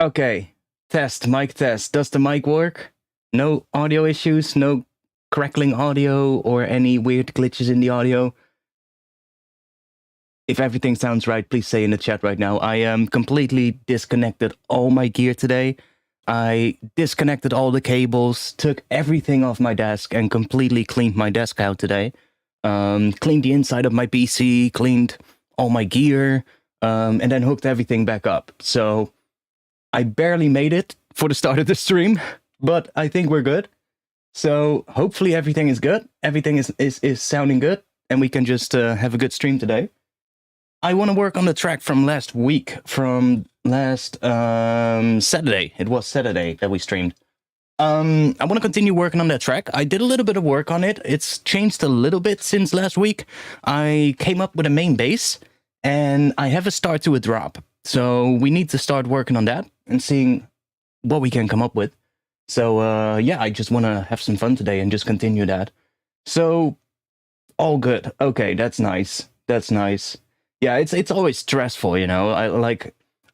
Okay, test, mic test. Does the mic work? No audio issues, no crackling audio or any weird glitches in the audio? If everything sounds right, please say in the chat right now. I completely disconnected all my gear today. I disconnected all the cables, took everything off my desk, and completely cleaned my desk out today. Cleaned the inside of my PC, cleaned all my gear, and then hooked everything back up. So I barely made it for the start of the stream, but I think we're good. So hopefully everything is good. Everything is sounding good, and we can just have a good stream today. I want to work on the track from last week, from last Saturday. It was Saturday that we streamed. I want to continue working on that track. I did a little bit of work on it. It's changed a little bit since last week. I came up with a main bass, and I have a start to a drop. So we need to start working on that and seeing what we can come up with. So yeah, I just want to have some fun today and just continue that. So all good. Okay, that's nice. That's nice. Yeah, it's always stressful, you know.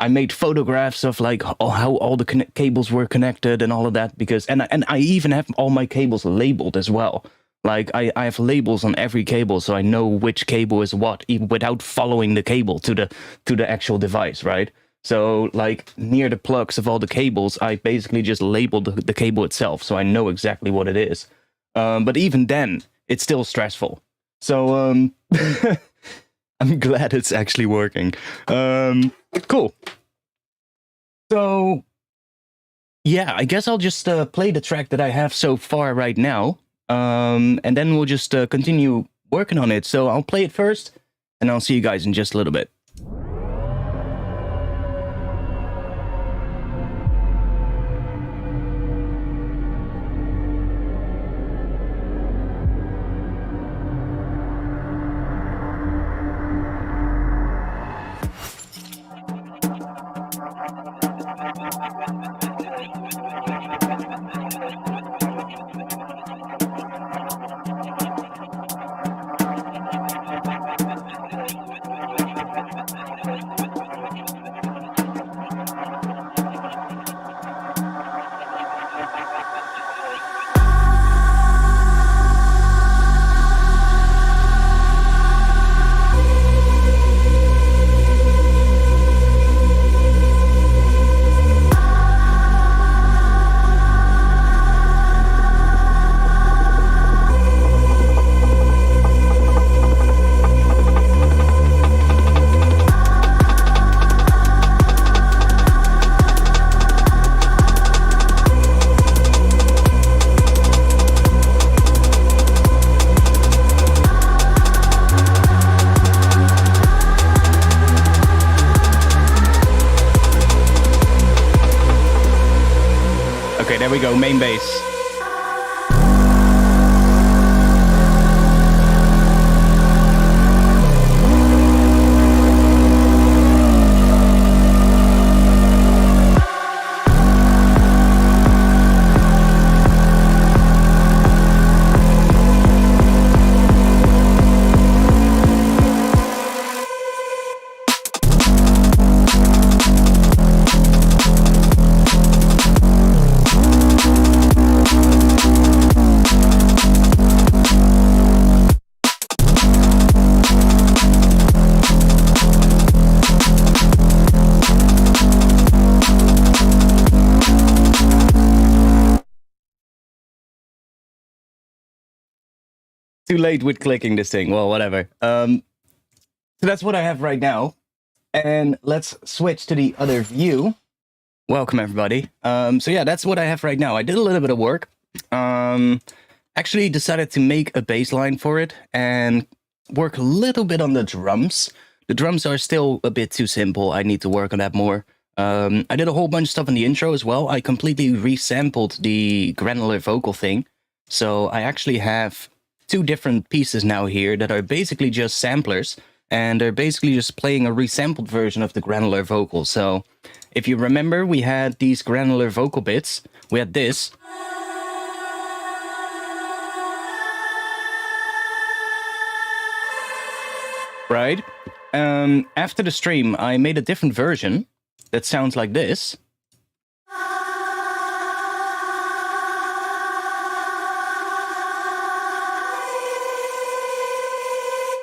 I made photographs of like how all the cables were connected and all of that, because and I even have all my cables labeled as well. Like I have labels on every cable, so I know which cable is what, even without following the cable to the actual device, right? So like near the plugs of all the cables, I basically just labeled the cable itself, so I know exactly what it is. But even then, it's still stressful. So I'm glad it's actually working. Cool. So yeah, I guess I'll just play the track that I have so far right now. And then we'll just continue working on it. So I'll play it first, and I'll see you guys in just a little bit. There we go, main bass. Too late with clicking this thing. Well, whatever. So that's what I have right now. And let's switch to the other view. Welcome, everybody. So yeah, that's what I have right now. I did a little bit of work. Actually decided to make a bass line for it and work a little bit on the drums. The drums are still a bit too simple. I need to work on that more. I did a whole bunch of stuff in the intro as well. I completely resampled the granular vocal thing. So I actually have two different pieces now here that are basically just samplers, and they're basically just playing a resampled version of the granular vocal. So if you remember, we had these granular vocal bits. We had this. Right? After the stream, I made a different version that sounds like this.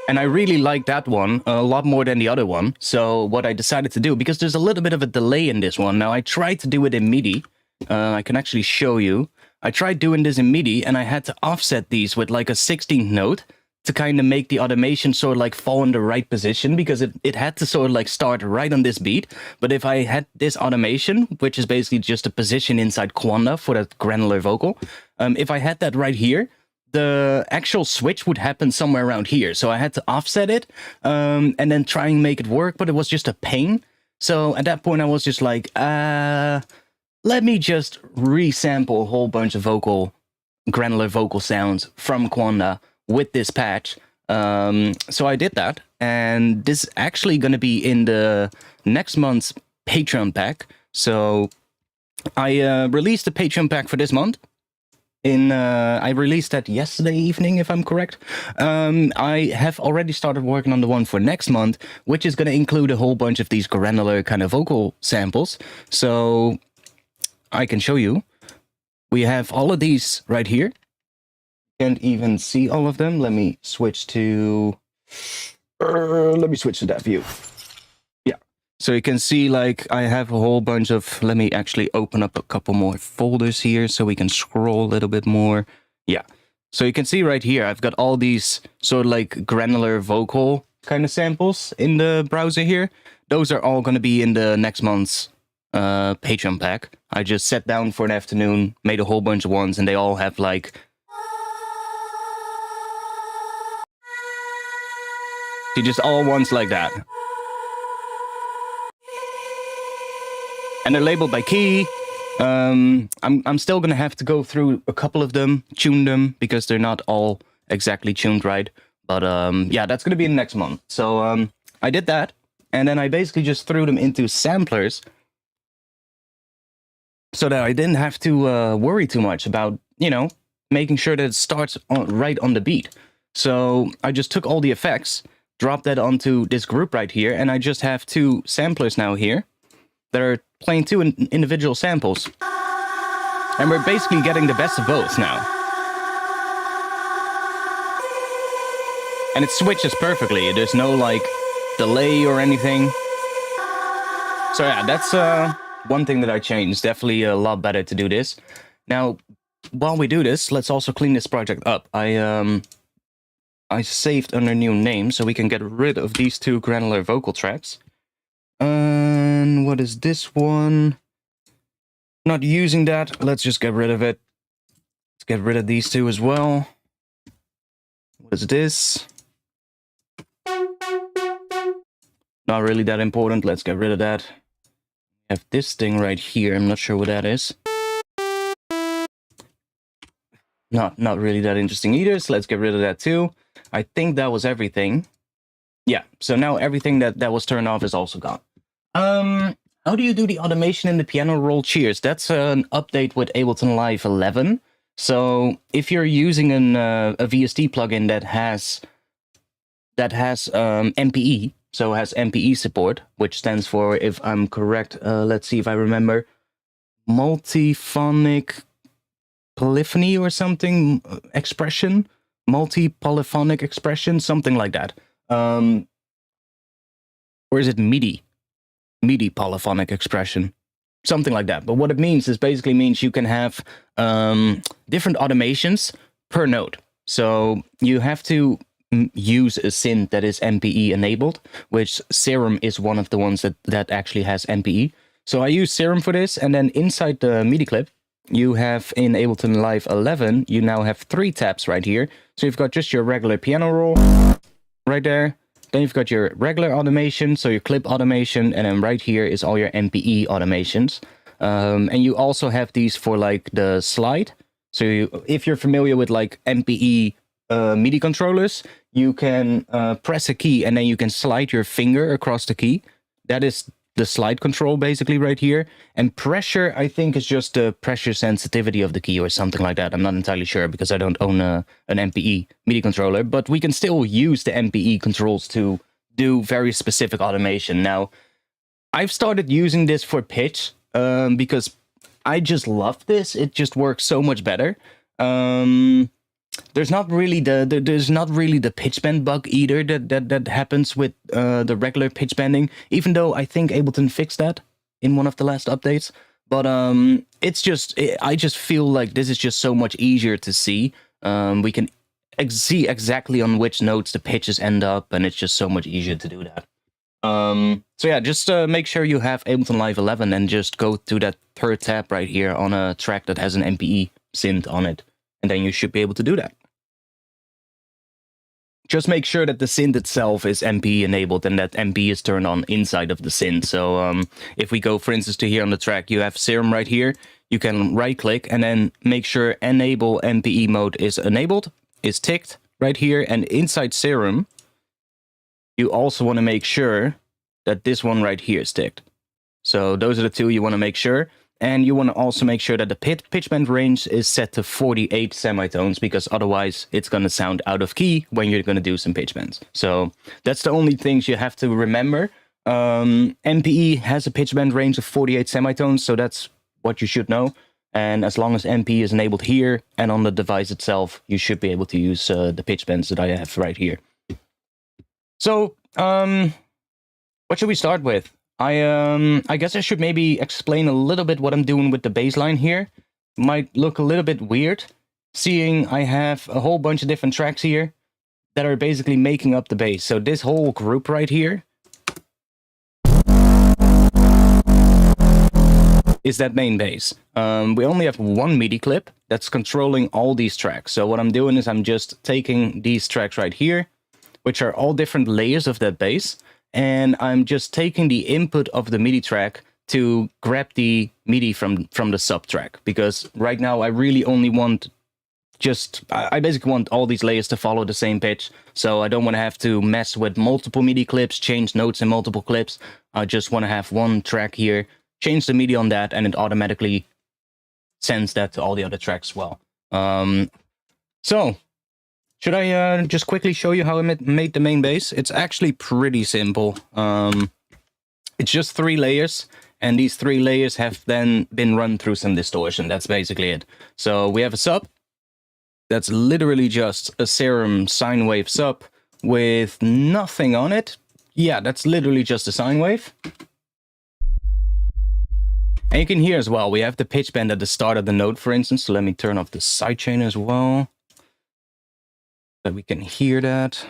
And I really like that one a lot more than the other one. So what I decided to do, because there's a little bit of a delay in this one. Now, I tried to do it in MIDI. I can actually show you. I tried doing this in MIDI, and I had to offset these with like a 16th note to kind of make the automation sort of like fall in the right position, because it had to sort of like start right on this beat. But if I had this automation, which is basically just a position inside Quanda for that granular vocal, if I had that right here, the actual switch would happen somewhere around here. So I had to offset it and then try and make it work, but it was just a pain. So at that point, I was just like, let me just resample a whole bunch of granular vocal sounds from Quanda with this patch. So I did that, and this is actually going to be in the next month's Patreon pack. So I released the Patreon pack for this month. I released that yesterday evening, if I'm correct. I have already started working on the one for next month, which is going to include a whole bunch of these granular kind of vocal samples. So I can show you. We have all of these right here. Can't even see all of them. Let me switch to that view. So you can see, like, I have a whole bunch of, let me actually open up a couple more folders here so we can scroll a little bit more. Yeah. So you can see right here, I've got all these sort of like granular vocal kind of samples in the browser here. Those are all going to be in the next month's Patreon pack. I just sat down for an afternoon, made a whole bunch of ones, and they all have like... See, just all ones like that. And they're labeled by key. I'm still gonna have to go through a couple of them, tune them, because they're not all exactly tuned right. But yeah, that's gonna be in next month. So I did that, and then I basically just threw them into samplers, so that I didn't have to worry too much about, you know, making sure that it starts right on the beat. So I just took all the effects, dropped that onto this group right here, and I just have two samplers now here that are playing two individual samples. And we're basically getting the best of both now. And it switches perfectly. There's no, like, delay or anything. So yeah, that's one thing that I changed. Definitely a lot better to do this. Now, while we do this, let's also clean this project up. I saved under new name, so we can get rid of these two granular vocal tracks. And what is this one? Not using that. Let's just get rid of it. Let's get rid of these two as well. What is this? Not really that important. Let's get rid of that. We have this thing right here. I'm not sure what that is. Not really that interesting either. So let's get rid of that too. I think that was everything. Yeah, so now everything that was turned off is also gone. How do you do the automation in the piano roll cheers? That's an update with Ableton Live 11. So if you're using a VST plugin that has MPE, so has MPE support, which stands for, if I'm correct, let's see if I remember, multiphonic polyphony or something, expression, multi-polyphonic expression, something like that. Or is it MIDI? MIDI polyphonic expression, something like that. But what it means is basically means you can have different automations per note. So you have to use a synth that is MPE enabled, which Serum is one of the ones that actually has MPE. So I use Serum for this, and then inside the MIDI clip, you have in Ableton Live 11, you now have 3 tabs right here. So you've got just your regular piano roll right there. Then you've got your regular automation, so your clip automation, and then right here is all your MPE automations. And you also have these for like the slide. So if you're familiar with like MPE MIDI controllers, you can press a key and then you can slide your finger across the key. That is the slide control basically right here. And pressure, I think, is just the pressure sensitivity of the key or something like that. I'm not entirely sure because I don't own an MPE MIDI controller, but we can still use the MPE controls to do very specific automation. Now, I've started using this for pitch because I just love this. It just works so much better. there's not really the pitch bend bug either that happens with the regular pitch bending. Even though I think Ableton fixed that in one of the last updates, but it's just I just feel like this is just so much easier to see. We can see exactly on which notes the pitches end up, and it's just so much easier to do that. So yeah, just make sure you have Ableton Live 11 and just go to that third tab right here on a track that has an MPE synth on it, and then you should be able to do that. Just make sure that the synth itself is MPE enabled and that MPE is turned on inside of the synth. So if we go, for instance, to here on the track, you have Serum right here. You can right click and then make sure enable MPE mode is enabled, is ticked right here. And inside Serum, you also want to make sure that this one right here is ticked. So those are the two you want to make sure. And you want to also make sure that the pitch bend range is set to 48 semitones, because otherwise it's going to sound out of key when you're going to do some pitch bends. So that's the only things you have to remember. MPE has a pitch bend range of 48 semitones, so that's what you should know. And as long as MPE is enabled here and on the device itself, you should be able to use the pitch bends that I have right here. So, what should we start with? I guess I should maybe explain a little bit what I'm doing with the bass line here. Might look a little bit weird, seeing I have a whole bunch of different tracks here that are basically making up the bass. So this whole group right here is that main bass. We only have one MIDI clip that's controlling all these tracks. So what I'm doing is I'm just taking these tracks right here, which are all different layers of that bass, and I'm just taking the input of the MIDI track to grab the MIDI from the sub track, because right now I really only want I basically want all these layers to follow the same pitch, so I don't want to have to mess with multiple MIDI clips, change notes in multiple clips. I just want to have one track here, change the MIDI on that, and it automatically sends that to all the other tracks as well. So should I just quickly show you how I made the main bass? It's actually pretty simple. It's just 3 layers, and these 3 layers have then been run through some distortion. That's basically it. So we have a sub. That's literally just a Serum sine wave sub with nothing on it. Yeah, that's literally just a sine wave. And you can hear as well, we have the pitch bend at the start of the note, for instance. So let me turn off the sidechain as well, that we can hear that.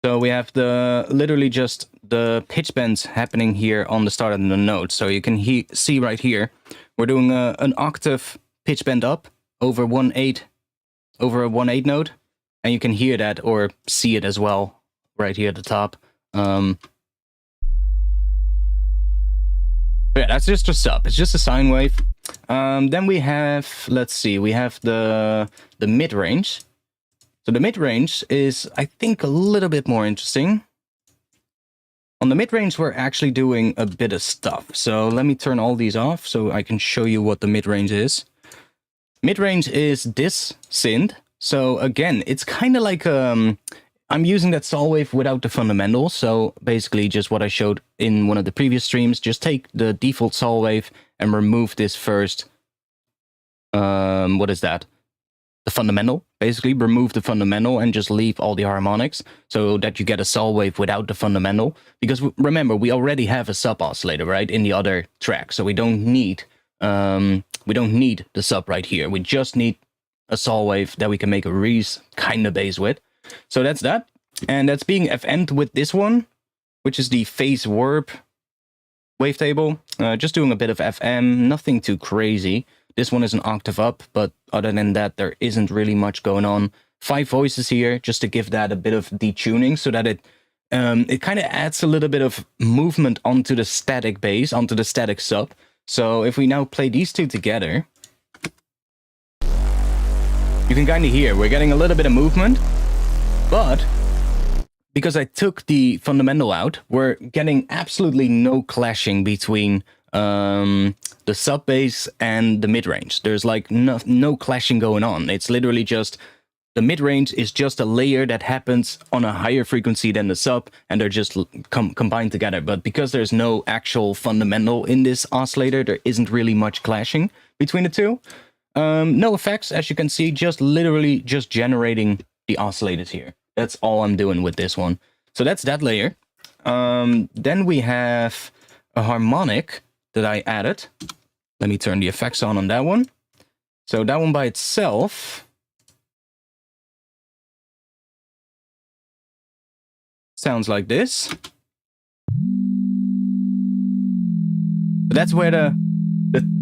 So we have literally just the pitch bends happening here on the start of the note. So you can see right here, we're doing an octave pitch bend up over a 1/8 note, and you can hear that or see it as well right here at the top. Yeah, that's just a sub. It's just a sine wave. Then we have, let's see, we have the mid-range. So the mid-range is, I think, a little bit more interesting. On the mid-range, we're actually doing a bit of stuff. So let me turn all these off so I can show you what the mid-range is. Mid-range is this synth. So again, it's kind of like I'm using that saw wave without the fundamentals. So basically just what I showed in one of the previous streams. Just take the default saw wave and remove this first. What is that? The fundamental. Basically remove the fundamental and just leave all the harmonics so that you get a saw wave without the fundamental. Because remember, we already have a sub oscillator, right, in the other track. So we don't need the sub right here. We just need a saw wave that we can make a Reese kind of bass with. So that's that. And that's being FM'd with this one, which is the phase warp wavetable. Just doing a bit of FM, nothing too crazy. This one is an octave up, but other than that, there isn't really much going on. 5 voices here, just to give that a bit of detuning, so that it kind of adds a little bit of movement onto the static bass, onto the static sub. So if we now play these two together, you can kind of hear we're getting a little bit of movement, but because I took the fundamental out, we're getting absolutely no clashing between the sub bass and the mid-range. There's like no clashing going on. It's literally just the mid-range is just a layer that happens on a higher frequency than the sub, and they're just combined together. But because there's no actual fundamental in this oscillator, there isn't really much clashing between the two. No effects, as you can see, just literally just generating the oscillators here. That's all I'm doing with this one. So that's that layer. Then we have a harmonic that I added. Let me turn the effects on that one. So that one by itself sounds like this. That's where the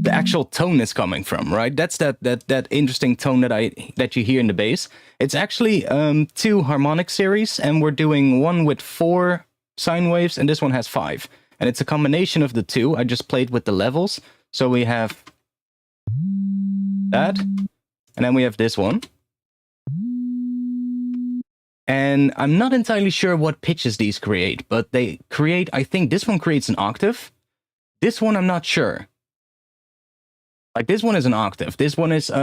actual tone is coming from, right? That's that interesting tone that you hear in the bass. It's actually 2 harmonic series, and we're doing one with 4 sine waves, and this one has 5. And it's a combination of the 2. I just played with the levels. So we have that, and then we have this one. And I'm not entirely sure what pitches these create, but they create, I think this one creates an octave. This one, I'm not sure. Like, this one is an octave. This one is 2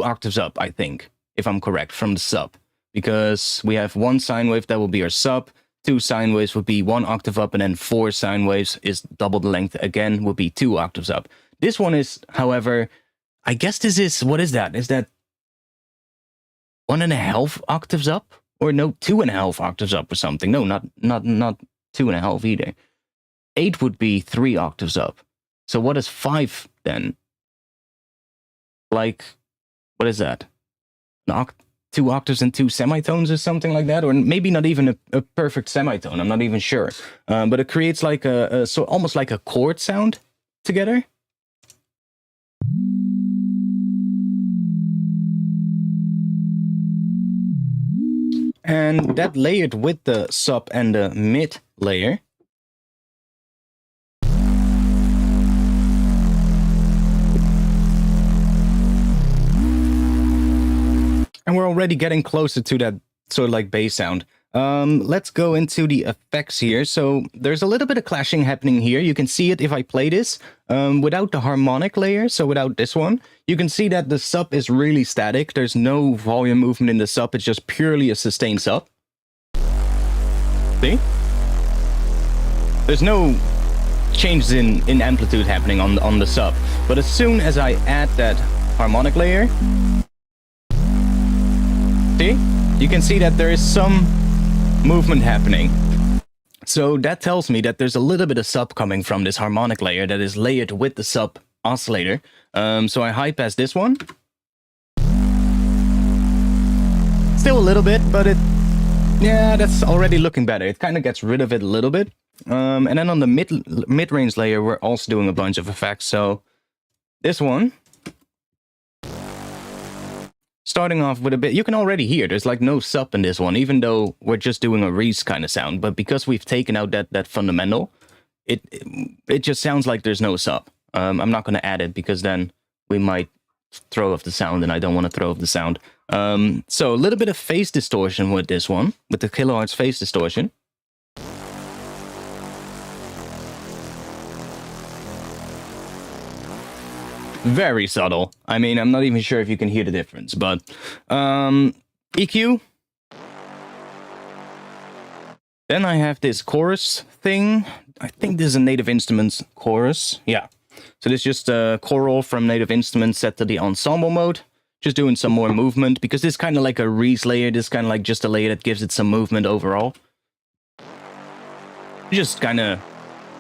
octaves up, I think, if I'm correct, from the sub. Because we have 1 sine wave, that will be our sub. 2 sine waves would be 1 octave up, and then 4 sine waves is double the length again, would be 2 octaves up. This one is, however, I guess this is, what is that? Is that 1.5 octaves up? Or no, 2.5 octaves up or something. No, not 2.5 either. 8 would be 3 octaves up. So what is 5 then? Like, what is that? 2 octaves and 2 semitones or something like that? Or maybe not even a perfect semitone, I'm not even sure. But it creates like so almost like a chord sound together. And that layered with the sub and the mid layer. And we're already getting closer to that sort of like bass sound. Let's go into the effects here. So there's a little bit of clashing happening here. You can see it if I play this without the harmonic layer, so without this one. You can see that the sub is really static. There's no volume movement in the sub. It's just purely a sustained sub. See? There's no changes in amplitude happening on the sub. But as soon as I add that harmonic layer, see? You can see that there is some movement happening. So that tells me that there's a little bit of sub coming from this harmonic layer that is layered with the sub oscillator. So I high pass this one. Still a little bit, but yeah, that's already looking better. It kind of gets rid of it a little bit. And then on the mid-range layer, we're also doing a bunch of effects. So this one, starting off with a bit, you can already hear there's like no sub in this one, even though we're just doing a Reese kind of sound. But because we've taken out that fundamental, it just sounds like there's no sub. I'm not going to add it because then we might throw off the sound, and I don't want to throw off the sound. So a little bit of phase distortion with this one, with the kilohertz phase distortion. Very subtle. I mean, I'm not even sure if you can hear the difference, but EQ. Then I have this chorus thing. I think this is a Native Instruments chorus. Yeah. So this is just a choral from Native Instruments set to the ensemble mode. Just doing some more movement, because this is kind of like a Reese layer. This is kind of like just a layer that gives it some movement overall. Just kind of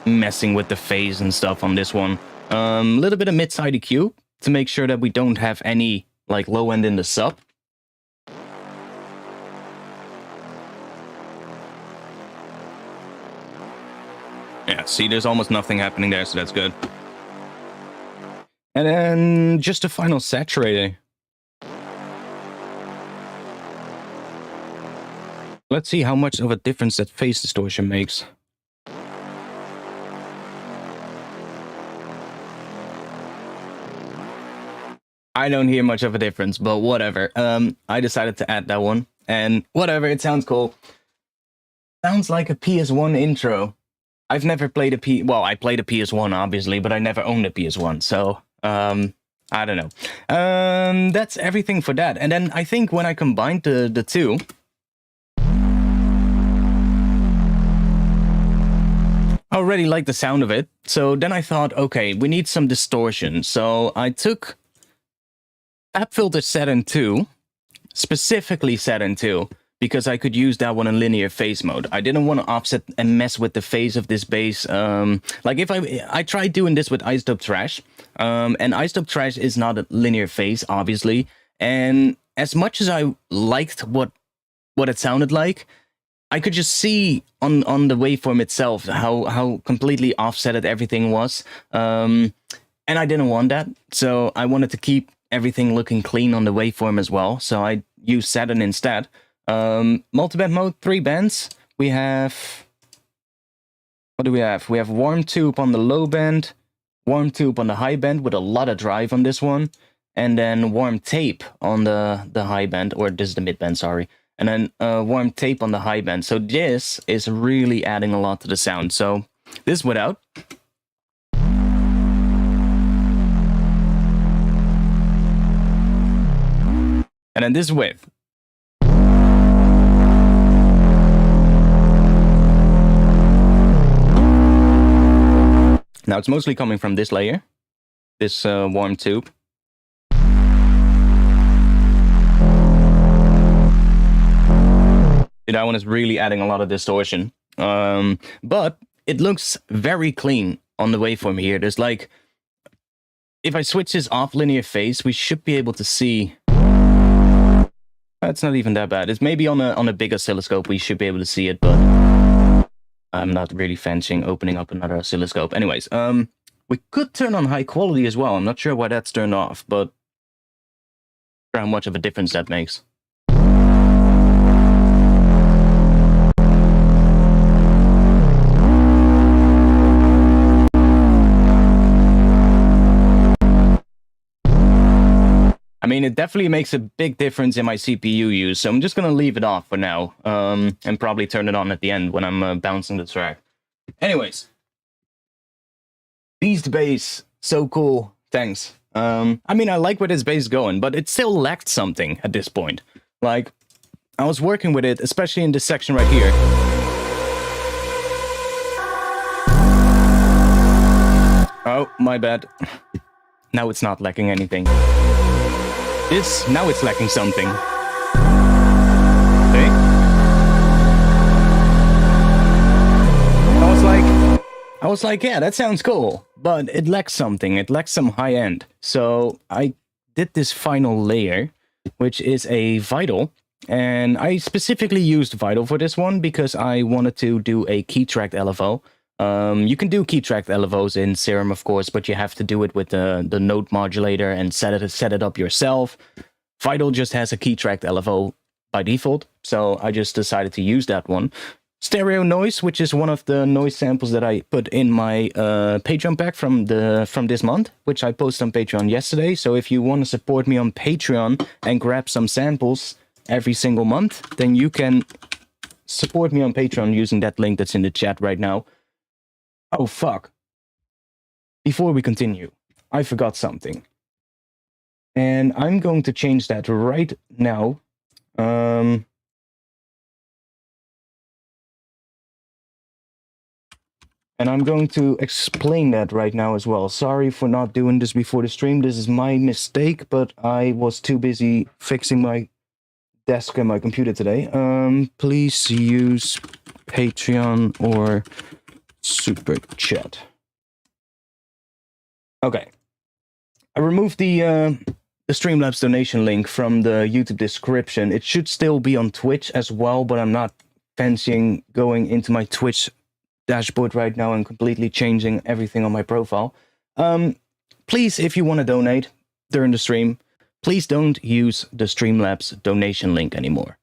messing with the phase and stuff on this one. A little bit of mid-side EQ to make sure that we don't have any like low end in the sub. Yeah, see, there's almost nothing happening there, so that's good. And then just a final saturator. Let's see how much of a difference that phase distortion makes. I don't hear much of a difference, but whatever. I decided to add that one, and whatever, it sounds cool. Sounds like a PS1 intro. I've never played a well, I played a PS1 obviously, but I never owned a PS1, so I don't know. That's everything for that. And then I think when I combined the two, I already like the sound of it. So then I thought, okay, we need some distortion. So I took app filter set in 2, specifically set in 2, because I could use that one in linear phase mode. I didn't want to offset and mess with the phase of this bass. Like if I tried doing this with Iced Up Trash, and Iced Up Trash is not a linear phase, obviously. And as much as I liked what it sounded like, I could just see on the waveform itself how completely offsetted everything was. And I didn't want that, so I wanted to keep everything looking clean on the waveform as well. So I used Saturn instead. Multiband mode, 3 bands. We have... What do we have? We have warm tube on the low band, warm tube on the high band with a lot of drive on this one, and then warm tape on the high band, or this is the mid band, sorry. And then warm tape on the high band. So this is really adding a lot to the sound. So this without. And then this with. Now it's mostly coming from this layer, this warm tube. That one is really adding a lot of distortion. But it looks very clean on the waveform here. There's like, if I switch this off linear phase, we should be able to see. It's not even that bad. It's maybe on a big oscilloscope we should be able to see it, but I'm not really fancying opening up another oscilloscope. Anyways, we could turn on high quality as well. I'm not sure why that's turned off, but how much of a difference that makes. I mean, it definitely makes a big difference in my CPU use, so I'm just going to leave it off for now, and probably turn it on at the end when I'm bouncing the track. Anyways. Beast bass, so cool, thanks. I mean, I like where this bass is going, but it still lacked something at this point. Like, I was working with it, especially in this section right here. Oh, my bad. Now it's not lacking anything. Now it's lacking something. Okay. I was like, yeah, that sounds cool, but it lacks something. It lacks some high end. So I did this final layer, which is a Vital, and I specifically used Vital for this one because I wanted to do a key-tracked LFO. You can do key-tracked LFOs in Serum, of course, but you have to do it with the note modulator and set it up yourself. Vital just has a key-tracked LFO by default, so I just decided to use that one. Stereo Noise, which is one of the noise samples that I put in my Patreon pack from this month, which I posted on Patreon yesterday. So if you want to support me on Patreon and grab some samples every single month, then you can support me on Patreon using that link that's in the chat right now. Oh, fuck. Before we continue, I forgot something. And I'm going to change that right now. And I'm going to explain that right now as well. Sorry for not doing this before the stream. This is my mistake, but I was too busy fixing my desk and my computer today. Please use Patreon or Super Chat. Okay. I removed the Streamlabs donation link from the YouTube description. It should still be on Twitch as well, but I'm not fancying going into my Twitch dashboard right now and completely changing everything on my profile. Please, if you want to donate during the stream, please don't use the Streamlabs donation link anymore.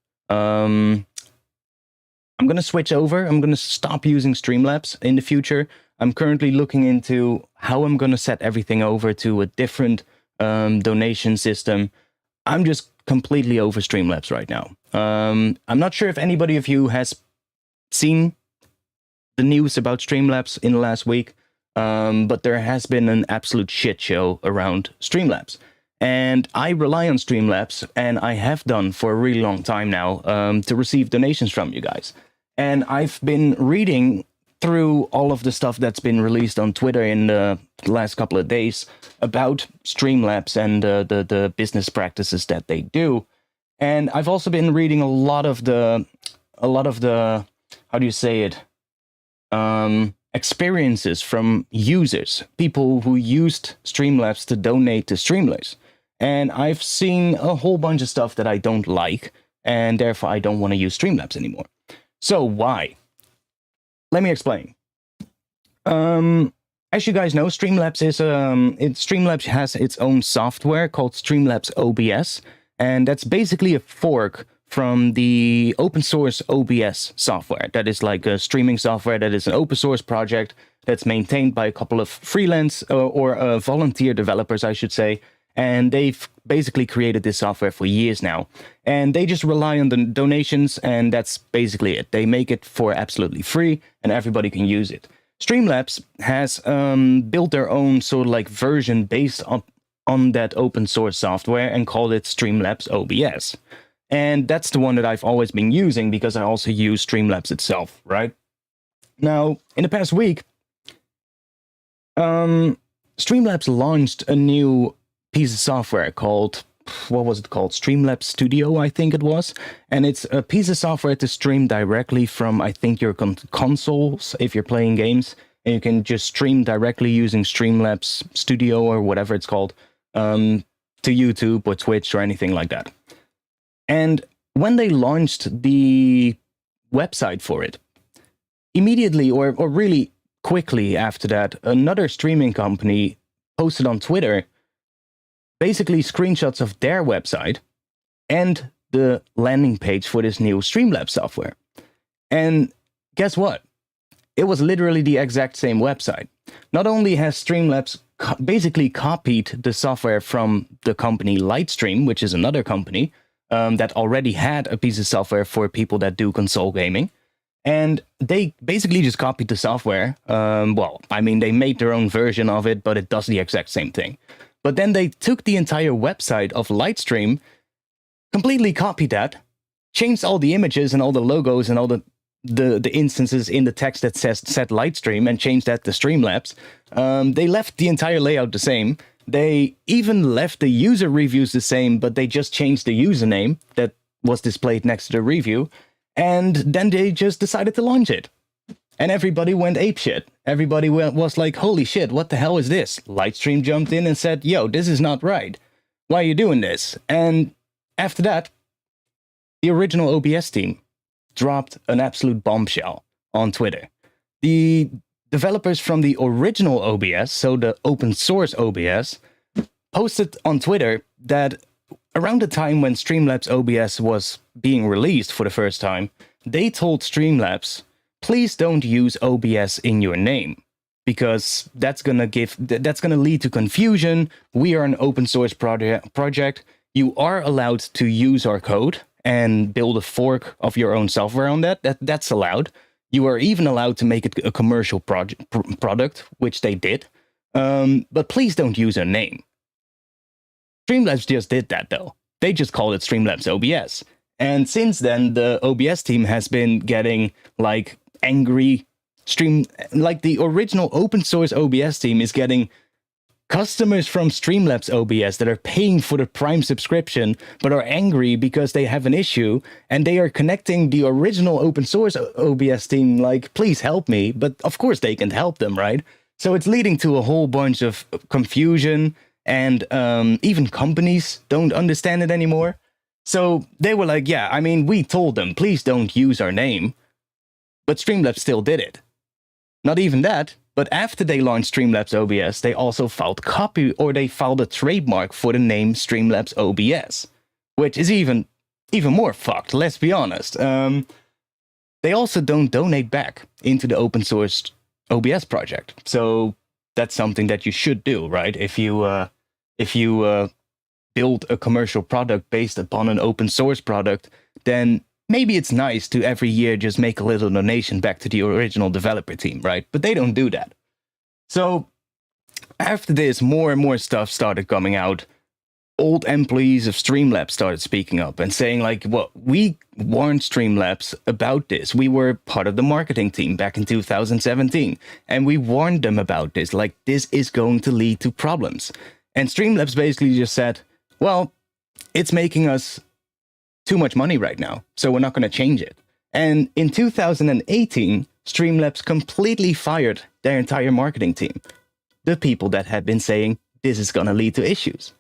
I'm going to switch over. I'm going to stop using Streamlabs in the future. I'm currently looking into how I'm going to set everything over to a different donation system. I'm just completely over Streamlabs right now. I'm not sure if anybody of you has seen the news about Streamlabs in the last week, but there has been an absolute shit show around Streamlabs. And I rely on Streamlabs, and I have done for a really long time now, to receive donations from you guys. And I've been reading through all of the stuff that's been released on Twitter in the last couple of days about Streamlabs and the business practices that they do. And I've also been reading a lot of the how do you say it, experiences from users, people who used Streamlabs to donate to Streamlabs. And I've seen a whole bunch of stuff that I don't like, and therefore I don't want to use Streamlabs anymore. So why? Let me explain. As you guys know, Streamlabs has its own software called Streamlabs OBS, and that's basically a fork from the open source OBS software. That is like a streaming software that is an open source project that's maintained by a couple of freelance or volunteer developers, I should say. And they've basically created this software for years now. And they just rely on the donations, and that's basically it. They make it for absolutely free, and everybody can use it. Streamlabs has built their own sort of like version based on that open source software and called it Streamlabs OBS. And that's the one that I've always been using because I also use Streamlabs itself, right? Now, in the past week, Streamlabs launched a new piece of software called, what was it called? Streamlabs Studio, I think it was. And it's a piece of software to stream directly from, I think, your consoles if you're playing games. And you can just stream directly using Streamlabs Studio or whatever it's called to YouTube or Twitch or anything like that. And when they launched the website for it, immediately or really quickly after that, another streaming company posted on Twitter basically screenshots of their website and the landing page for this new Streamlabs software. And guess what? It was literally the exact same website. Not only has Streamlabs basically copied the software from the company Lightstream, which is another company, that already had a piece of software for people that do console gaming. And they basically just copied the software. Well, I mean, they made their own version of it, but it does the exact same thing. But then they took the entire website of Lightstream, completely copied that, changed all the images and all the logos and all the instances in the text that says set Lightstream and changed that to Streamlabs. They left the entire layout the same. They even left the user reviews the same, but they just changed the username that was displayed next to the review. And then they just decided to launch it. And everybody went apeshit. Everybody was like, holy shit, what the hell is this? Lightstream jumped in and said, yo, this is not right. Why are you doing this? And after that, the original OBS team dropped an absolute bombshell on Twitter. The developers from the original OBS, so the open source OBS, posted on Twitter that around the time when Streamlabs OBS was being released for the first time, they told Streamlabs, please don't use OBS in your name, because that's gonna lead to confusion. We are an open source project. You are allowed to use our code and build a fork of your own software on that. That's allowed. You are even allowed to make it a commercial product, which they did. But please don't use our name. Streamlabs just did that, though. They just called it Streamlabs OBS. And since then, the OBS team has been getting, like, angry like the original open source OBS team is getting customers from Streamlabs OBS that are paying for the Prime subscription, but are angry because they have an issue, and they are connecting the original open source OBS team, like, please help me. But of course they can help them, right? So it's leading to a whole bunch of confusion, and even companies don't understand it anymore. So they were like, yeah, I mean, we told them, please don't use our name. But Streamlabs still did it. Not even that, but after they launched Streamlabs OBS, they also filed a trademark for the name Streamlabs OBS, which is even more fucked, let's be honest. They also don't donate back into the open source OBS project. So that's something that you should do, right? If you build a commercial product based upon an open source product, then maybe it's nice to every year just make a little donation back to the original developer team, right? But they don't do that. So after this, more and more stuff started coming out old employees of Streamlabs started speaking up and saying like, well, we warned Streamlabs about this. We were part of the marketing team back in 2017, and we warned them about this. Like, this is going to lead to problems. And Streamlabs basically just said, well, it's making us too much money right now, so we're not going to change it. And in 2018, Streamlabs completely fired their entire marketing team. The people that had been saying this is going to lead to issues.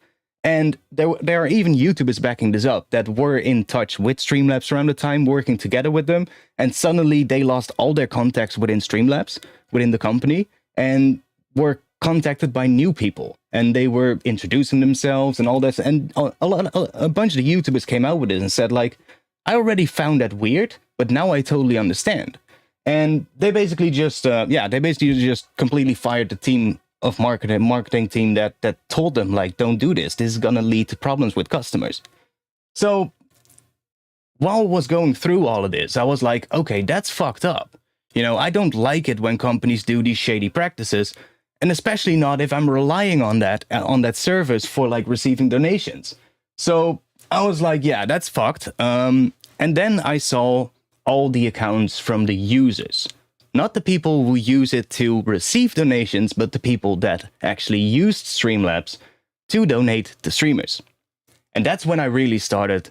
And there are even YouTubers backing this up that were in touch with Streamlabs around the time, working together with them, and suddenly they lost all their contacts within Streamlabs, within the company, and were contacted by new people. And they were introducing themselves and all this. And a bunch of the YouTubers came out with it and said, like, I already found that weird, but now I totally understand. And they basically just, completely fired the team of marketing team that told them, like, don't do this. This is gonna lead to problems with customers. So while I was going through all of this, I was like, okay, that's fucked up. You know, I don't like it when companies do these shady practices, and especially not if I'm relying on that service for like receiving donations. So I was like, yeah, that's fucked. And then I saw all the accounts from the users. Not the people who use it to receive donations, but the people that actually used Streamlabs to donate to streamers. And that's when I really started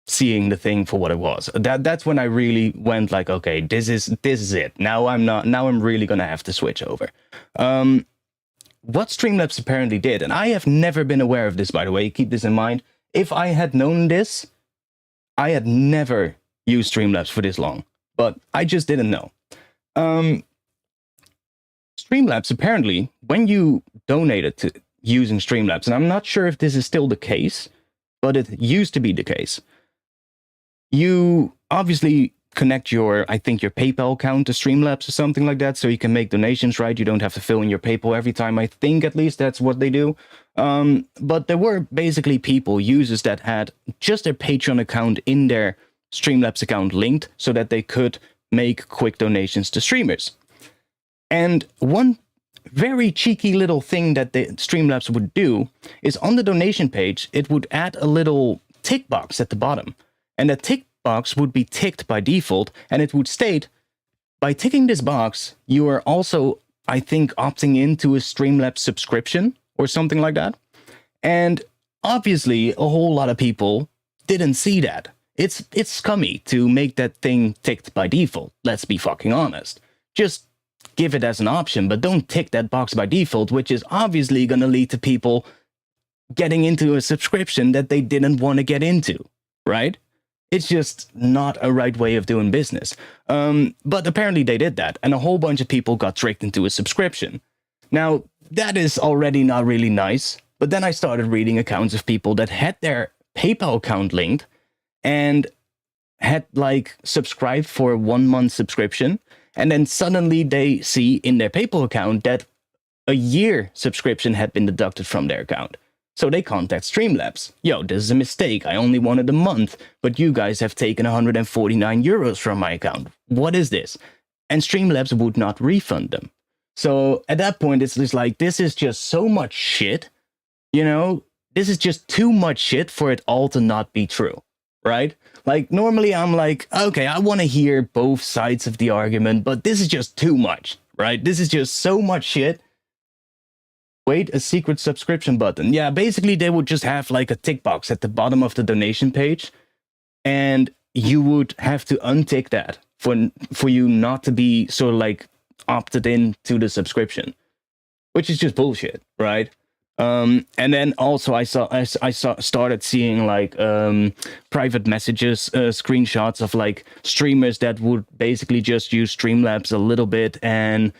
seeing the thing for what it was. That's when I really went like, okay, this is it. Now I'm really gonna have to switch over. What Streamlabs apparently did, and I have never been aware of this, by the way, keep this in mind. If I had known this, I had never used Streamlabs for this long, but I just didn't know. Streamlabs, apparently, when you donated to using Streamlabs, and I'm not sure if this is still the case, but it used to be the case, you obviously connect your PayPal account to Streamlabs or something like that, so you can make donations, right? You don't have to fill in your PayPal every time. I think at least that's what they do. But there were basically users that had just their Patreon account in their Streamlabs account linked so that they could make quick donations to streamers. And one very cheeky little thing that the Streamlabs would do is on the donation page, it would add a little tick box at the bottom. And that tick box would be ticked by default, and it would state, by ticking this box, you are also, I think, opting into a Streamlabs subscription or something like that. And obviously, a whole lot of people didn't see that. It's scummy to make that thing ticked by default, let's be fucking honest. Just give it as an option, but don't tick that box by default, which is obviously going to lead to people getting into a subscription that they didn't want to get into, right? It's just not a right way of doing business. But apparently they did that, and a whole bunch of people got tricked into a subscription. Now, that is already not really nice, but then I started reading accounts of people that had their PayPal account linked and had like subscribed for a 1 month subscription, and then suddenly they see in their PayPal account that a year subscription had been deducted from their account. So they contact Streamlabs. Yo, this is a mistake. I only wanted a month, but you guys have taken 149 euros from my account. What is this? And Streamlabs would not refund them. So at that point, it's just like, this is just so much shit. You know, this is just too much shit for it all to not be true. Right? Like, normally I'm like, okay, I want to hear both sides of the argument, but this is just too much, right? This is just so much shit. Wait, a secret subscription button. Yeah, basically they would just have like a tick box at the bottom of the donation page, and you would have to untick that for you not to be sort of like opted in to the subscription, which is just bullshit, right? And then also I started seeing like private messages, screenshots of like streamers that would basically just use Streamlabs a little bit and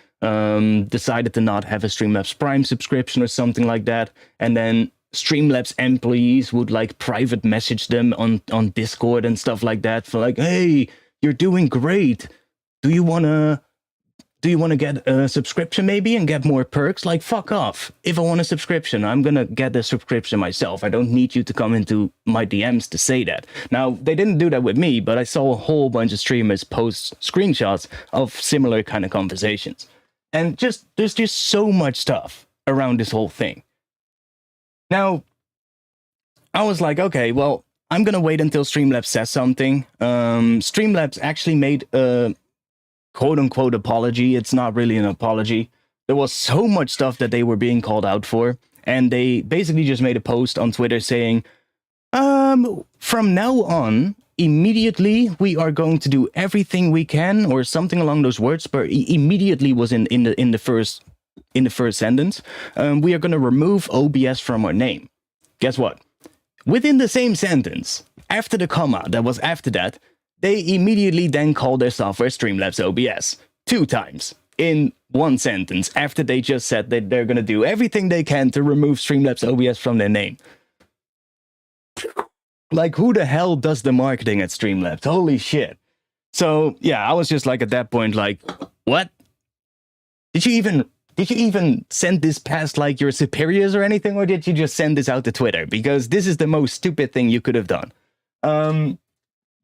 decided to not have a Streamlabs Prime subscription or something like that, and then Streamlabs employees would like private message them on Discord and stuff like that for like, hey, you're doing great. Do you wanna get a subscription maybe and get more perks? Like, fuck off. If I want a subscription, I'm gonna get a subscription myself. I don't need you to come into my DMs to say that. Now, they didn't do that with me, but I saw a whole bunch of streamers post screenshots of similar kind of conversations. And there's just so much stuff around this whole thing. Now, I was like, okay, well, I'm gonna wait until Streamlabs says something. Streamlabs actually made a quote-unquote apology. It's not really an apology. There was so much stuff that they were being called out for, and they basically just made a post on Twitter saying, from now on, immediately we are going to do everything we can, or something along those words. But immediately was in the first sentence. We are going to remove OBS from our name. Guess what? Within the same sentence, after the comma that was after that, they immediately then called their software Streamlabs OBS 2 times in one sentence after they just said that they're going to do everything they can to remove Streamlabs OBS from their name. Like, who the hell does the marketing at Streamlabs? Holy shit. So, yeah, I was just like, at that point, like, what? Did you even send this past, like, your superiors or anything? Or did you just send this out to Twitter? Because this is the most stupid thing you could have done.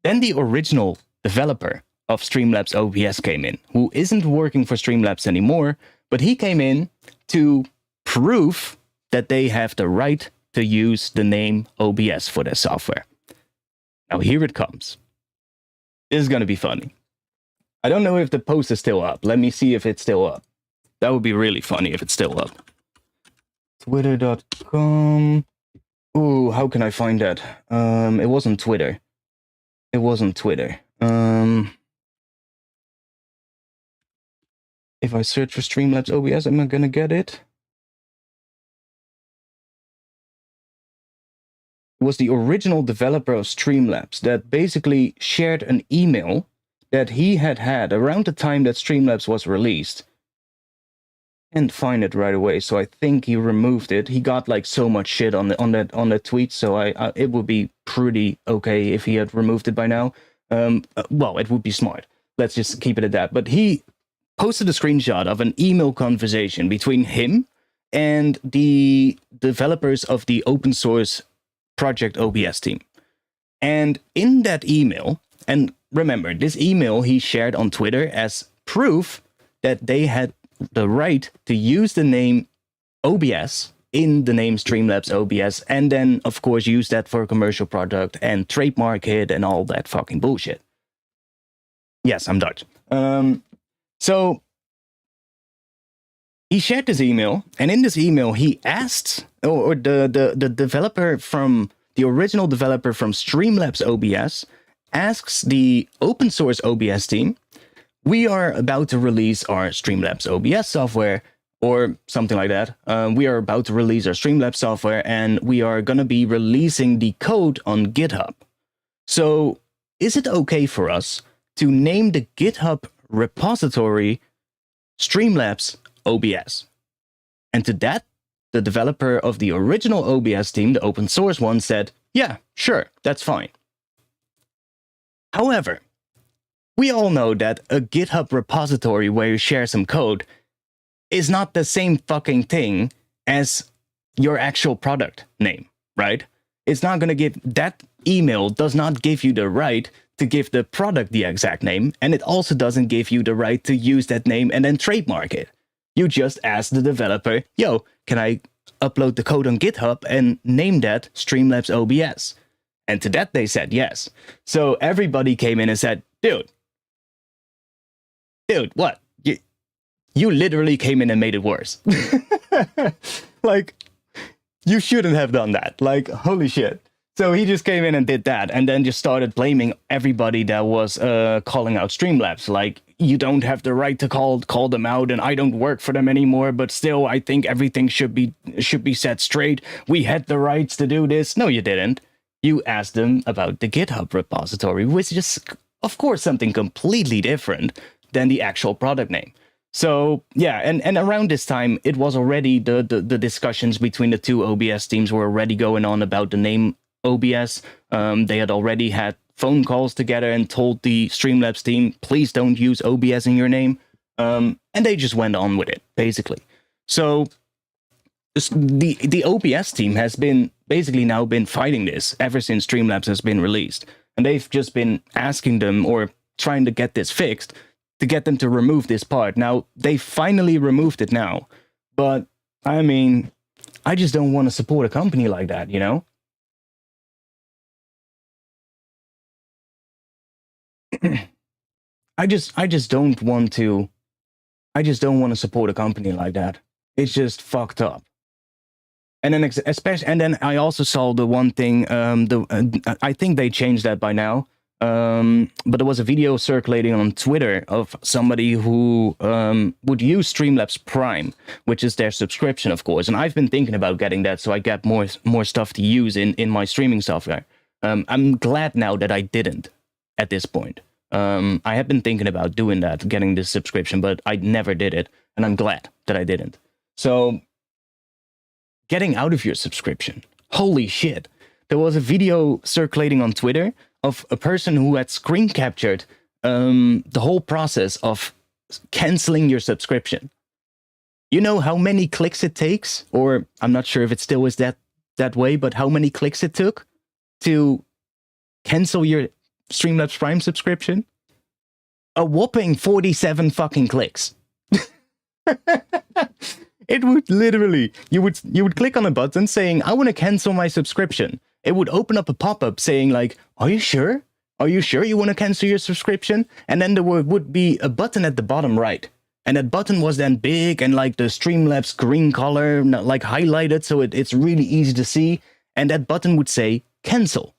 Then the original developer of Streamlabs OBS came in, who isn't working for Streamlabs anymore, but he came in to prove that they have the right to use the name OBS for their software. Now here it comes. This is going to be funny. I don't know if the post is still up. Let me see if it's still up. That would be really funny if it's still up. Twitter.com. Ooh, how can I find that? It wasn't Twitter. It wasn't Twitter. If I search for Streamlabs OBS, am I gonna get it? It was the original developer of Streamlabs that basically shared an email that he had around the time that Streamlabs was released. Can't find it right away, so I think he removed it. He got like so much shit on that tweet, so it would be pretty okay if he had removed it by now. Well, it would be smart. Let's just keep it at that. But he posted a screenshot of an email conversation between him and the developers of the open source project OBS team. And in that email, and remember, this email he shared on Twitter as proof that they had the right to use the name OBS in the name Streamlabs OBS, and then, of course, use that for a commercial product and trademark it and all that fucking bullshit. Yes, I'm Dutch. So he shared this email, and in this email, he asked, or the developer from the original developer from Streamlabs OBS asks the open source OBS team, we are about to release our Streamlabs OBS software, or something like that. We are about to release our Streamlabs software, and we are going to be releasing the code on GitHub. So is it okay for us to name the GitHub repository Streamlabs OBS? And to that, the developer of the original OBS team, the open source one, said, yeah, sure, that's fine. However, we all know that a GitHub repository where you share some code is not the same fucking thing as your actual product name, right? It's not going to give, that email does not give you the right to give the product the exact name, and it also doesn't give you the right to use that name and then trademark it. You just ask the developer, yo, can I upload the code on GitHub and name that Streamlabs OBS? And to that they said yes. So everybody came in and said, dude, what? You literally came in and made it worse. Like, you shouldn't have done that. Like, holy shit. So he just came in and did that, and then just started blaming everybody that was calling out Streamlabs. Like, you don't have the right to call them out, and I don't work for them anymore, but still, I think everything should be set straight. We had the rights to do this. No, you didn't. You asked them about the GitHub repository, which is, of course, something completely different than the actual product name. So, yeah, and around this time, it was already the discussions between the two OBS teams were already going on about the name OBS. They had already had phone calls together and told the Streamlabs team, please don't use OBS in your name. And they just went on with it, basically. So the OBS team has been basically now been fighting this ever since Streamlabs has been released. And they've just been asking them or trying to get this fixed to get them to remove this part. Now, they finally removed it now. But, I mean, I just don't want to support a company like that, you know? I just don't want to. I just don't want to support a company like that. It's just fucked up. And then especially, and then I also saw the one thing. I think they changed that by now. But there was a video circulating on Twitter of somebody who would use Streamlabs Prime, which is their subscription, of course. And I've been thinking about getting that, so I get more stuff to use in my streaming software. I'm glad now that I didn't at this point. I had been thinking about doing that, getting this subscription, but I never did it, and I'm glad that I didn't. So, getting out of your subscription. Holy shit. There was a video circulating on Twitter of a person who had screen captured the whole process of canceling your subscription. You know how many clicks it takes? Or I'm not sure if it still is that way, but how many clicks it took to cancel your Streamlabs Prime subscription? A whopping 47 fucking clicks. It would literally, you would click on a button saying, I want to cancel my subscription. It would open up a pop-up saying like, are you sure? Are you sure you want to cancel your subscription? And then there would be a button at the bottom right. And that button was then big and like the Streamlabs green color, like highlighted, so it's really easy to see. And that button would say cancel.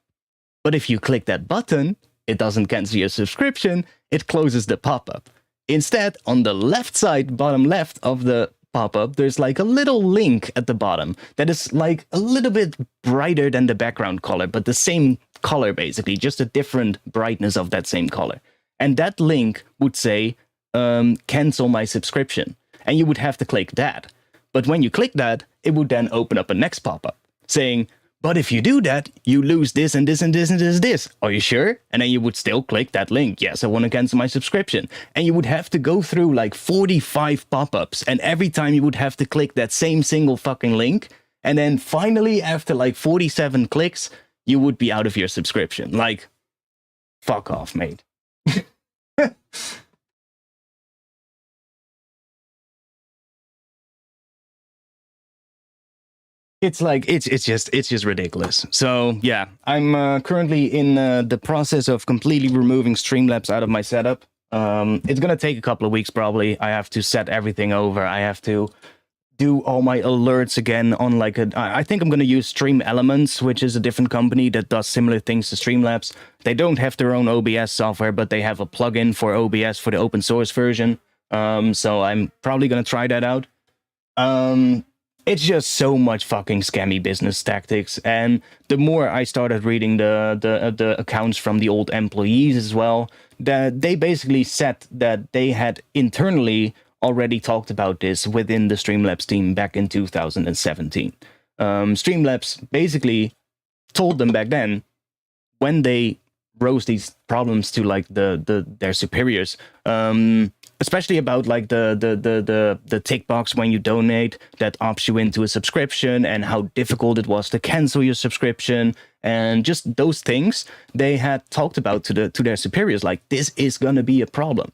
But if you click that button, it doesn't cancel your subscription, it closes the pop-up. Instead, on the left side, bottom left of the pop-up, there's like a little link at the bottom that is like a little bit brighter than the background color, but the same color basically, just a different brightness of that same color. And that link would say, cancel my subscription. And you would have to click that. But when you click that, it would then open up a next pop-up saying, but if you do that, you lose this and this and this and this. Are you sure? And then you would still click that link. Yes, I want to cancel my subscription. And you would have to go through like 45 pop-ups. And every time you would have to click that same single fucking link. And then finally, after like 47 clicks, you would be out of your subscription. Like, fuck off, mate. It's like it's just ridiculous. So yeah, I'm currently in the process of completely removing Streamlabs out of my setup. It's gonna take a couple of weeks probably. I have to set everything over. I have to do all my alerts again on like I think I'm gonna use Stream Elements, which is a different company that does similar things to Streamlabs. They don't have their own OBS software, but they have a plugin for OBS for the open source version. So I'm probably gonna try that out. It's just so much fucking scammy business tactics, and the more I started reading the accounts from the old employees as well, that they basically said that they had internally already talked about this within the Streamlabs team back in 2017. Streamlabs basically told them back then, when they rose these problems to like their superiors, especially about like the tick box when you donate that opts you into a subscription, and how difficult it was to cancel your subscription, and just those things they had talked about to their superiors, like this is gonna be a problem.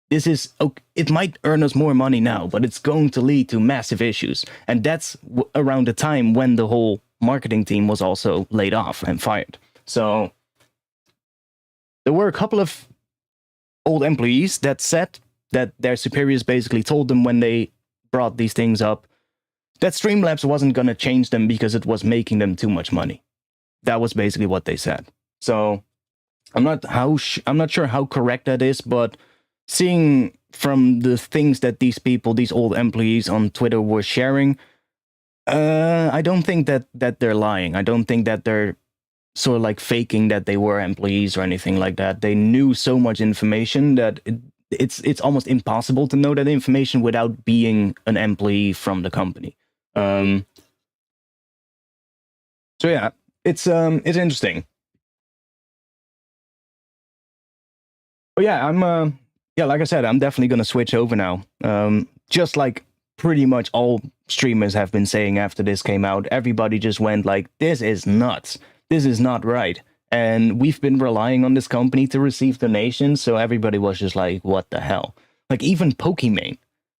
This is, it might earn us more money now, but it's going to lead to massive issues. And that's around the time when the whole marketing team was also laid off and fired. So there were a couple of old employees that said that their superiors basically told them when they brought these things up that Streamlabs wasn't going to change them because it was making them too much money. That was basically what they said. So I'm not sure how correct that is, but seeing from the things that these people, these old employees on Twitter were sharing, I don't think that they're lying. I don't think that they're sort of like faking that they were employees or anything like that. They knew so much information that it's almost impossible to know that information without being an employee from the company. So yeah, it's interesting. But yeah, yeah, like I said, I'm definitely gonna switch over now. Just like pretty much all streamers have been saying after this came out, everybody just went like, this is nuts. This is not right. And we've been relying on this company to receive donations, so everybody was just like, what the hell? Like even Pokimane.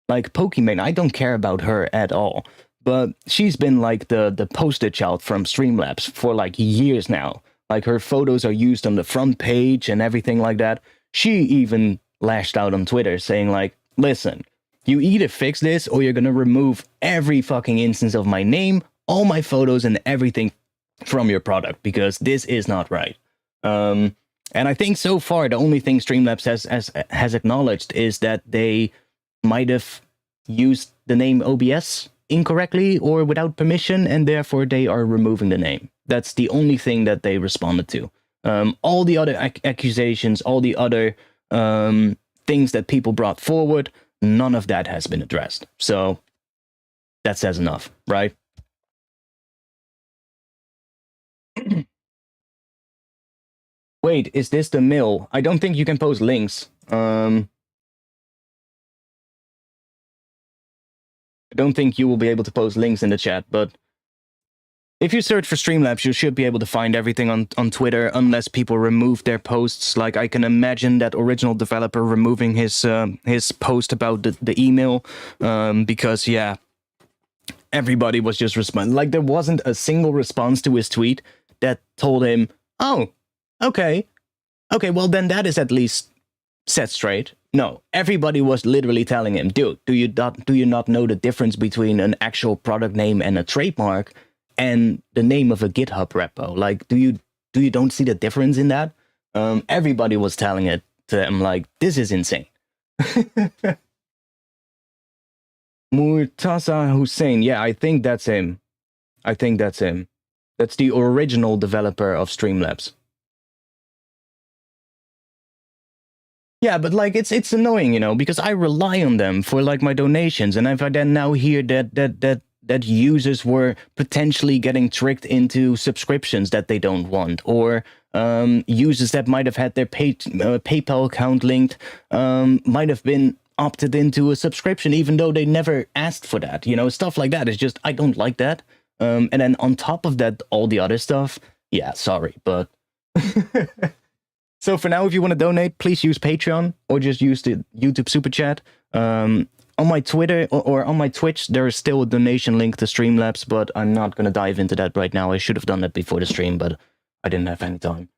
Like Pokimane, I don't care about her at all. But she's been like the poster child from Streamlabs for like years now. Like her photos are used on the front page and everything like that. She even lashed out on Twitter saying like, listen, you either fix this or you're gonna remove every fucking instance of my name, all my photos, and everything from your product, because this is not right. And I think so far the only thing Streamlabs has acknowledged is that they might have used the name OBS incorrectly or without permission, and therefore they are removing the name. That's the only thing that they responded to. All the other accusations, all the other things that people brought forward, none of that has been addressed. So that says enough, right? Wait, is this the mill? I don't think you can post links. I don't think you will be able to post links in the chat, but if you search for Streamlabs, you should be able to find everything on Twitter, unless people remove their posts. Like, I can imagine that original developer removing his post about the email, because, yeah, everybody was just responding. Like, there wasn't a single response to his tweet that told him, oh, okay, well, then that is at least set straight. No, everybody was literally telling him, dude, do you not know the difference between an actual product name and a trademark and the name of a GitHub repo? Like, do you don't see the difference in that? Everybody was telling it to him, like, this is insane. Murtaza Hussein, yeah, I think that's him. That's the original developer of Streamlabs. Yeah, but like it's annoying, you know, because I rely on them for like my donations, and if I then now hear that users were potentially getting tricked into subscriptions that they don't want, or users that might have had their PayPal account linked might have been opted into a subscription even though they never asked for that, you know, stuff like that. It's just, I don't like that. And then on top of that, all the other stuff, yeah, sorry, but so for now, if you want to donate, please use Patreon or just use the YouTube Super Chat. On my Twitter or on my Twitch, there is still a donation link to Streamlabs, but I'm not going to dive into that right now. I should have done that before the stream, but I didn't have any time.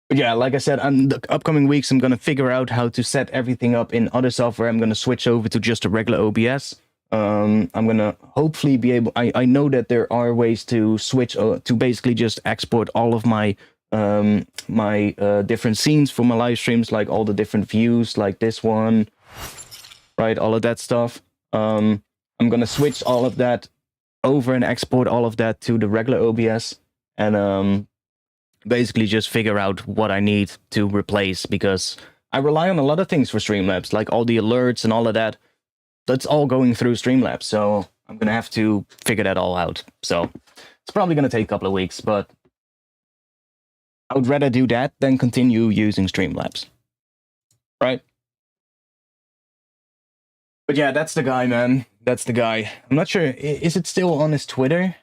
But yeah, like I said, the upcoming weeks, I'm going to figure out how to set everything up in other software. I'm going to switch over to just a regular OBS. I'm going to hopefully be able... I know that there are ways to switch to basically just export all of my different scenes for my live streams, like all the different views, like this one, right, all of that stuff. I'm gonna switch all of that over and export all of that to the regular OBS, and basically just figure out what I need to replace, because I rely on a lot of things for Streamlabs, like all the alerts and all of that. That's all going through Streamlabs, so I'm gonna have to figure that all out. So it's probably gonna take a couple of weeks, but I would rather do that than continue using Streamlabs. Right? But yeah, that's the guy, man. That's the guy. I'm not sure. Is it still on his Twitter?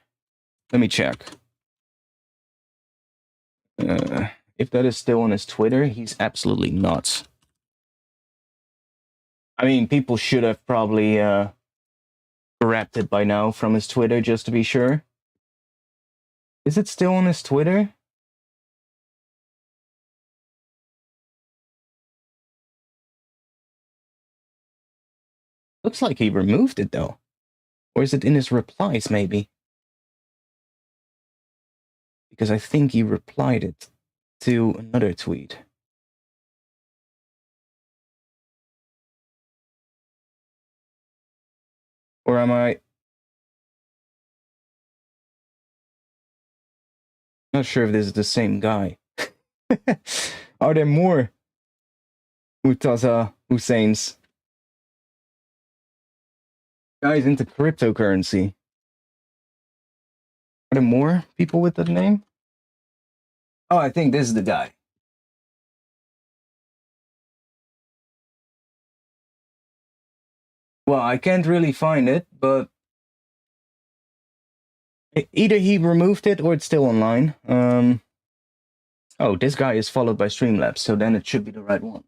Let me check. If that is still on his Twitter, he's absolutely nuts. I mean, people should have probably grabbed it by now from his Twitter just to be sure. Is it still on his Twitter? Looks like he removed it, though. Or is it in his replies, maybe? Because I think he replied it to another tweet. Or am I... not sure if this is the same guy. Are there more Murtaza Husseins? Guys into cryptocurrency. Are there more people with that name? Oh, I think this is the guy. Well, I can't really find it, but either he removed it or it's still online. Oh, this guy is followed by Streamlabs, so then it should be the right one.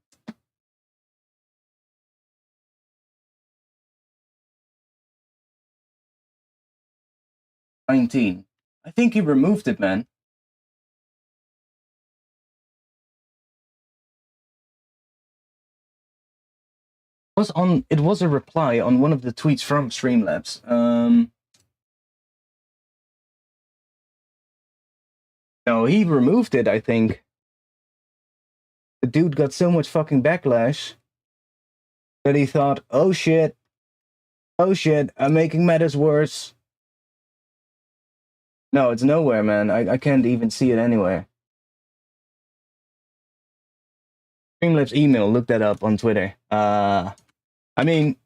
$19. I think he removed it, man. It was a reply on one of the tweets from Streamlabs. No, he removed it, I think. The dude got so much fucking backlash that he thought, oh shit, I'm making matters worse. No, it's nowhere, man. I can't even see it anywhere. Streamlabs email, look that up on Twitter. I mean,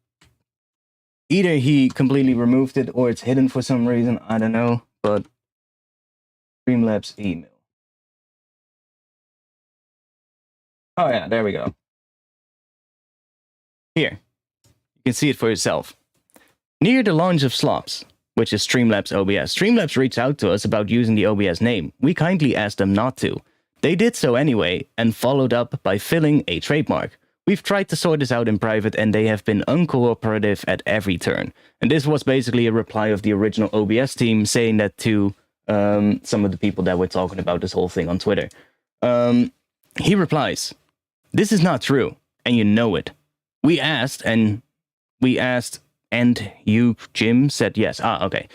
either he completely removed it or it's hidden for some reason. I don't know, but Streamlabs email. Oh yeah, there we go. Here, you can see it for yourself. Near the launch of Slops, which is Streamlabs OBS, Streamlabs reached out to us about using the OBS name. We kindly asked them not to. They did so anyway, and followed up by filling a trademark. We've tried to sort this out in private, and they have been uncooperative at every turn. And this was basically a reply of the original OBS team saying that to some of the people that were talking about this whole thing on Twitter. He replies, "This is not true, and you know it. We asked, and you, Jim, said yes." Okay.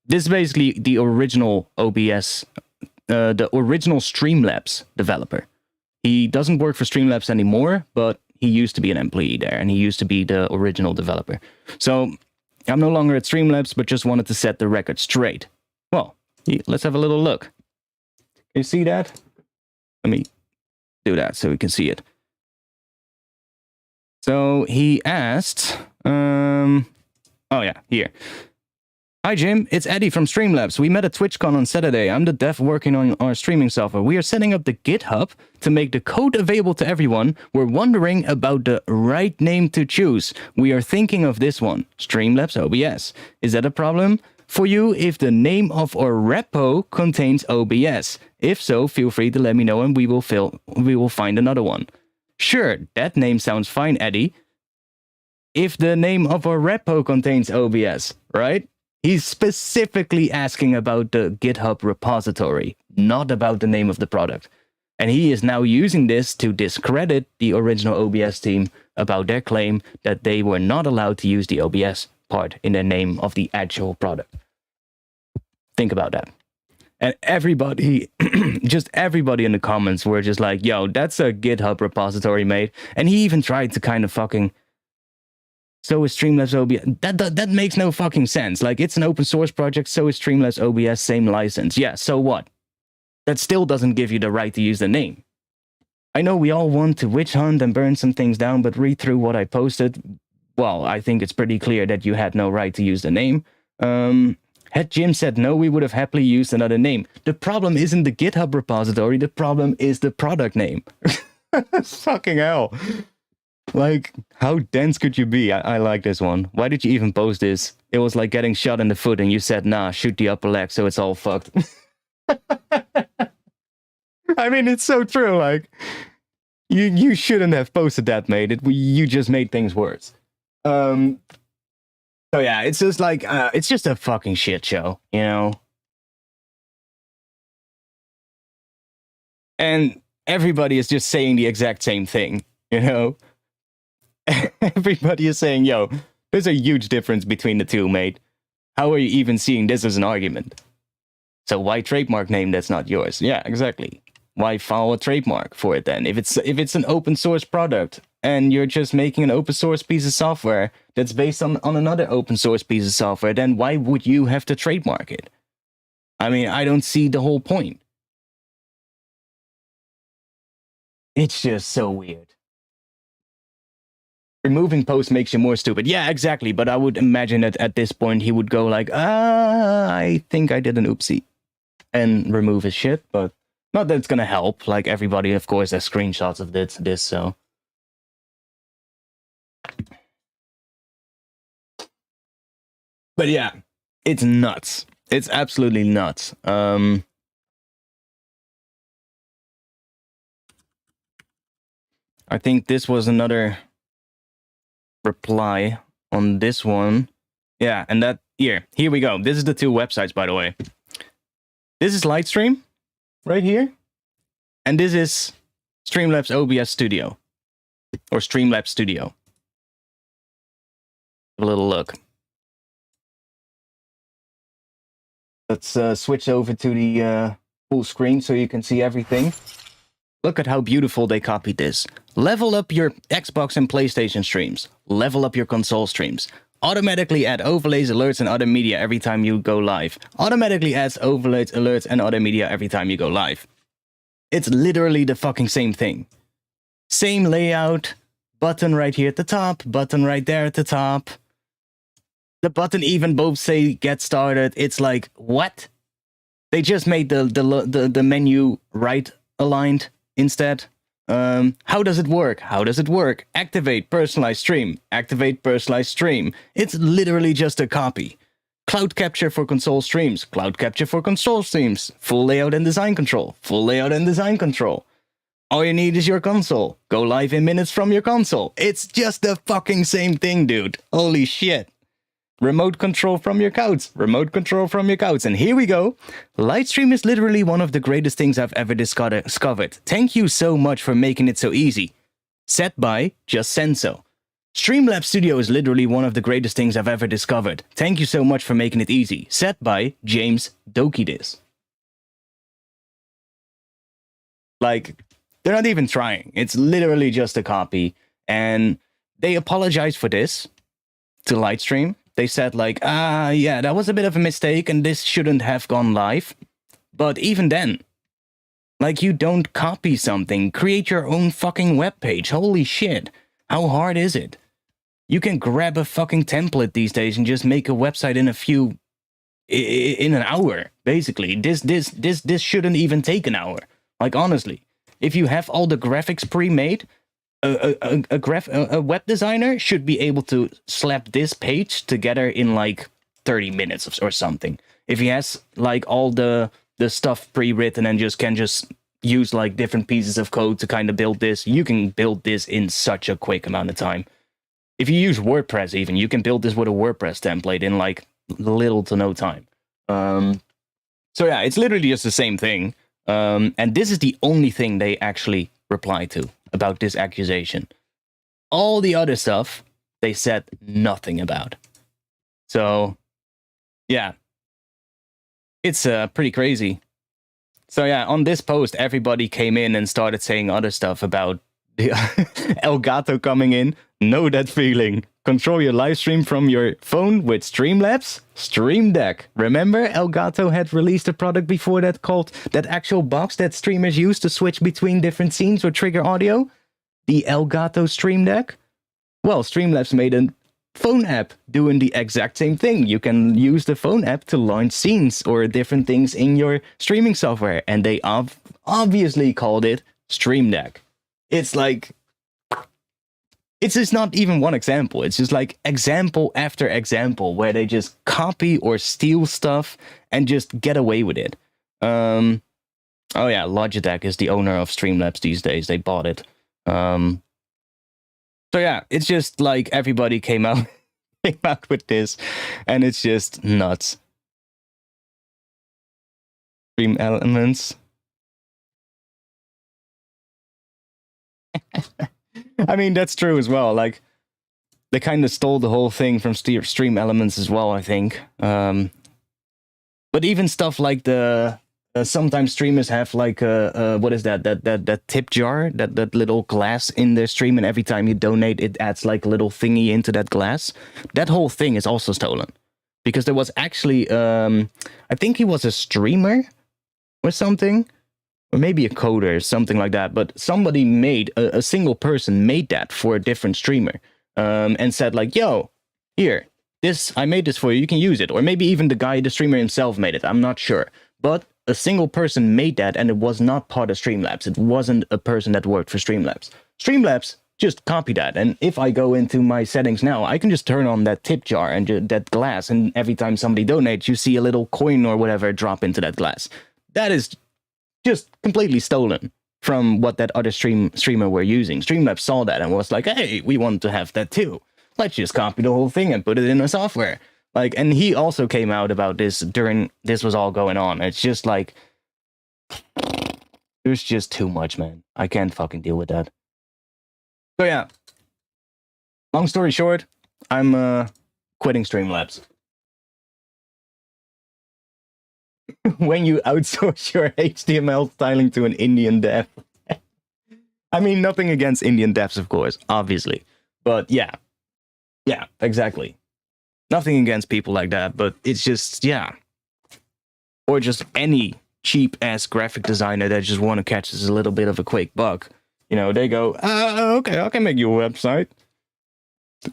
This is basically the original OBS, the original Streamlabs developer. He doesn't work for Streamlabs anymore, but he used to be an employee there, and he used to be the original developer. So I'm no longer at Streamlabs, but just wanted to set the record straight. Well, let's have a little look. Can you see that? Let me do that so we can see it. So he asked, oh yeah, here. "Hi Jim, it's Eddie from Streamlabs. We met at TwitchCon on Saturday. I'm the dev working on our streaming software. We are setting up the GitHub to make the code available to everyone. We're wondering about the right name to choose. We are thinking of this one, Streamlabs OBS. Is that a problem for you if the name of our repo contains OBS? If so, feel free to let me know and we will find another one." "Sure, that name sounds fine, Eddie. If the name of our repo contains OBS, right?" He's specifically asking about the GitHub repository, not about the name of the product. And he is now using this to discredit the original OBS team about their claim that they were not allowed to use the OBS part in the name of the actual product. Think about that. And everybody, just everybody in the comments were just like, yo, that's a GitHub repository, mate. And he even tried to kind of fucking... So is Streamlabs OBS. That makes no fucking sense. Like, it's an open source project, so is Streamlabs OBS, same license. Yeah, so what? That still doesn't give you the right to use the name. I know we all want to witch hunt and burn some things down, but read through what I posted. Well, I think it's pretty clear that you had no right to use the name. Had Jim said no, we would have happily used another name. The problem isn't the GitHub repository, the problem is the product name. Fucking hell. Like, how dense could you be? I like this one. Why did you even post this? It was like getting shot in the foot and you said, nah, shoot the upper leg so it's all fucked. I mean, it's so true. Like, you shouldn't have posted that, mate. You just made things worse. So yeah, it's just like, it's just a fucking shit show, you know? And everybody is just saying the exact same thing, you know? Everybody is saying, yo, there's a huge difference between the two, mate. How are you even seeing this as an argument? So why trademark name that's not yours? Yeah, exactly. Why file a trademark for it then? If it's an open source product and you're just making an open source piece of software that's based on another open source piece of software, then why would you have to trademark it? I mean, I don't see the whole point. It's just so weird. Removing posts makes you more stupid. Yeah, exactly. But I would imagine that at this point he would go like, I think I did an oopsie. And remove his shit. But not that it's going to help. Like, everybody, of course, has screenshots of this, so. But yeah, it's nuts. It's absolutely nuts. I think this was another reply on this one. Yeah, and that here we go. This is the two websites, by the way. This is Lightstream right here, and this is Streamlabs OBS Studio or Streamlabs Studio. a little look. Let's switch over to the full screen so you can see everything. Look at how beautiful they copied this. Level up your Xbox and PlayStation streams. Level up your console streams. Automatically add overlays, alerts, and other media every time you go live. Automatically adds overlays, alerts, and other media every time you go live. It's literally the fucking same thing. Same layout. Button right here at the top. Button right there at the top. The button even both say get started. It's like, what? They just made the menu right aligned instead. How does it work? How does it work? Activate personalized stream. Activate personalized stream. It's literally just a copy. Cloud capture for console streams. Cloud capture for console streams. Full layout and design control. Full layout and design control. All you need is your console. Go live in minutes from your console. It's just the fucking same thing, dude. Holy shit. Remote control from your couch. Remote control from your couch. And here we go. Lightstream is literally one of the greatest things I've ever discovered. Thank you so much for making it so easy. Set by Just Senso. Streamlabs Studio is literally one of the greatest things I've ever discovered. Thank you so much for making it easy. Set by James Dokidis. Like, they're not even trying. It's literally just a copy. And they apologized for this to Lightstream. They said like, yeah, that was a bit of a mistake and this shouldn't have gone live. But even then, like, you don't copy something. Create your own fucking webpage. Holy shit. How hard is it? You can grab a fucking template these days and just make a website in an hour, basically. This shouldn't even take an hour. Like, honestly, if you have all the graphics pre-made, a web designer should be able to slap this page together in like 30 minutes or something. If he has like all the stuff pre-written and can just use like different pieces of code to kind of build this, you can build this in such a quick amount of time. If you use WordPress even, you can build this with a WordPress template in like little to no time. So yeah, it's literally just the same thing. And this is the only thing they actually reply to about this accusation. All the other stuff, they said nothing about. So, yeah. It's pretty crazy. So yeah, on this post, everybody came in and started saying other stuff about the Elgato coming in. Know that feeling. Control your live stream from your phone with Streamlabs? Stream Deck. Remember, Elgato had released a product before that called that actual box that streamers use to switch between different scenes or trigger audio? The Elgato Stream Deck? Well, Streamlabs made a phone app doing the exact same thing. You can use the phone app to launch scenes or different things in your streaming software, and they obviously called it Stream Deck. It's like... It's just not even one example. It's just like example after example where they just copy or steal stuff and just get away with it. Oh yeah, Logitech is the owner of Streamlabs these days. They bought it. So yeah, it's just like everybody came out with this, and it's just nuts. Stream Elements. I mean, that's true as well. Like, they kind of stole the whole thing from Stream Elements as well, I think. But even stuff like the... sometimes streamers have like what is that tip jar, that little glass in their stream, and every time you donate, it adds like a little thingy into that glass. That whole thing is also stolen. Because there was actually... I think he was a streamer or something. Or maybe a coder, something like that. But somebody made, a single person made that for a different streamer. And said like, yo, here, I made this for you, you can use it. Or maybe even the streamer himself made it, I'm not sure. But a single person made that, and it was not part of Streamlabs. It wasn't a person that worked for Streamlabs. Streamlabs just copy that. And if I go into my settings now, I can just turn on that tip jar and that glass. And every time somebody donates, you see a little coin or whatever drop into that glass. That is just completely stolen from what that other streamer were using. Streamlabs saw that and was like, hey, we want to have that too. Let's just copy the whole thing and put it in a software. Like, and he also came out about this during this was all going on. It's just like, there's just too much, man. I can't fucking deal with that. So yeah, long story short, I'm quitting Streamlabs. When you outsource your HTML styling to an Indian dev. I mean, nothing against Indian devs, of course, obviously. But yeah, exactly. Nothing against people like that, but it's just, yeah. Or just any cheap-ass graphic designer that just want to catch this a little bit of a quick buck. You know, they go, okay, I can make you a website.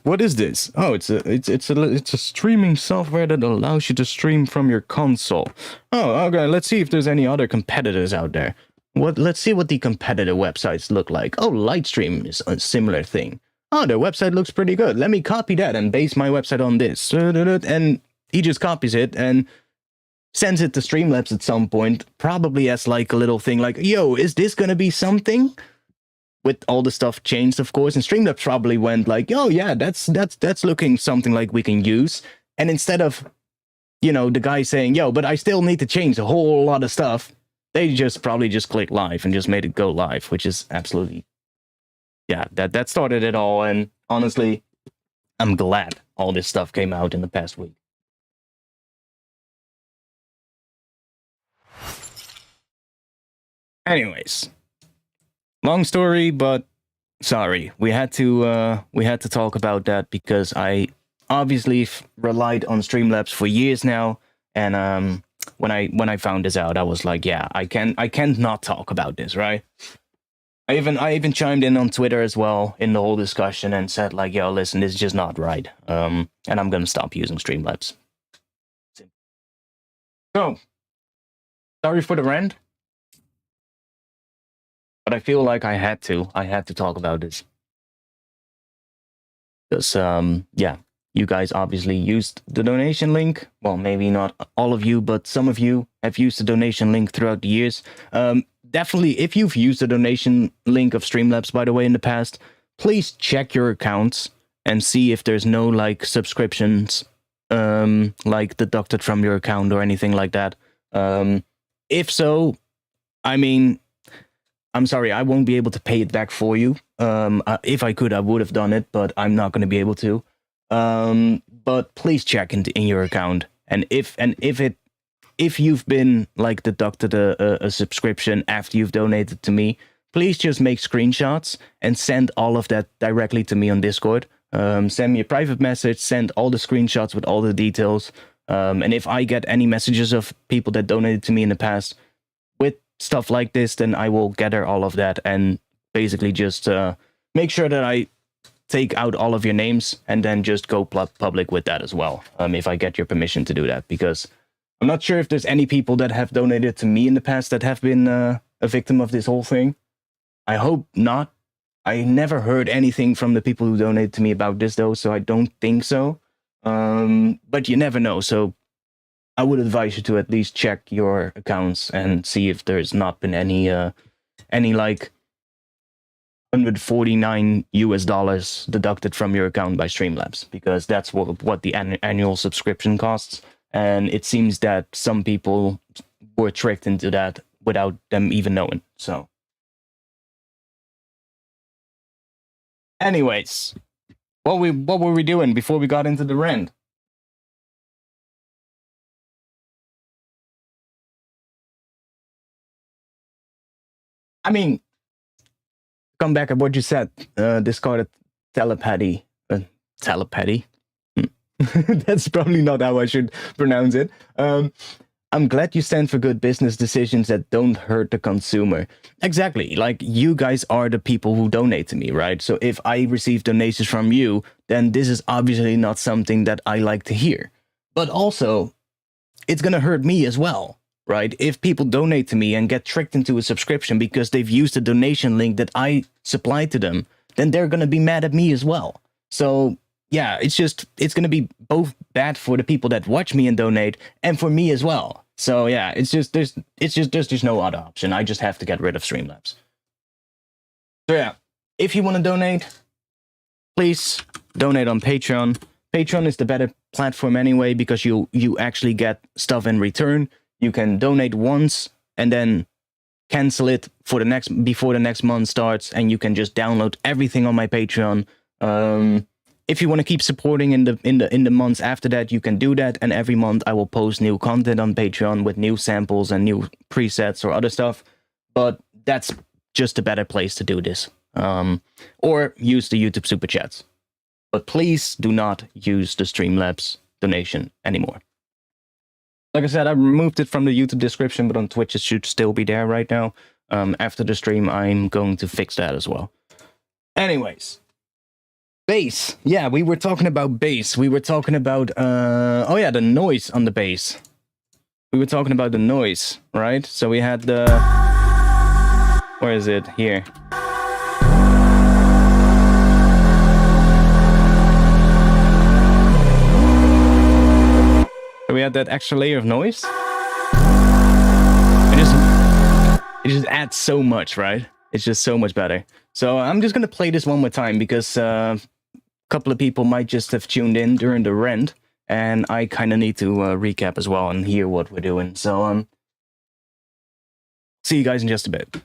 What is this? Oh, it's a streaming software that allows you to stream from your console. Oh, okay, let's see if there's any other competitors out there. Let's see what the competitor websites look like. Oh, Lightstream is a similar thing. Oh, their website looks pretty good. Let me copy that and base my website on this. And he just copies it and sends it to Streamlabs at some point, probably as like a little thing like, yo, is this gonna be something? With all the stuff changed, of course, and Streamlabs probably went like, oh yeah, that's looking something like we can use. And instead of, you know, the guy saying, yo, but I still need to change a whole lot of stuff, they just probably just clicked live and just made it go live, which is absolutely, yeah, that started it all. And honestly, I'm glad all this stuff came out in the past week. Anyways, long story, but sorry, we had to talk about that because I obviously relied on Streamlabs for years now, and when I found this out, I was like, yeah, I can't not talk about this, right? I even chimed in on Twitter as well in the whole discussion and said like, yo, listen, this is just not right, and I'm gonna stop using Streamlabs. So, sorry for the rant. But I feel like I had to talk about this. Because, yeah, you guys obviously used the donation link. Well, maybe not all of you, but some of you have used the donation link throughout the years. Definitely, if you've used the donation link of Streamlabs, by the way, in the past, please check your accounts and see if there's no, like, subscriptions, like, deducted from your account or anything like that. If so, I mean, I'm sorry, I won't be able to pay it back for you. If I could, I would have done it, but I'm not going to be able to. But please check in your account, and if you've been like deducted a subscription after you've donated to me, please just make screenshots and send all of that directly to me on Discord. Send me a private message, send all the screenshots with all the details. And if I get any messages of people that donated to me in the past with stuff like this, then I will gather all of that and basically just make sure that I take out all of your names and then just go public with that as well, if I get your permission to do that, because I'm not sure if there's any people that have donated to me in the past that have been a victim of this whole thing. I hope not. I never heard anything from the people who donated to me about this though, so I don't think so. But you never know, so I would advise you to at least check your accounts and see if there's not been any like $149 deducted from your account by Streamlabs, because that's what the annual subscription costs. And it seems that some people were tricked into that without them even knowing. So, anyways, what were we doing before we got into the rant? I mean, come back at what you said. Discarded telepathy. Telepathy? That's probably not how I should pronounce it. I'm glad you stand for good business decisions that don't hurt the consumer. Exactly. Like, you guys are the people who donate to me, right? So if I receive donations from you, then this is obviously not something that I like to hear. But also, it's going to hurt me as well, right? If people donate to me and get tricked into a subscription because they've used a donation link that I supplied to them, then they're going to be mad at me as well. So yeah, it's going to be both bad for the people that watch me and donate and for me as well. So yeah, there's no other option. I just have to get rid of Streamlabs. So yeah, if you want to donate, please donate on Patreon. Patreon is the better platform anyway, because you actually get stuff in return. You can donate once and then cancel it for before the next month starts, and you can just download everything on my Patreon. if you want to keep supporting in the months after that, you can do that. And every month I will post new content on Patreon with new samples and new presets or other stuff. But that's just a better place to do this. Or use the YouTube Super Chats. But please do not use the Streamlabs donation anymore. Like I said, I removed it from the YouTube description, but on Twitch it should still be there right now. After the stream, I'm going to fix that as well. Anyways. Bass. Yeah, we were talking about bass. We were talking about, oh yeah, the noise on the bass. We were talking about the noise, right? So we had the... Where is it? Here. So we had that extra layer of noise. It just adds so much, right? It's just so much better. So I'm just going to play this one more time because a couple of people might just have tuned in during the rant. And I kind of need to recap as well and hear what we're doing. So see you guys in just a bit.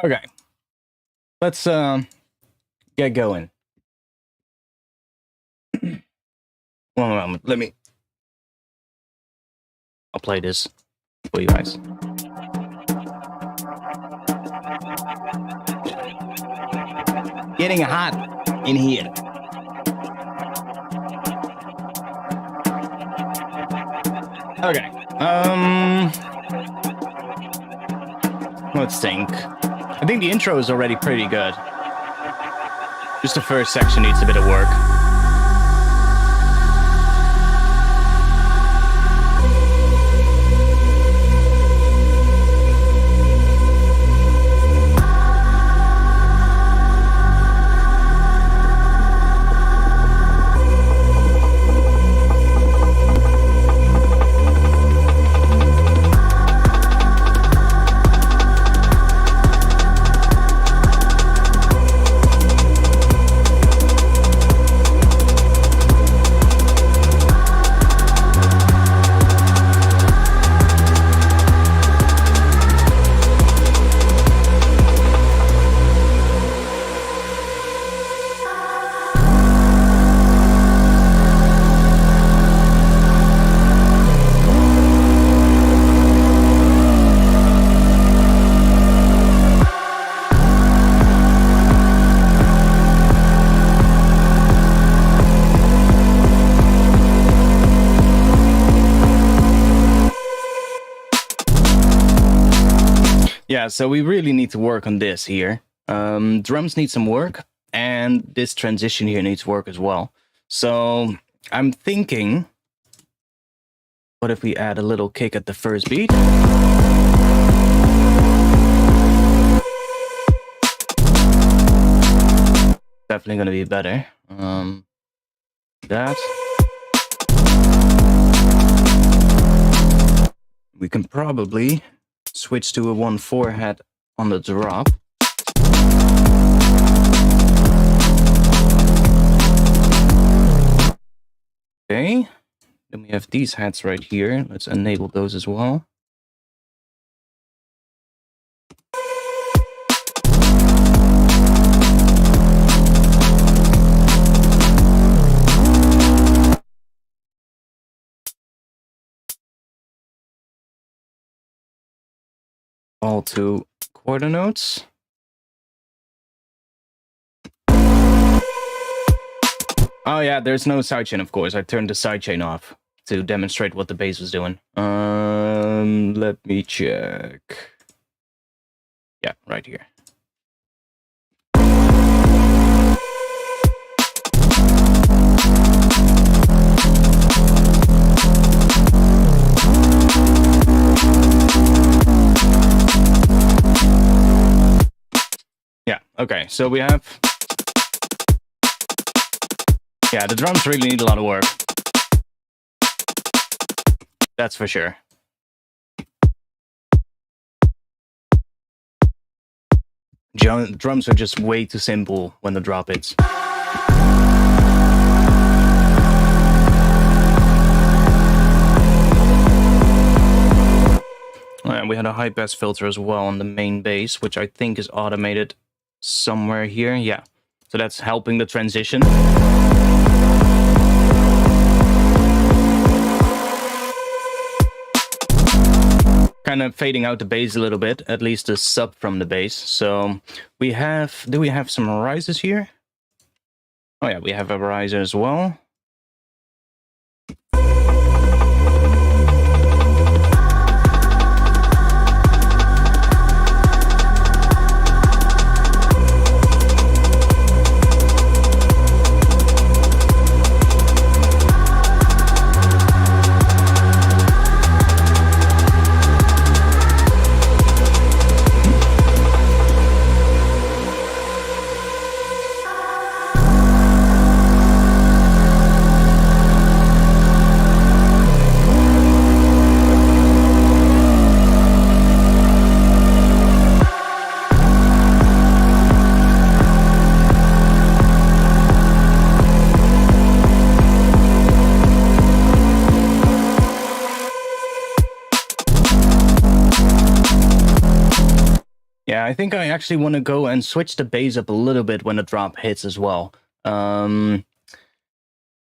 Okay, let's get going. One moment, I'll play this for you guys. Getting hot in here. Okay, let's think. I think the intro is already pretty good. Just the first section needs a bit of work. Yeah, so we really need to work on this here. Drums need some work, and this transition here needs work as well. So I'm thinking, what if we add a little kick at the first beat? definitely gonna be better. That. We can probably switch to a 1/4 head on the drop. Okay, then we have these heads right here. Let's enable those as well. All to quarter notes. Oh yeah, there's no sidechain, of course. I turned the sidechain off to demonstrate what the bass was doing. Let me check. Yeah, right here. Yeah, okay, so we have... Yeah, the drums really need a lot of work. That's for sure. Drums are just way too simple when the drop hits. And we had a high pass filter as well on the main bass, which I think is automated somewhere here. Yeah, so that's helping the transition. Kind of fading out the bass a little bit, at least the sub from the bass. So we have, do we have some rises here? Oh yeah, we have a riser as well. Yeah, I think I actually want to go and switch the bass up a little bit when the drop hits as well.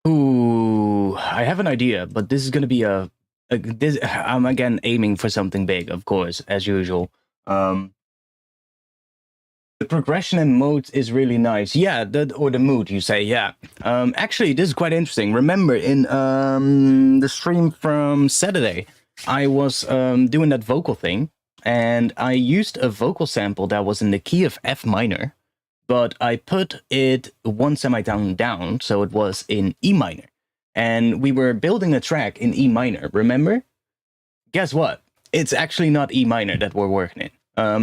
Ooh, I have an idea, but this is going to be I'm again aiming for something big, of course, as usual. The progression and mode is really nice. Yeah, or the mood, you say, yeah. Actually, this is quite interesting. Remember, in the stream from Saturday, I was doing that vocal thing. And I used a vocal sample that was in the key of F minor, but I put it one semitone down, so it was in E minor. And we were building a track in E minor, remember? Guess what? It's actually not E minor that we're working in.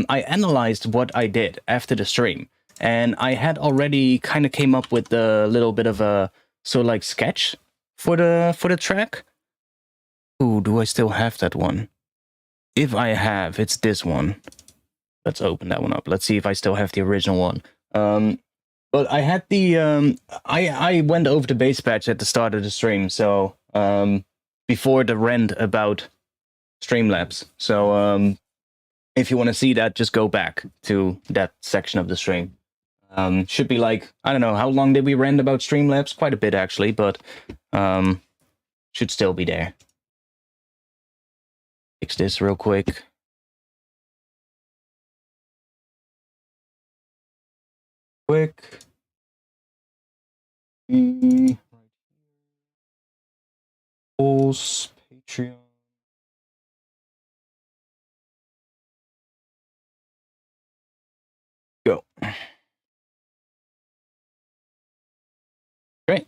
I analyzed what I did after the stream, and I had already kind of came up with a little bit of a like sketch for the track. Ooh, do I still have that one? If I have, it's this one. Let's open that one up. Let's see if I still have the original one. But I had the I went over the bass patch at the start of the stream, so before the rant about Streamlabs. So if you want to see that, just go back to that section of the stream. Should be like, I don't know, how long did we rant about Streamlabs? Quite a bit actually, but should still be there. Fix this real quick. Polls, Patreon. Go. Great.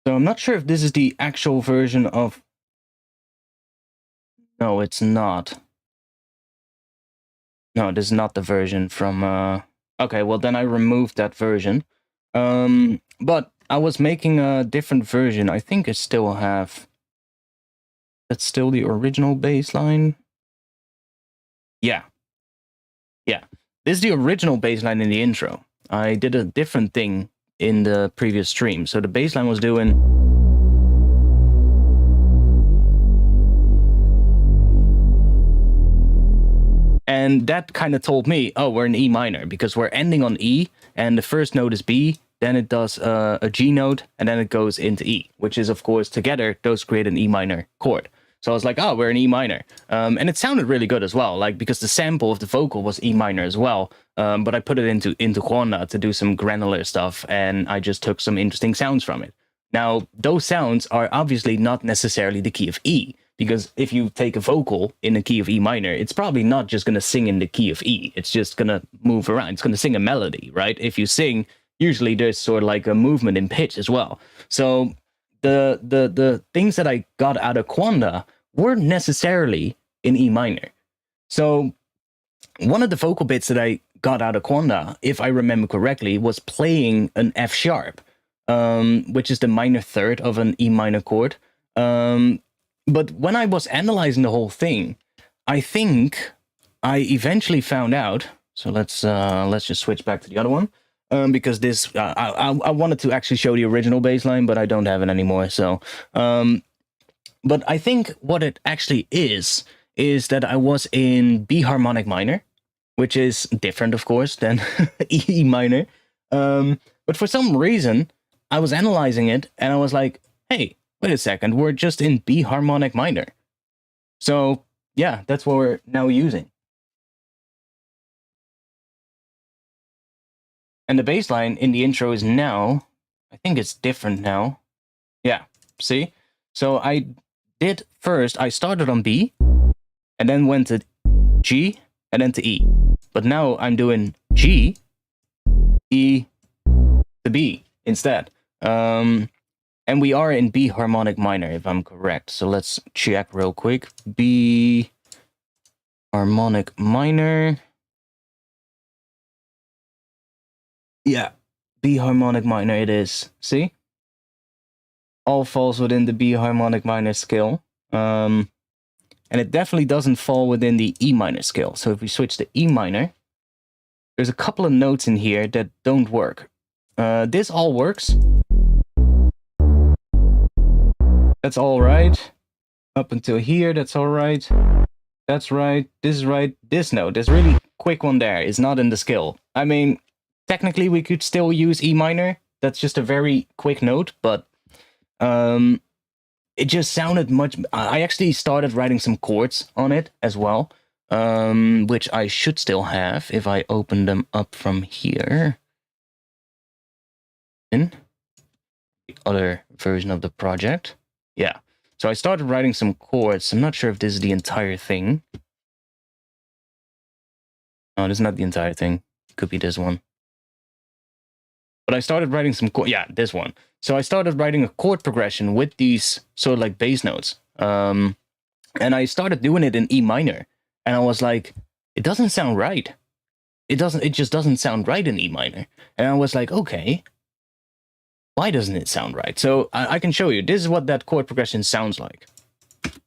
So I'm not sure if this is the actual version of... No, it's not. No, this is not the version from Okay, well then I removed that version. But I was making a different version. I think I still have... That's still the original bass line. Yeah. Yeah. This is the original bass line in the intro. I did a different thing in the previous stream. So the bass line was doing... And that kind of told me, oh, we're in E minor, because we're ending on E, and the first note is B, then it does a G note, and then it goes into E, which is, of course, together, those create an E minor chord. So I was like, oh, we're in E minor. And it sounded really good as well, like, because the sample of the vocal was E minor as well, but I put it into Honda to do some granular stuff, and I just took some interesting sounds from it. Now, those sounds are obviously not necessarily the key of E, because if you take a vocal in the key of E minor, it's probably not just going to sing in the key of E. It's just going to move around. It's going to sing a melody, right? If you sing, usually there's sort of like a movement in pitch as well. So the things that I got out of Quanda weren't necessarily in E minor. So one of the vocal bits that I got out of Quanda, if I remember correctly, was playing an F sharp, which is the minor third of an E minor chord. But when I was analyzing the whole thing, I think I eventually found out. So let's just switch back to the other one, because this I wanted to actually show the original bass line, but I don't have it anymore. So, but I think what it actually is that I was in B harmonic minor, which is different, of course, than E minor. But for some reason, I was analyzing it, and I was like, hey, wait a second, we're just in B harmonic minor. So, yeah, that's what we're now using. And the bass line in the intro is now, I think it's different now. Yeah, see? So I did first, I started on B, and then went to G, and then to E. But now I'm doing G, E, to B instead. And we are in B harmonic minor, if I'm correct. So let's check real quick. B harmonic minor. Yeah, B harmonic minor it is. See? All falls within the B harmonic minor scale. And it definitely doesn't fall within the E minor scale. So if we switch to E minor, there's a couple of notes in here that don't work. This all works. That's all right. Up until here, that's all right. That's right. This is right. This note, this really quick one there, is not in the scale. I mean, technically we could still use E minor. That's just a very quick note, but it just sounded much... I actually started writing some chords on it as well, which I should still have if I open them up from here. In the other version of the project. Yeah, so I started writing some chords. I'm not sure if this is the entire thing. No, this is not the entire thing. It could be this one. But I started writing some chords. Yeah, this one. So I started writing a chord progression with these sort of like bass notes. And I started doing it in E minor. And I was like, it doesn't sound right. It just doesn't sound right in E minor. And I was like, okay, why doesn't it sound right? So I can show you. This is what that chord progression sounds like.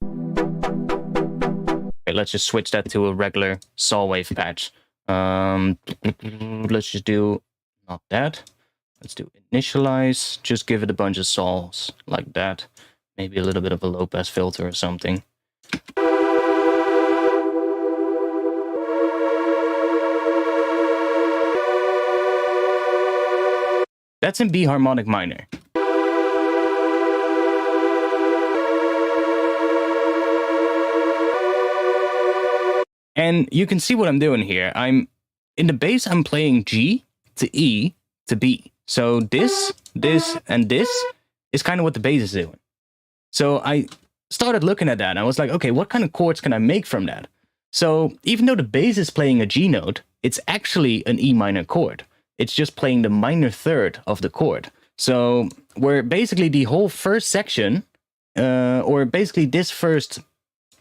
Okay, let's just switch that to a regular saw wave patch. Let's just do not that. Let's do initialize. Just give it a bunch of saws like that. Maybe a little bit of a low pass filter or something. That's in B harmonic minor. And you can see what I'm doing here. I'm in the bass, I'm playing G to E to B. So this, and this is kind of what the bass is doing. So I started looking at that and I was like, okay, what kind of chords can I make from that? So even though the bass is playing a G note, it's actually an E minor chord. It's just playing the minor third of the chord. So we're basically the whole first section, or basically this first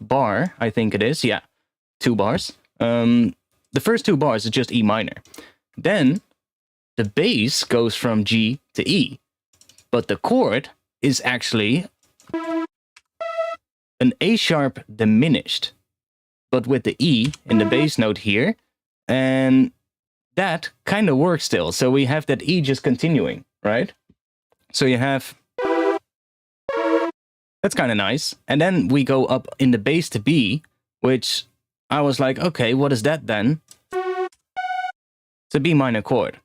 bar, I think it is, yeah, 2 bars. The first 2 bars is just E minor. Then the bass goes from G to E, but the chord is actually an A sharp diminished, but with the E in the bass note here, and that kind of works still. So we have that E just continuing, right? So you have, that's kind of nice. And then we go up in the bass to B, which I was like, okay, what is that then? It's a B minor chord.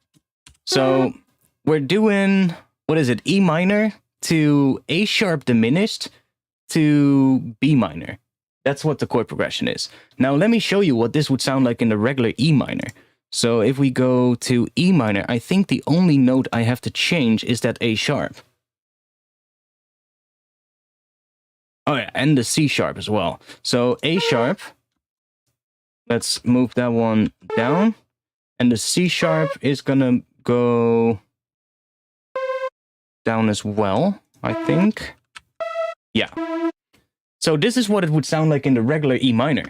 So we're doing, what is it, E minor to A sharp diminished to B minor. That's what the chord progression is. Now let me show you what this would sound like in the regular E minor. So if we go to E minor, I think the only note I have to change is that A sharp. Oh yeah, and the C sharp as well. So A sharp, let's move that one down. And the C sharp is gonna go down as well, I think. Yeah. So this is what it would sound like in the regular E minor.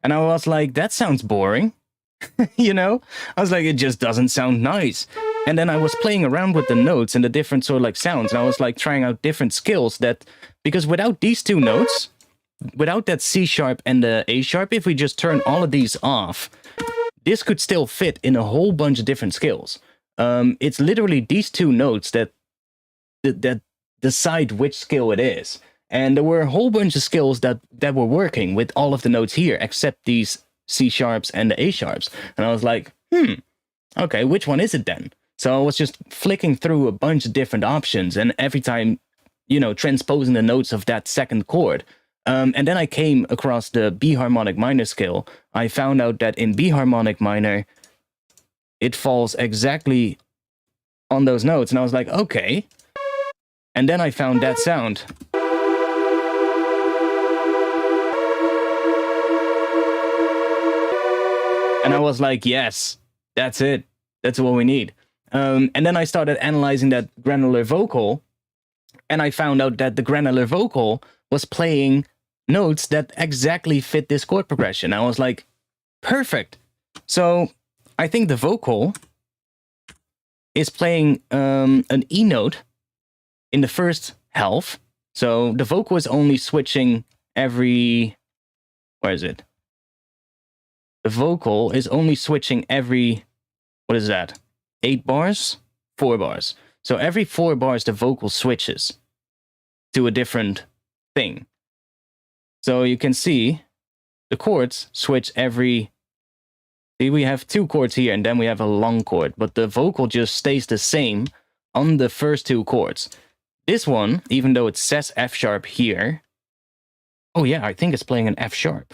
And I was like, that sounds boring. You know? I was like, it just doesn't sound nice. And then I was playing around with the notes and the different sort of like sounds. And I was like trying out different skills that, because without these two notes, without that C sharp and the A sharp, if we just turn all of these off, this could still fit in a whole bunch of different skills. It's literally these two notes that decide which skill it is. And there were a whole bunch of skills that were working with all of the notes here, except these C sharps and the A sharps. And I was like, okay, which one is it then? So I was just flicking through a bunch of different options, and every time, you know, transposing the notes of that second chord. And then I came across the B harmonic minor scale. I found out that in B harmonic minor, it falls exactly on those notes. And I was like, okay. And then I found that sound. And I was like, yes, that's it. That's what we need. And then I started analyzing that granular vocal. And I found out that the granular vocal was playing notes that exactly fit this chord progression. I was like, perfect. So I think the vocal is playing an E note in the first half. So the vocal is only switching every, where is it? The vocal is only switching every, what is that? 8 bars? 4 bars. So every 4 bars, the vocal switches to a different thing. So you can see the chords switch every, see, we have 2 chords here and then we have a long chord, but the vocal just stays the same on the first 2 chords. This one, even though it says F sharp here, oh yeah, I think it's playing an F sharp.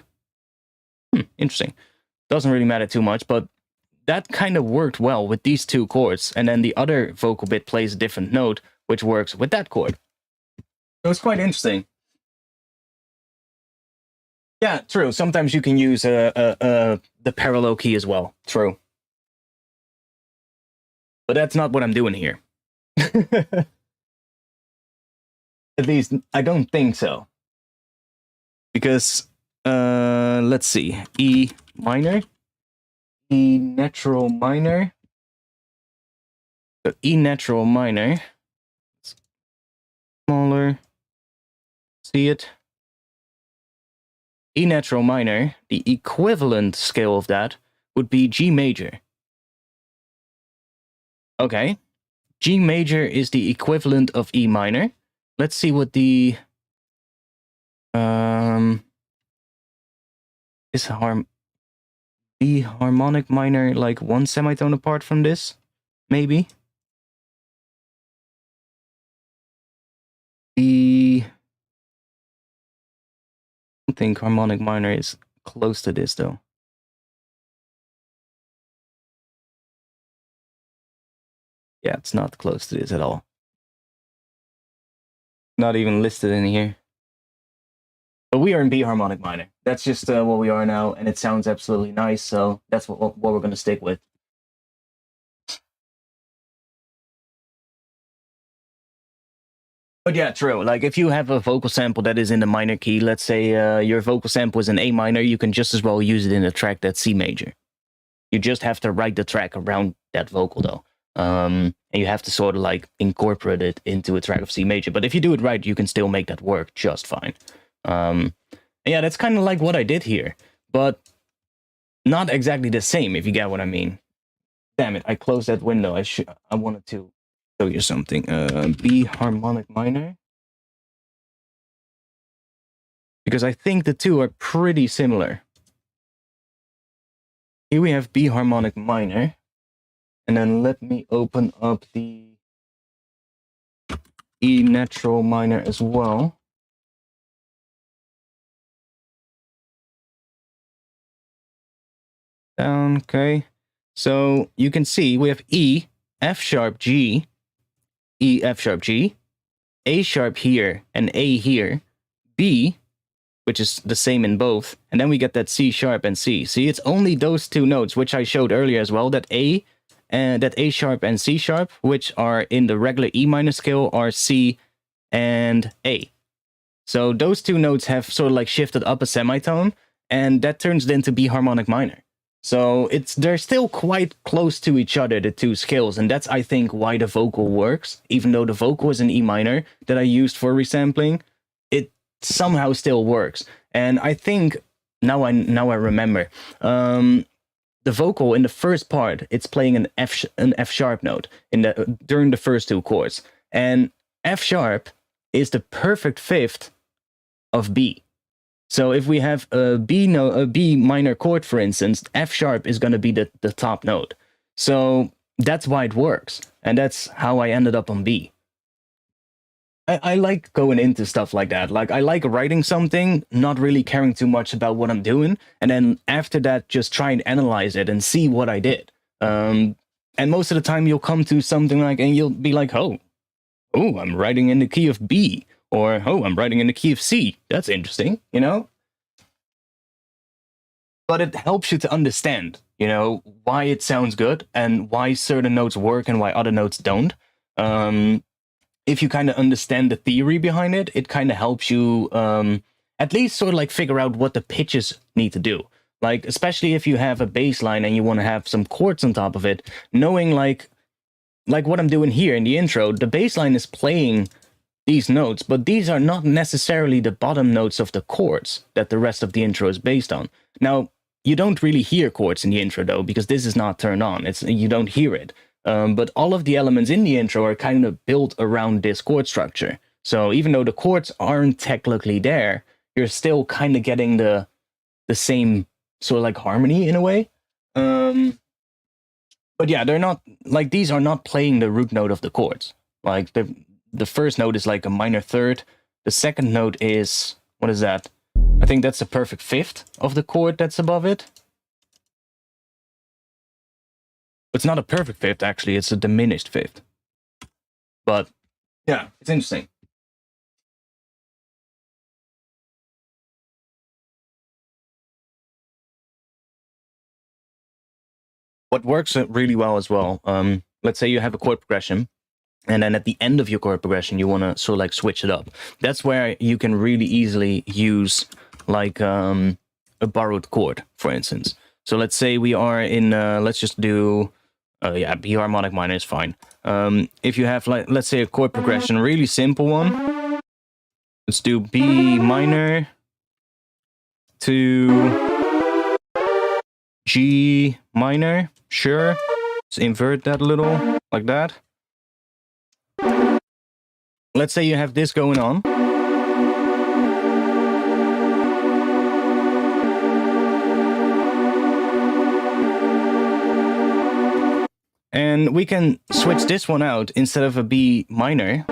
Interesting. Doesn't really matter too much, but that kind of worked well with these 2 chords, and then the other vocal bit plays a different note, which works with that chord. So it's quite interesting. Yeah, true. Sometimes you can use the parallel key as well. True. But that's not what I'm doing here. At least, I don't think so. Because, let's see. E minor. E natural minor. So E natural minor. Smaller. See it? E natural minor, the equivalent scale of that would be G major. Okay. G major is the equivalent of E minor. Let's see what the is B harmonic minor like 1 semitone apart from this? Maybe. I think harmonic minor is close to this though. Yeah, it's not close to this at all. Not even listed in here. But we are in B harmonic minor. That's just what we are now, and it sounds absolutely nice, so that's what we're going to stick with. But yeah, true. Like if you have a vocal sample that is in the minor key, let's say your vocal sample is in A minor, you can just as well use it in a track that's C major. You just have to write the track around that vocal though. And you have to sort of like incorporate it into a track of C major. But if you do it right, you can still make that work just fine. Yeah, that's kind of like what I did here, but not exactly the same, if you get what I mean. Damn it, I closed that window. I wanted to show you something. B harmonic minor. Because I think the two are pretty similar. Here we have B harmonic minor. And then let me open up the E natural minor as well. Down, okay. So you can see we have E, F sharp, G, E, F sharp, G, A sharp here, and A here, B, which is the same in both, and then we get that C sharp and C. See, it's only those two notes, which I showed earlier as well, that A sharp and C sharp, which are in the regular E minor scale, are C and A. So those two notes have sort of like shifted up a semitone, and that turns it into B harmonic minor. So they're still quite close to each other, the two scales, and that's, I think, why the vocal works. Even though the vocal is in E minor that I used for resampling, it somehow still works. And I think, now I remember, the vocal in the first part, it's playing an F sharp note during the first two chords. And F sharp is the perfect fifth of B. So if we have a B minor chord, for instance, F sharp is going to be the top note. So that's why it works. And that's how I ended up on B. I like going into stuff like that. Like, I like writing something, not really caring too much about what I'm doing. And then after that, just try and analyze it and see what I did. And most of the time you'll come to something like, and you'll be like, oh, I'm writing in the key of B. Or, oh, I'm writing in the key of C. That's interesting, you know? But it helps you to understand, you know, why it sounds good and why certain notes work and why other notes don't. If you kind of understand the theory behind it, it kind of helps you at least sort of like figure out what the pitches need to do. Like, especially if you have a bass line and you want to have some chords on top of it, knowing like what I'm doing here in the intro, the bass line is playing these notes, but these are not necessarily the bottom notes of the chords that the rest of the intro is based on. Now, you don't really hear chords in the intro though, because this is not turned on. You don't hear it. But all of the elements in the intro are kind of built around this chord structure. So even though the chords aren't technically there, you're still kind of getting the same sort of like harmony in a way. But yeah, they're not, like, these are not playing the root note of the chords. Like, the first note is like a minor third. The second note is, what is that? I think that's the perfect fifth of the chord that's above it. It's not a perfect fifth, actually. It's a diminished fifth. But, yeah, it's interesting. What works really well as well, let's say you have a chord progression, and then at the end of your chord progression, you want to sort of like switch it up. That's where you can really easily use like a borrowed chord, for instance. So let's say we are in, let's just do, yeah, B harmonic minor is fine. If you have, like, let's say a chord progression, really simple one. Let's do B minor to G minor, sure. Let's invert that a little, like that. Let's say you have this going on. And we can switch this one out. Instead of a B minor,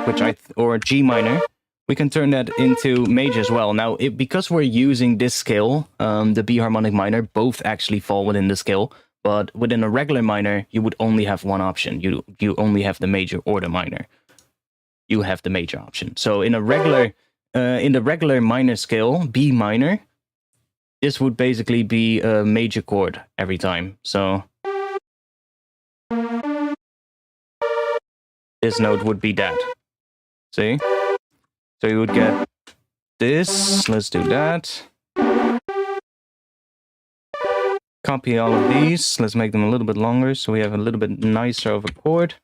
or G minor, we can turn that into major as well. Now, because we're using this scale, the B harmonic minor, both actually fall within the scale. But within a regular minor, you would only have one option. You only have the major or the minor. You have the major option. So in the regular minor scale, B minor, this would basically be a major chord every time. So this note would be that. See? So you would get this. Let's do that. Copy all of these. Let's make them a little bit longer so we have a little bit nicer of a chord.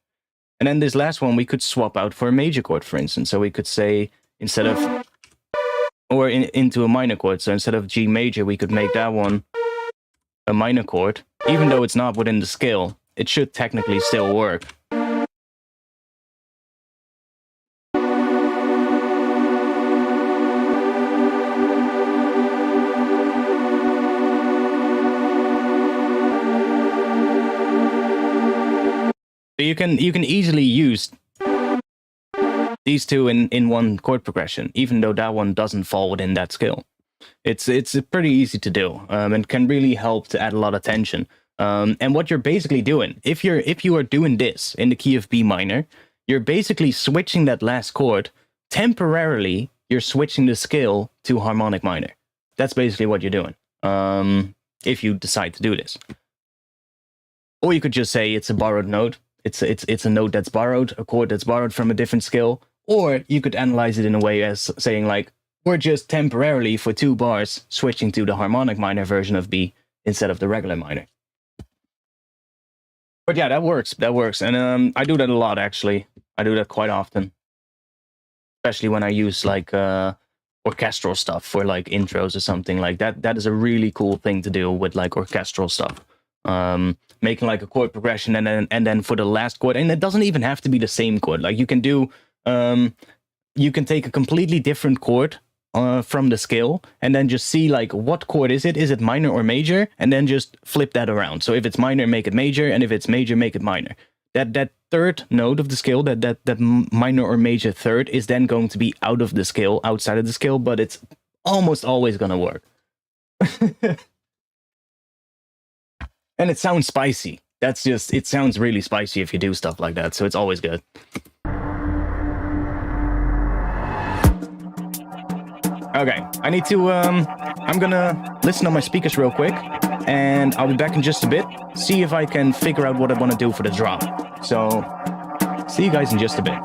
And then this last one we could swap out for a major chord, for instance. So we could say instead of, or into a minor chord. So instead of G major, we could make that one a minor chord. Even though it's not within the scale, it should technically still work. So you can easily use these two in one chord progression, even though that one doesn't fall within that scale. It's pretty easy to do, and can really help to add a lot of tension. And what you're basically doing, if you are doing this in the key of B minor, you're basically switching that last chord temporarily. You're switching the scale to harmonic minor. That's basically what you're doing. If you decide to do this, or you could just say it's a borrowed note. It's a note that's borrowed, a chord that's borrowed from a different scale. Or you could analyze it in a way as saying like, we're just temporarily for 2 bars switching to the harmonic minor version of B instead of the regular minor. But yeah, that works. That works. And I do that a lot, actually. I do that quite often. Especially when I use like orchestral stuff for like intros or something like that. That is a really cool thing to do with like orchestral stuff. Making like a chord progression and then for the last chord, and it doesn't even have to be the same chord. Like you can do, you can take a completely different chord from the scale and then just see like what chord is it? Is it minor or major? And then just flip that around. So if it's minor, make it major, and if it's major, make it minor. That third note of the scale, that minor or major third, is then going to be out of the scale, outside of the scale, but it's almost always gonna work. And it sounds spicy. That's just, it sounds really spicy if you do stuff like that, so it's always good. Okay, I need to, I'm gonna listen on my speakers real quick, and I'll be back in just a bit, see if I can figure out what I want to do for the drop. So, see you guys in just a bit.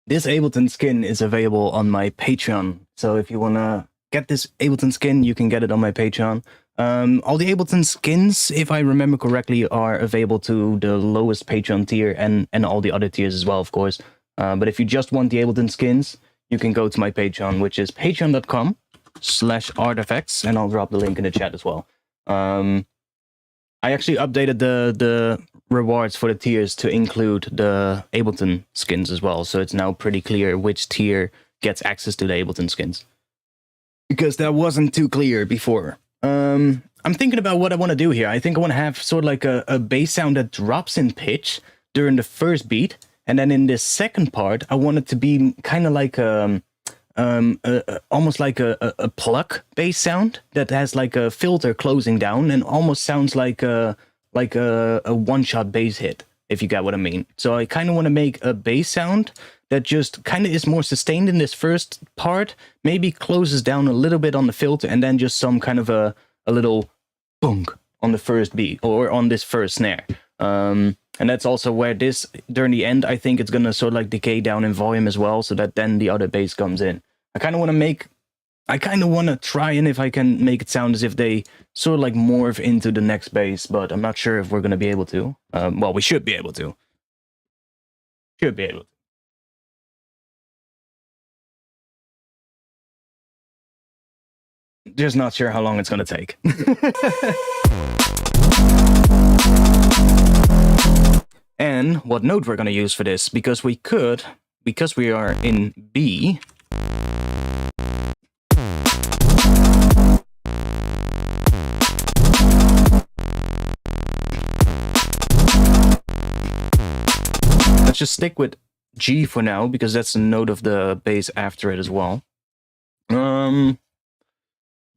this Ableton skin is available on my Patreon. So if you want to get this Ableton skin, you can get it on my Patreon. All the Ableton skins, if I remember correctly, are available to the lowest Patreon tier and all the other tiers as well, of course. But if you just want the Ableton skins, you can go to my Patreon, which is patreon.com/artifacts, and I'll drop the link in the chat as well. I actually updated the rewards for the tiers to include the Ableton skins as well, so it's now pretty clear which tier gets access to the Ableton skins. Because that wasn't too clear before. I'm thinking about what I want to do here. I think I want to have sort of like a bass sound that drops in pitch during the first beat, and then in the second part, I want it to be kind of like almost like a pluck bass sound that has like a filter closing down and almost sounds like a one-shot bass hit, if you get what I mean. So I kind of want to make a bass sound that just kind of is more sustained in this first part, maybe closes down a little bit on the filter, and then just some kind of a little bunk on the first beat or on this first snare. And that's also where this, during the end, I think it's gonna sort of like decay down in volume as well, so that then the other bass comes in. I kind of want to try and if I can make it sound as if they sort of like morph into the next bass, but I'm not sure if we're gonna be able to. Well, we should be able to. Should be able to. Just not sure how long it's gonna take. And what note we're gonna use for this, because we are in B. Let's just stick with G for now, because that's the note of the bass after it as well.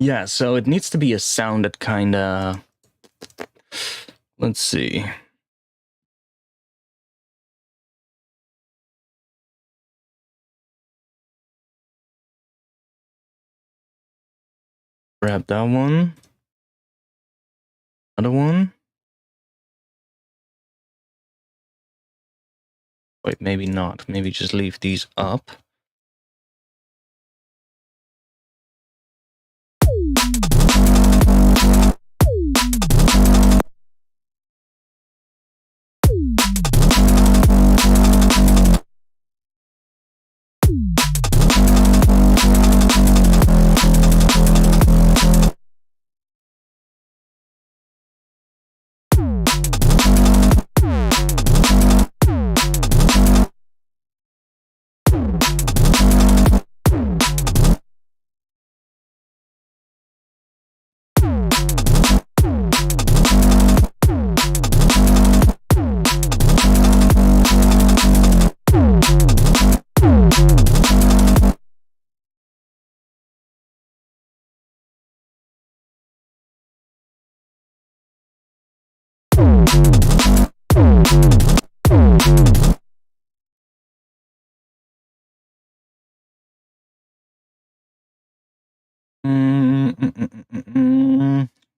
Yeah, so it needs to be a sound that kinda... Let's see. Grab that one. Another one. Wait, maybe not. Maybe just leave these up.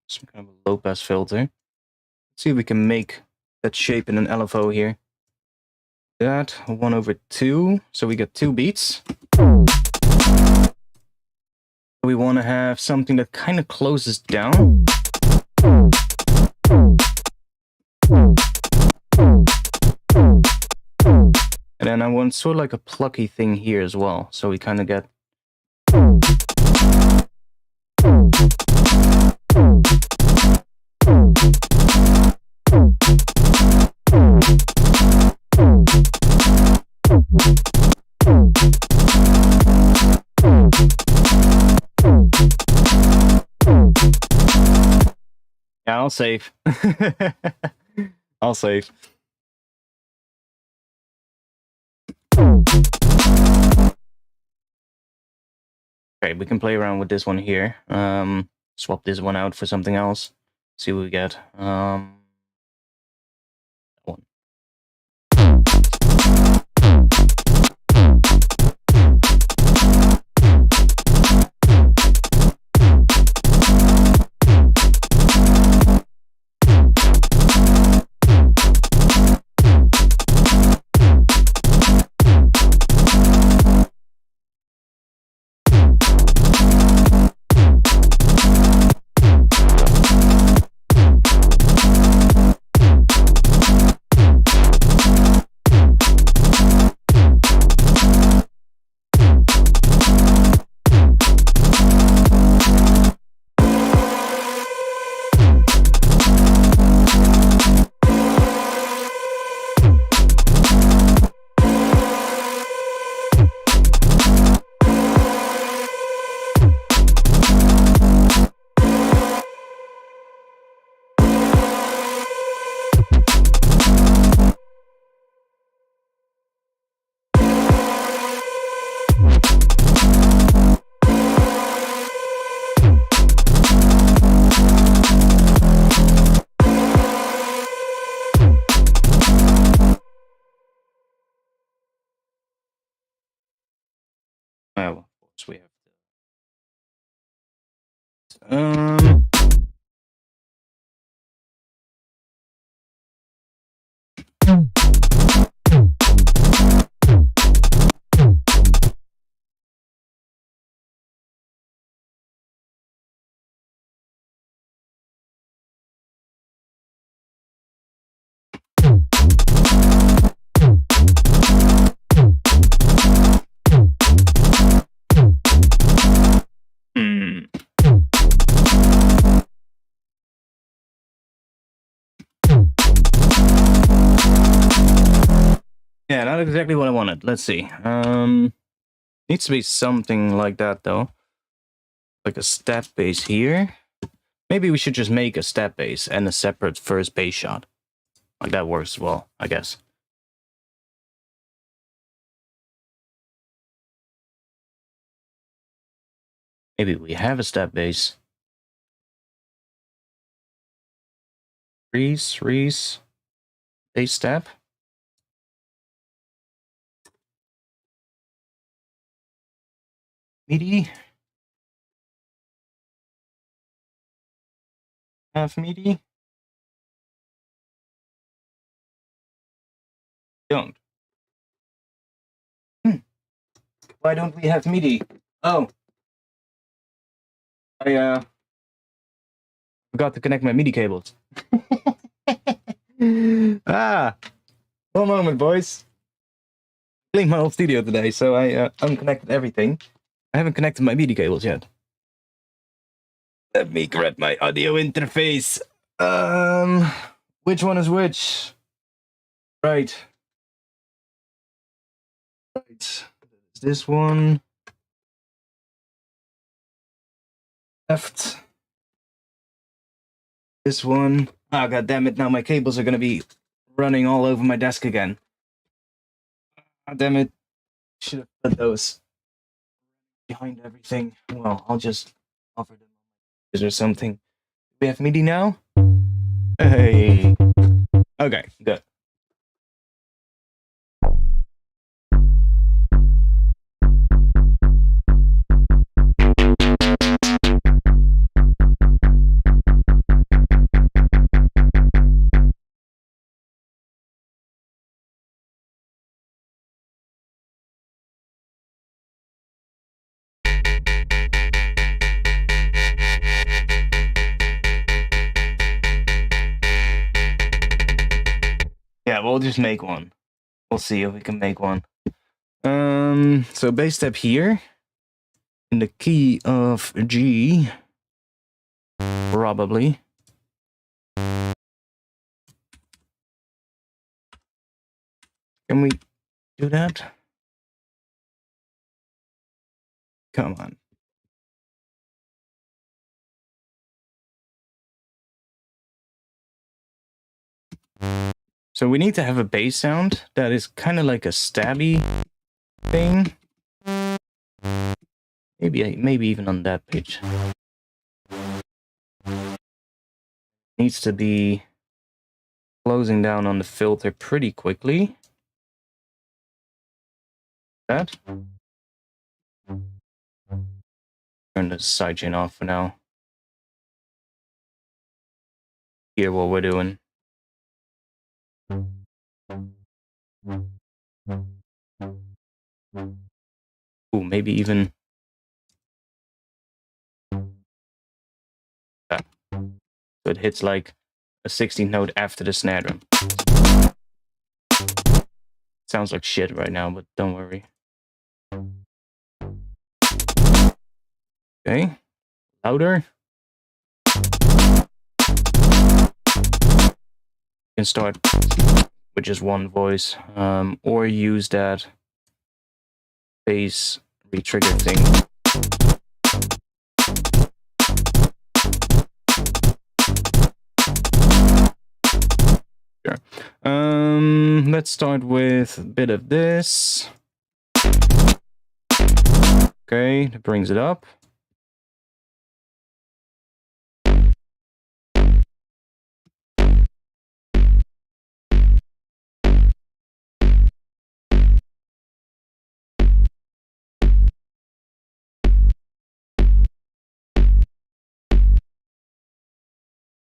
Some kind of a low pass filter. Let's see if we can make that shape in an LFO here. That 1/2, so we get 2 beats. We want to have something that kind of closes down. And then I want sort of like a plucky thing here as well, so we kind of get... Yeah, I'll save. I'll save. Okay, we can play around with this one here. Swap this one out for something else. See what we get. One. Yeah, not exactly what I wanted. Let's see. Needs to be something like that, though. Like a step bass here. Maybe we should just make a step bass and a separate first bass shot. Like that works well, I guess. Maybe we have a step bass. Reese, bass step. MIDI. Have MIDI. Don't. Why don't we have MIDI? Oh. I forgot to connect my MIDI cables. One moment, boys. I cleaned my whole studio today, so I unconnected everything. I haven't connected my MIDI cables yet. Let me grab my audio interface. Which one is which? Right. This one. Left. This one. Ah, god damn it! Now my cables are gonna be running all over my desk again. Ah, damn it! Should have put those behind everything. Well, I'll just offer them. Is there something? We have MIDI now. Hey. Okay, good. Yeah, we'll just make one. We'll see if we can make one. So bass step here in the key of G, probably. Can we do that? Come on. So we need to have a bass sound that is kind of like a stabby thing. Maybe even on that pitch. Needs to be closing down on the filter pretty quickly. That. Turn the sidechain off for now. Hear what we're doing. Ooh, maybe even that. So it hits like a 16th note after the snare drum. Sounds like shit right now, but don't worry. Okay, louder. You can start with just one voice, or use that bass retrigger thing. Sure. Let's start with a bit of this. Okay, that brings it up.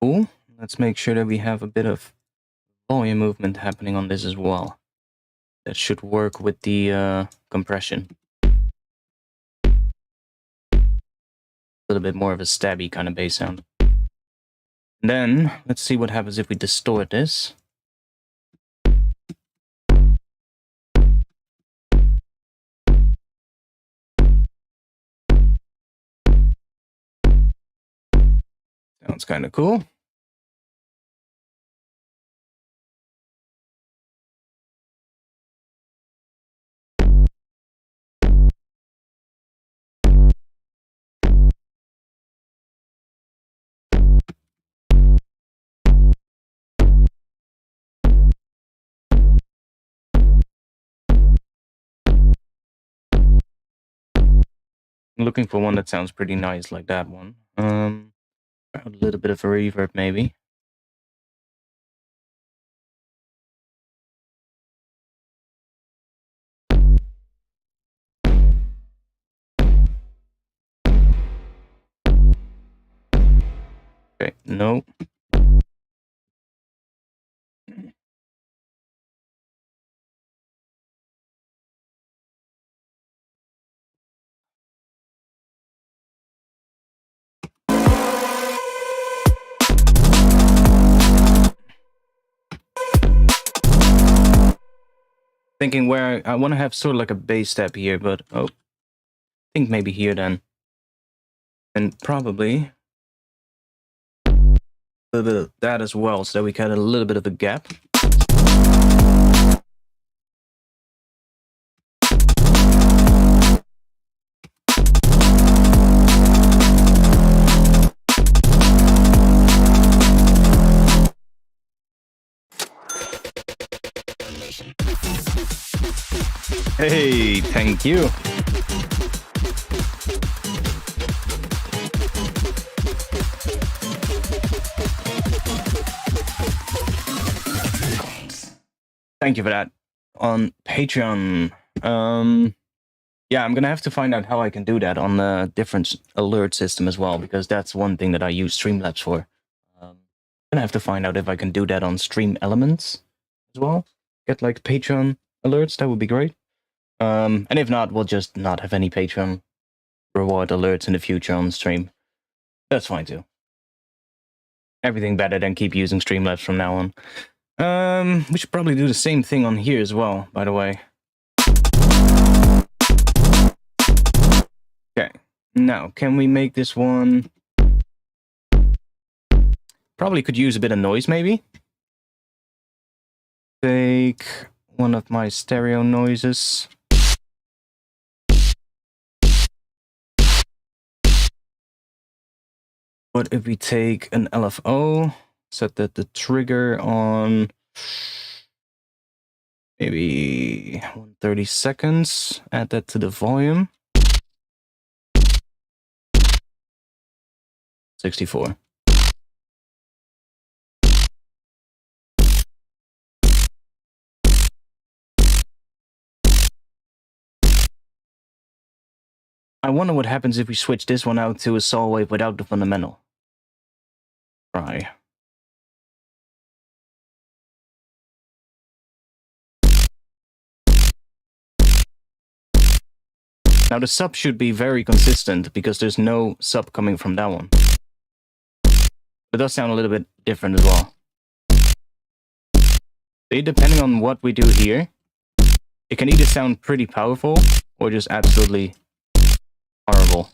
cool. Let's make sure that we have a bit of volume movement happening on this as well. That should work with the compression. A little bit more of a stabby kind of bass sound. And then, let's see what happens if we distort this. Sounds kind of cool. I'm looking for one that sounds pretty nice like that one. A little bit of a reverb maybe. Okay, no. Thinking where I want to have sort of like a bass step here, but oh, I think maybe here then. And probably a little bit of that as well, so that we get a little bit of a gap. Hey, thank you. Thank you for that. On Patreon. Yeah, I'm gonna have to find out how I can do that on the different alert system as well, because that's one thing that I use Streamlabs for. I'm gonna have to find out if I can do that on Stream Elements as well. Get like Patreon alerts, that would be great. And if not, we'll just not have any Patreon reward alerts in the future on stream. That's fine too. Everything better than keep using Streamlabs from now on. We should probably do the same thing on here as well, by the way. Okay, now, can we make this one... Probably could use a bit of noise, maybe. Take one of my stereo noises. What if we take an LFO, set that the trigger on maybe 130 seconds, add that to the volume. 64. I wonder what happens if we switch this one out to a saw wave without the fundamental. Try. Now the sub should be very consistent because there's no sub coming from that one. It does sound a little bit different as well. See, depending on what we do here, it can either sound pretty powerful or just absolutely horrible.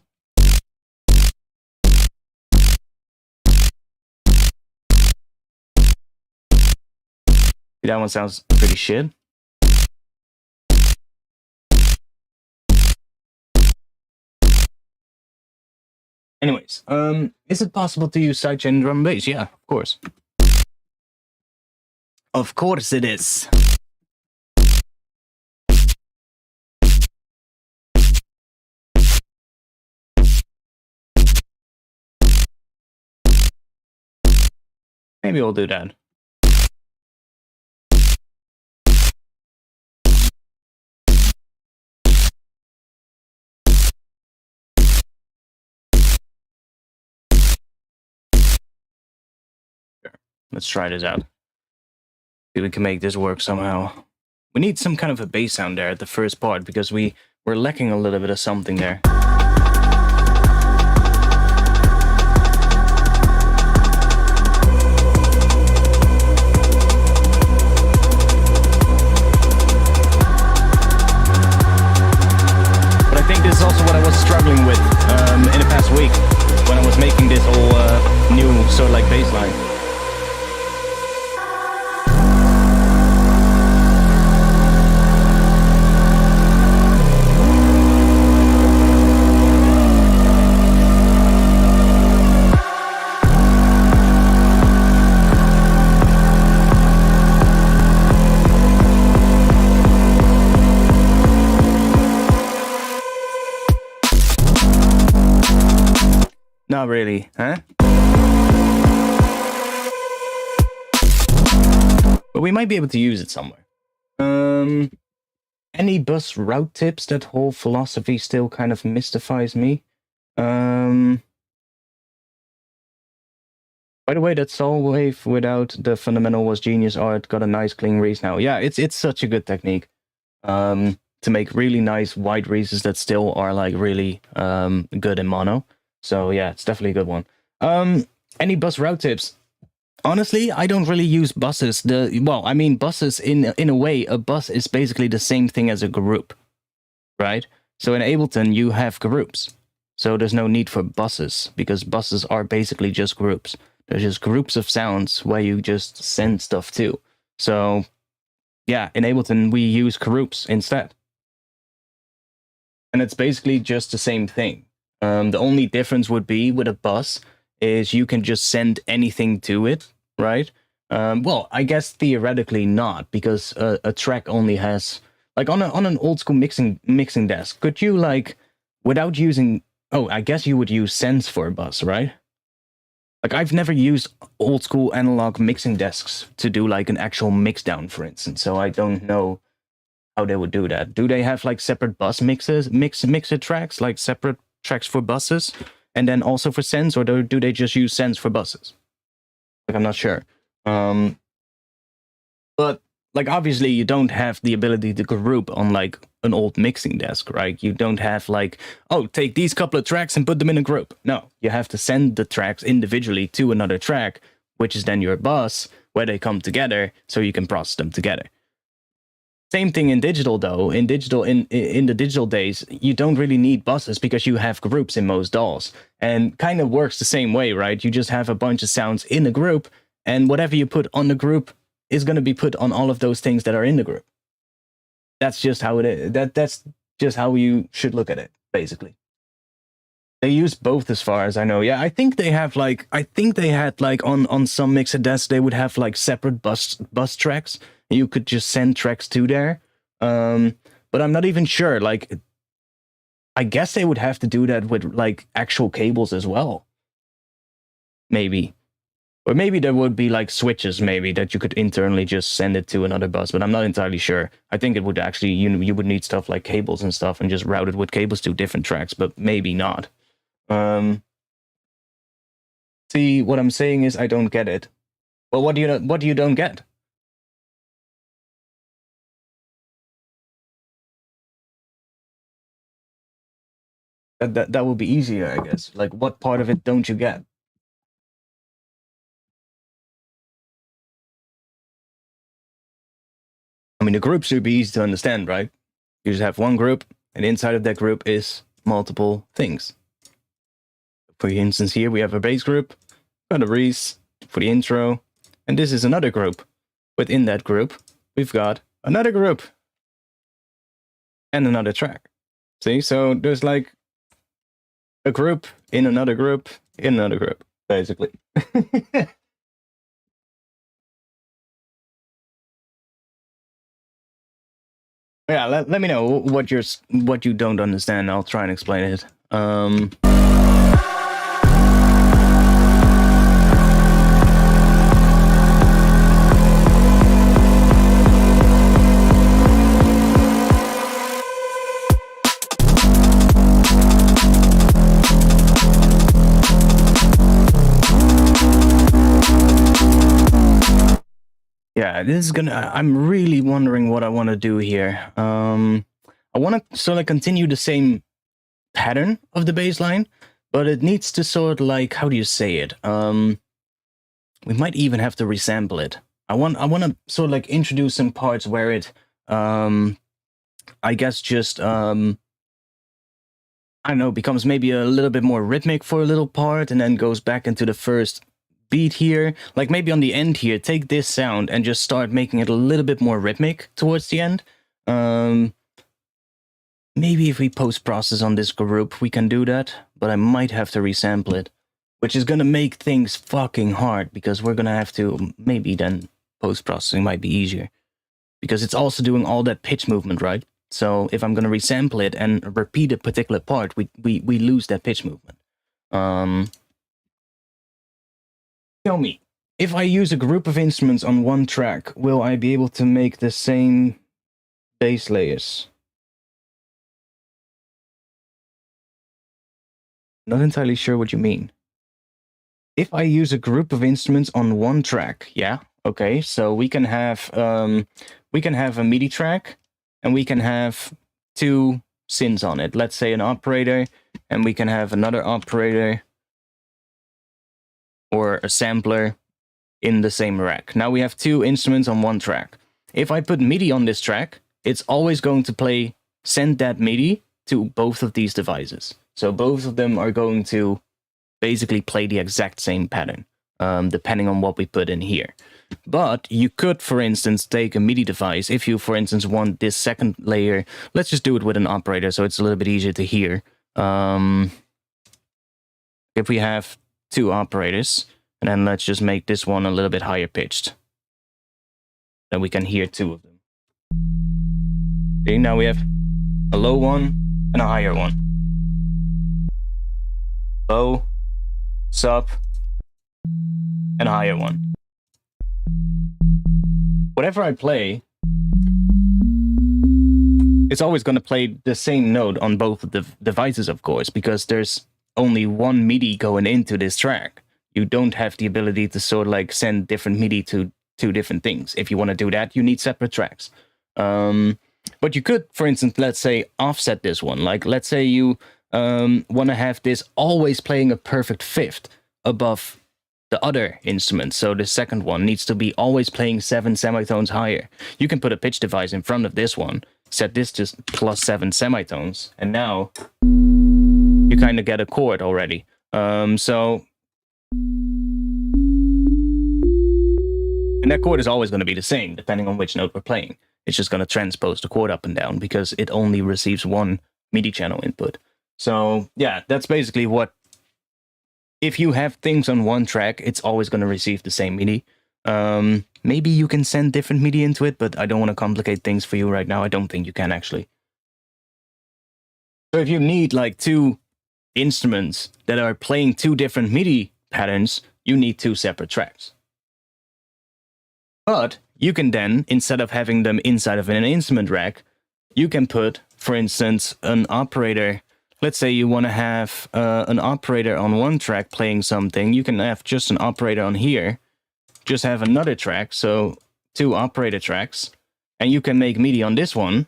See, that one sounds pretty shit. Anyways, is it possible to use sidechain drum and bass? Yeah, of course. Of course it is. Maybe we'll do that. Let's try this out. See if we can make this work somehow. We need some kind of a bass sound there at the first part because we're lacking a little bit of something there. But I think this is also what I was struggling with in the past week when I was making this whole new sort of like bass line. Not really, huh? But we might be able to use it somewhere. Any bus route tips? That whole philosophy still kind of mystifies me. By the way, that soul wave without the fundamental was genius art. Got a nice clean reese now. Yeah, it's such a good technique. To make really nice wide reeses that still are like really good in mono. So yeah, it's definitely a good one. Any bus route tips? Honestly, I don't really use buses. Buses in a way, a bus is basically the same thing as a group, right? So in Ableton, you have groups. So there's no need for buses because buses are basically just groups. They're just groups of sounds where you just send stuff to. So yeah, in Ableton, we use groups instead. And it's basically just the same thing. The only difference would be with a bus is you can just send anything to it, right? Well, I guess theoretically not, because a track only has, like on an old school mixing desk, could you like, without using, oh, I guess you would use sends for a bus, right? Like I've never used old school analog mixing desks to do like an actual mix down, for instance, so I don't know how they would do that. Do they have like separate bus mixer tracks, like separate tracks for buses and then also for sends, or do they just use sends for buses? Like I'm not sure. But like obviously you don't have the ability to group on like an old mixing desk, right? You don't have like, oh, take these couple of tracks and put them in a group. No, you have to send the tracks individually to another track, which is then your bus, where they come together so you can process them together. Same thing in digital though. In the digital days, you don't really need buses because you have groups in most DAWs. And kind of works the same way, right? You just have a bunch of sounds in a group, and whatever you put on the group is going to be put on all of those things that are in the group. That's just how it is. That's just how you should look at it, basically. They use both as far as I know. Yeah, I think they had like on some mixer desks, they would have like separate bus tracks. You could just send tracks to there. But I'm not even sure. Like, I guess they would have to do that with like actual cables as well. Maybe. Or maybe there would be like switches maybe that you could internally just send it to another bus, but I'm not entirely sure. I think it would actually, you would need stuff like cables and stuff and just route it with cables to different tracks, but maybe not. See, what I'm saying is I don't get it. Well, what do you don't get? That would be easier, I guess. Like, what part of it don't you get? I mean, the group should be easy to understand, right? You just have one group, and inside of that group is multiple things. For instance, here we have a bass group, got a Reese for the intro, and this is another group. Within that group, we've got another group and another track. See, so there's like a group in another group in another group, basically. Yeah, let me know what you don't understand. I'll try and explain it. Yeah, this is gonna. I'm really wondering what I want to do here. I want to sort of continue the same pattern of the bass line, but it needs to sort of like, how do you say it? We might even have to resample it. I want to sort of like introduce some parts where it, I guess just I don't know, becomes maybe a little bit more rhythmic for a little part, and then goes back into the first beat here. Like maybe on the end here, take this sound and just start making it a little bit more rhythmic towards the end. Maybe if we post-process on this group, we can do that, but I might have to resample it, which is gonna make things fucking hard, because we're gonna have to, maybe then post-processing might be easier, because it's also doing all that pitch movement, right? So if I'm gonna resample it and repeat a particular part, we lose that pitch movement. Tell me, if I use a group of instruments on one track, will I be able to make the same bass layers? Not entirely sure what you mean. If I use a group of instruments on one track, yeah, okay, so we can have a MIDI track, and we can have two synths on it. Let's say an operator, and we can have another operator or a sampler in the same rack. Now we have two instruments on one track. If I put MIDI on this track, it's always going to send that MIDI to both of these devices. So both of them are going to basically play the exact same pattern, depending on what we put in here. But you could, for instance, take a MIDI device. If you, for instance, want this second layer, let's just do it with an operator so it's a little bit easier to hear. If we have two operators, and then let's just make this one a little bit higher pitched, then we can hear two of them. See, now we have a low one and a higher one. Low, sub, and a higher one. Whatever I play, it's always going to play the same note on both of the devices, of course, because there's only one MIDI going into this track. You don't have the ability to sort of like send different MIDI to two different things. If you want to do that, you need separate tracks. But you could, for instance, let's say offset this one. Like, let's say you want to have this always playing a perfect fifth above the other instrument. So the second one needs to be always playing 7 semitones higher. You can put a pitch device in front of this one, set this to +7 semitones, and now you kind of get a chord already. And that chord is always going to be the same, depending on which note we're playing. It's just going to transpose the chord up and down, because it only receives one MIDI channel input. So yeah, that's basically what, if you have things on one track, it's always going to receive the same MIDI. Maybe you can send different MIDI into it, but I don't want to complicate things for you right now. I don't think you can, actually. So if you need like two instruments that are playing two different MIDI patterns, you need two separate tracks. But you can then, instead of having them inside of an instrument rack, you can put, for instance, an operator. Let's say you want to have an operator on one track playing something. You can have just an operator on here, just have another track, so two operator tracks, and you can make MIDI on this one.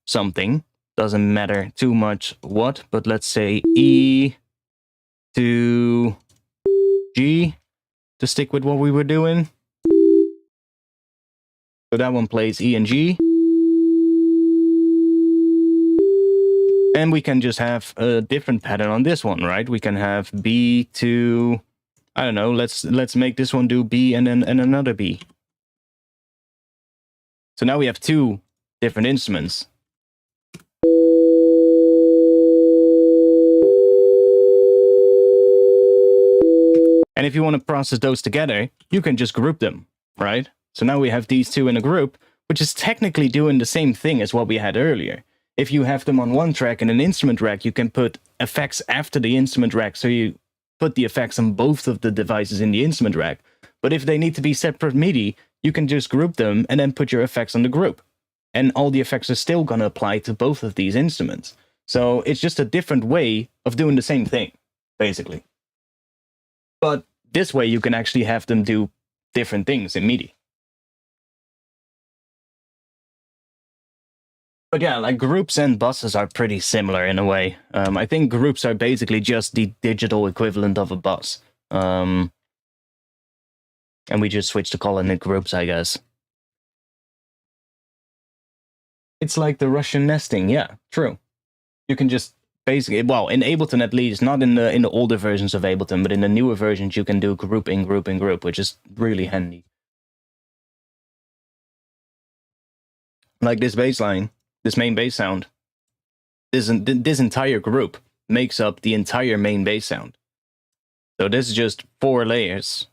Something, doesn't matter too much what, but let's say E to G, to stick with what we were doing. So that one plays E and G. And we can just have a different pattern on this one, right? We can have B to, I don't know, let's make this one do B and then another B. So now we have two different instruments. And if you want to process those together, you can just group them, right? So now we have these two in a group, which is technically doing the same thing as what we had earlier. If you have them on one track in an instrument rack, you can put effects after the instrument rack, so you put the effects on both of the devices in the instrument rack. But if they need to be separate MIDI, you can just group them and then put your effects on the group. And all the effects are still going to apply to both of these instruments. So it's just a different way of doing the same thing, basically. But this way you can actually have them do different things in MIDI. But yeah, like groups and buses are pretty similar in a way. I think groups are basically just the digital equivalent of a bus. And we just switched to calling it groups, I guess. It's like the Russian nesting, yeah, true. You can just basically, well, in Ableton at least, not in the older versions of Ableton, but in the newer versions, you can do group in group in group, which is really handy. Like this bass line, this main bass sound, this entire group makes up the entire main bass sound. So this is just 4 layers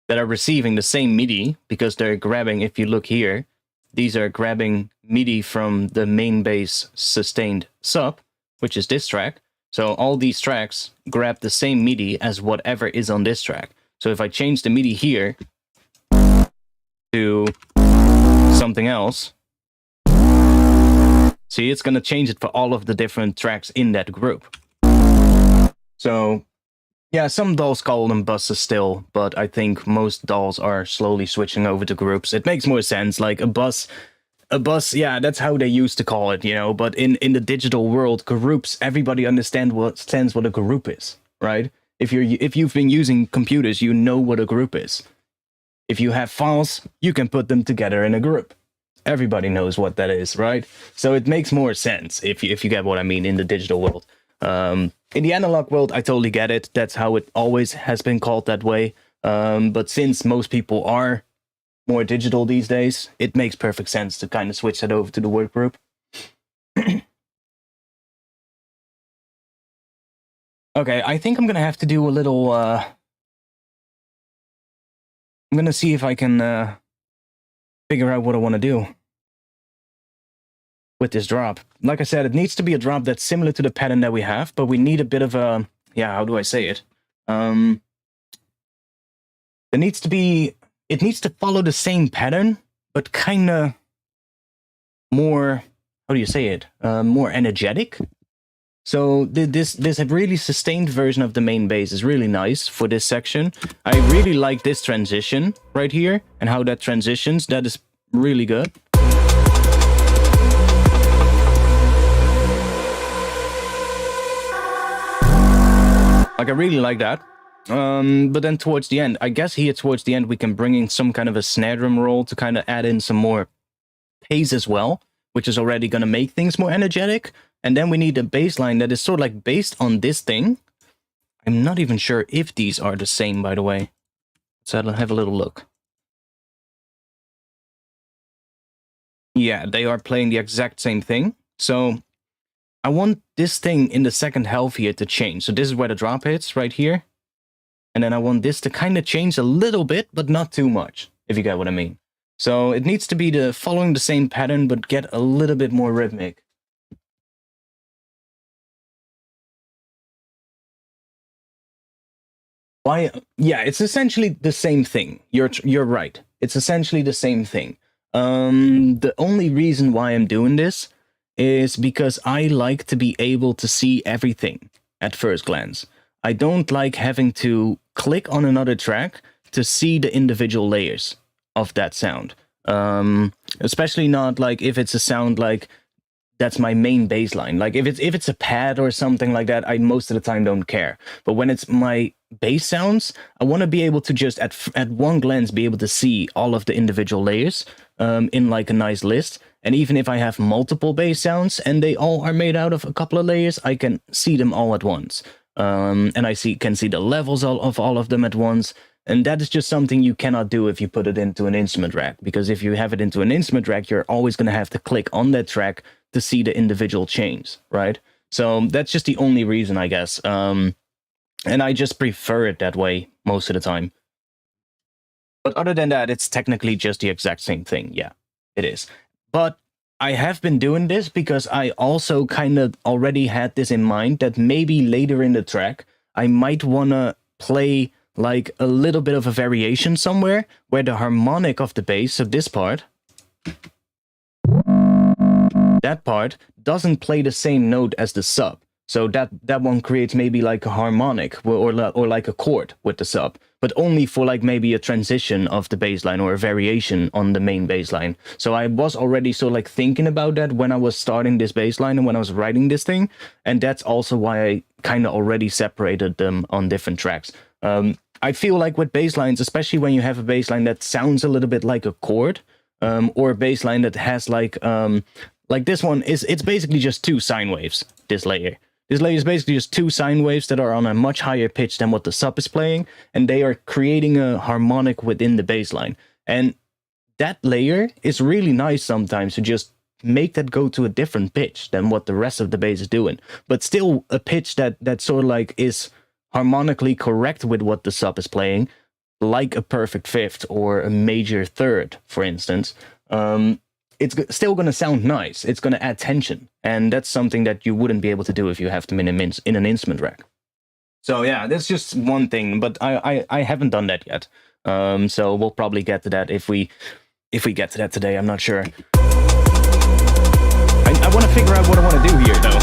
that are receiving the same MIDI because they're grabbing, if you look here, these are grabbing MIDI from the main bass sustained sub, which is this track. So all these tracks grab the same MIDI as whatever is on this track. So if I change the MIDI here to something else, see, it's going to change it for all of the different tracks in that group. So yeah, some dolls call them buses still, but I think most dolls are slowly switching over to groups. It makes more sense, like a bus, yeah, that's how they used to call it, you know, but in the digital world, groups, everybody understands what a group is, right? If you've been using computers, you know what a group is. If you have files, you can put them together in a group. Everybody knows what that is, right? So it makes more sense if you get what I mean in the digital world. In the analog world, I totally get it. That's how it always has been called that way. But since most people are more digital these days, it makes perfect sense to kind of switch that over to the word group. Okay, I think I'm going to have to do a little... I'm going to see if I can figure out what I want to do with this drop. Like I said, it needs to be a drop that's similar to the pattern that we have, but we need a bit of a... Yeah, how do I say it? It needs to follow the same pattern, but kind of more... How do you say it? More energetic. So this really sustained version of the main bass is really nice for this section. I really like this transition right here and how that transitions. That is really good. Like, I really like that. But then towards the end, I guess here towards the end, we can bring in some kind of a snare drum roll to kind of add in some more pace as well, which is already going to make things more energetic. And then we need a bass line that is sort of like based on this thing. I'm not even sure if these are the same, by the way. So I'll have a little look. Yeah, they are playing the exact same thing. So I want this thing in the second half here to change. So this is where the drop hits, right here. And then I want this to kind of change a little bit, but not too much, if you get what I mean. So it needs to be following the same pattern, but get a little bit more rhythmic. Why? Yeah, it's essentially the same thing. You're right. It's essentially the same thing. The only reason why I'm doing this is because I like to be able to see everything at first glance. I don't like having to click on another track to see the individual layers of that sound. Especially not like if it's a sound like that's my main bass line. Like if it's a pad or something like that, I most of the time don't care. But when it's my bass sounds, I want to be able to just at one glance be able to see all of the individual layers in like a nice list. And even if I have multiple bass sounds and they all are made out of a couple of layers, I can see them all at once. And I can see the levels of all of them at once. And that is just something you cannot do if you put it into an instrument rack. Because if you have it into an instrument rack, you're always going to have to click on that track to see the individual chains, right? So that's just the only reason, I guess. And I just prefer it that way most of the time. But other than that, it's technically just the exact same thing. Yeah, it is. But I have been doing this because I also kind of already had this in mind that maybe later in the track, I might want to play like a little bit of a variation somewhere where the harmonic of the bass, so this part, that part doesn't play the same note as the sub. So that one creates maybe like a harmonic or like a chord with the sub, but only for like maybe a transition of the bass line or a variation on the main bass line. So I was already so like thinking about that when I was starting this bass line and when I was writing this thing. And that's also why I kind of already separated them on different tracks. I feel like with bass lines, especially when you have a bass line that sounds a little bit like a chord, or a bass line that has like this one it's basically just two sine waves, this layer. This layer is basically just two sine waves that are on a much higher pitch than what the sub is playing, and they are creating a harmonic within the bass line. And that layer is really nice sometimes to just make that go to a different pitch than what the rest of the bass is doing, but still a pitch that sort of like is harmonically correct with what the sub is playing, like a perfect fifth or a major third, for instance. It's still going to sound nice. It's going to add tension. And that's something that you wouldn't be able to do if you have them in an instrument rack. So yeah, that's just one thing, but I haven't done that yet. So we'll probably get to that if we get to that today. I'm not sure. I want to figure out what I want to do here, though.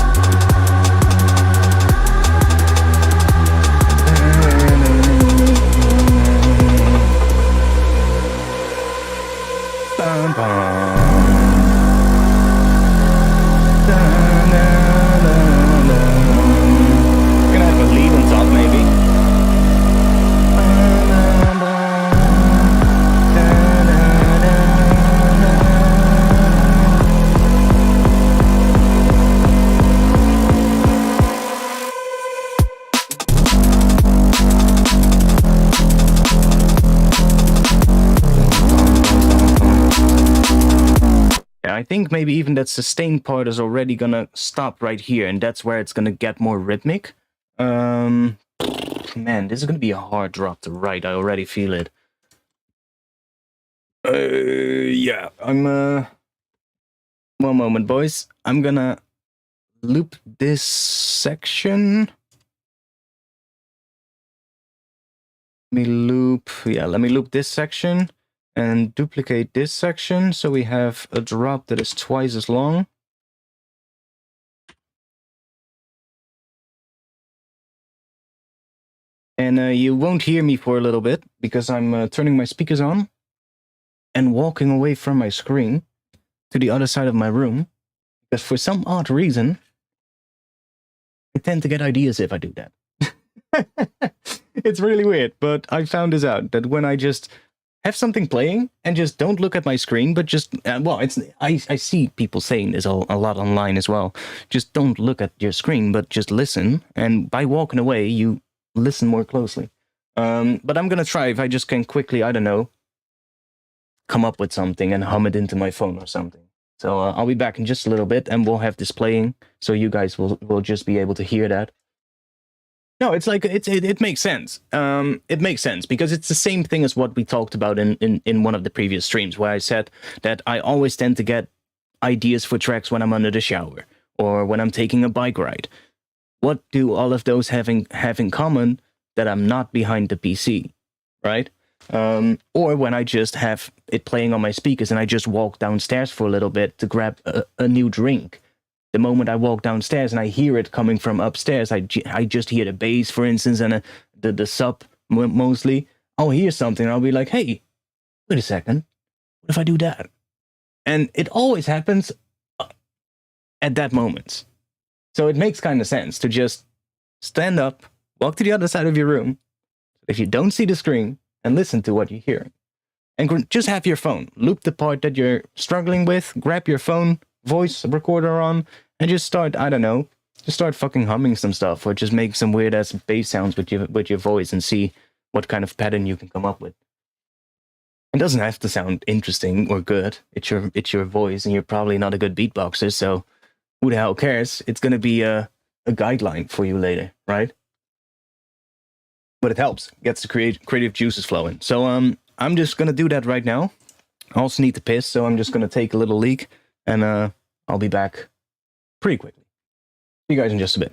Bum, bum. I think maybe even that sustain part is already gonna stop right here, and that's where it's gonna get more rhythmic. Man, this is gonna be a hard drop to write. I already feel it. Yeah, I'm one moment, boys. I'm gonna loop this section. Let me loop this section. And duplicate this section so we have a drop that is twice as long. And you won't hear me for a little bit because I'm turning my speakers on and walking away from my screen to the other side of my room. Because for some odd reason, I tend to get ideas if I do that. It's really weird, but I found this out, that when I just have something playing and just don't look at my screen, but just I see people saying this a lot online as well. Just don't look at your screen, but just listen. And by walking away, you listen more closely. But I'm gonna try if I just can quickly, I don't know, come up with something and hum it into my phone or something. So I'll be back in just a little bit, and we'll have this playing, so you guys will just be able to hear that. No, it's like it makes sense. It makes sense because it's the same thing as what we talked about in one of the previous streams, where I said that I always tend to get ideas for tracks when I'm under the shower or when I'm taking a bike ride. What do all of those have in common? That I'm not behind the PC, right? Or when I just have it playing on my speakers and I just walk downstairs for a little bit to grab a new drink. The moment I walk downstairs and I hear it coming from upstairs, I just hear the bass, for instance, and the sub mostly. I'll hear something and I'll be like, hey, wait a second. What if I do that? And it always happens at that moment. So it makes kind of sense to just stand up, walk to the other side of your room, if you don't see the screen, and listen to what you hear. And just have your phone. Loop the part that you're struggling with, grab your phone, voice recorder on, and just start, I don't know, just start fucking humming some stuff, or just make some weird ass bass sounds with your voice and see what kind of pattern you can come up with. It doesn't have to sound interesting or good. It's your voice, and you're probably not a good beatboxer, so who the hell cares? It's gonna be a guideline for you later, right? But it helps, gets the creative juices flowing. So I'm just gonna do that right now. I also need to piss, so I'm just gonna take a little leak, and I'll be back pretty quickly. See you guys in just a bit.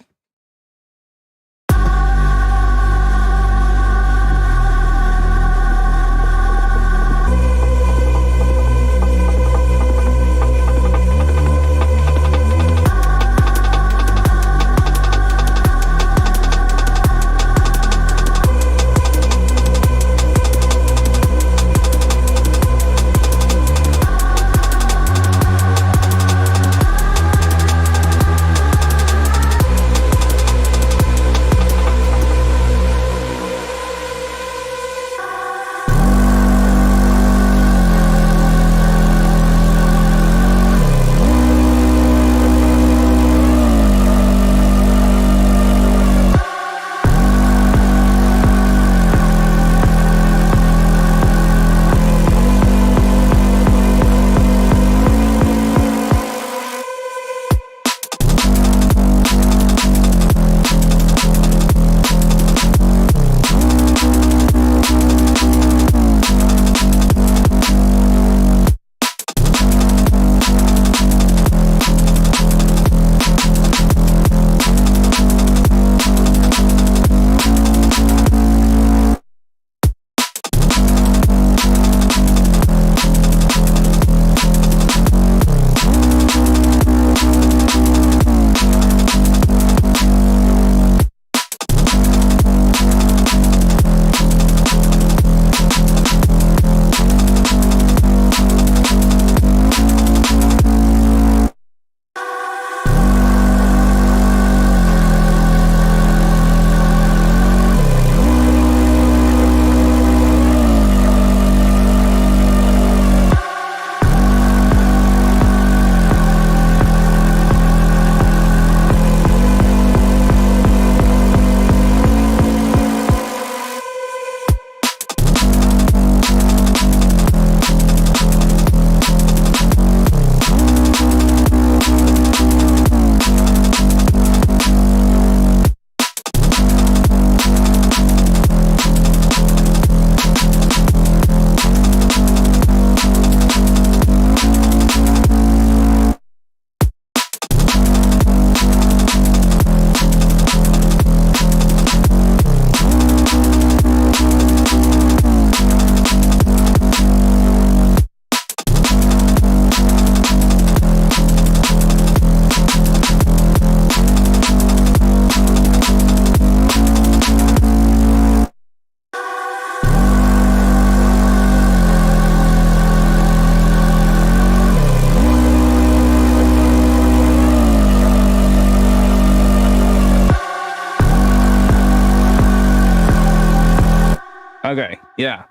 Okay, yeah.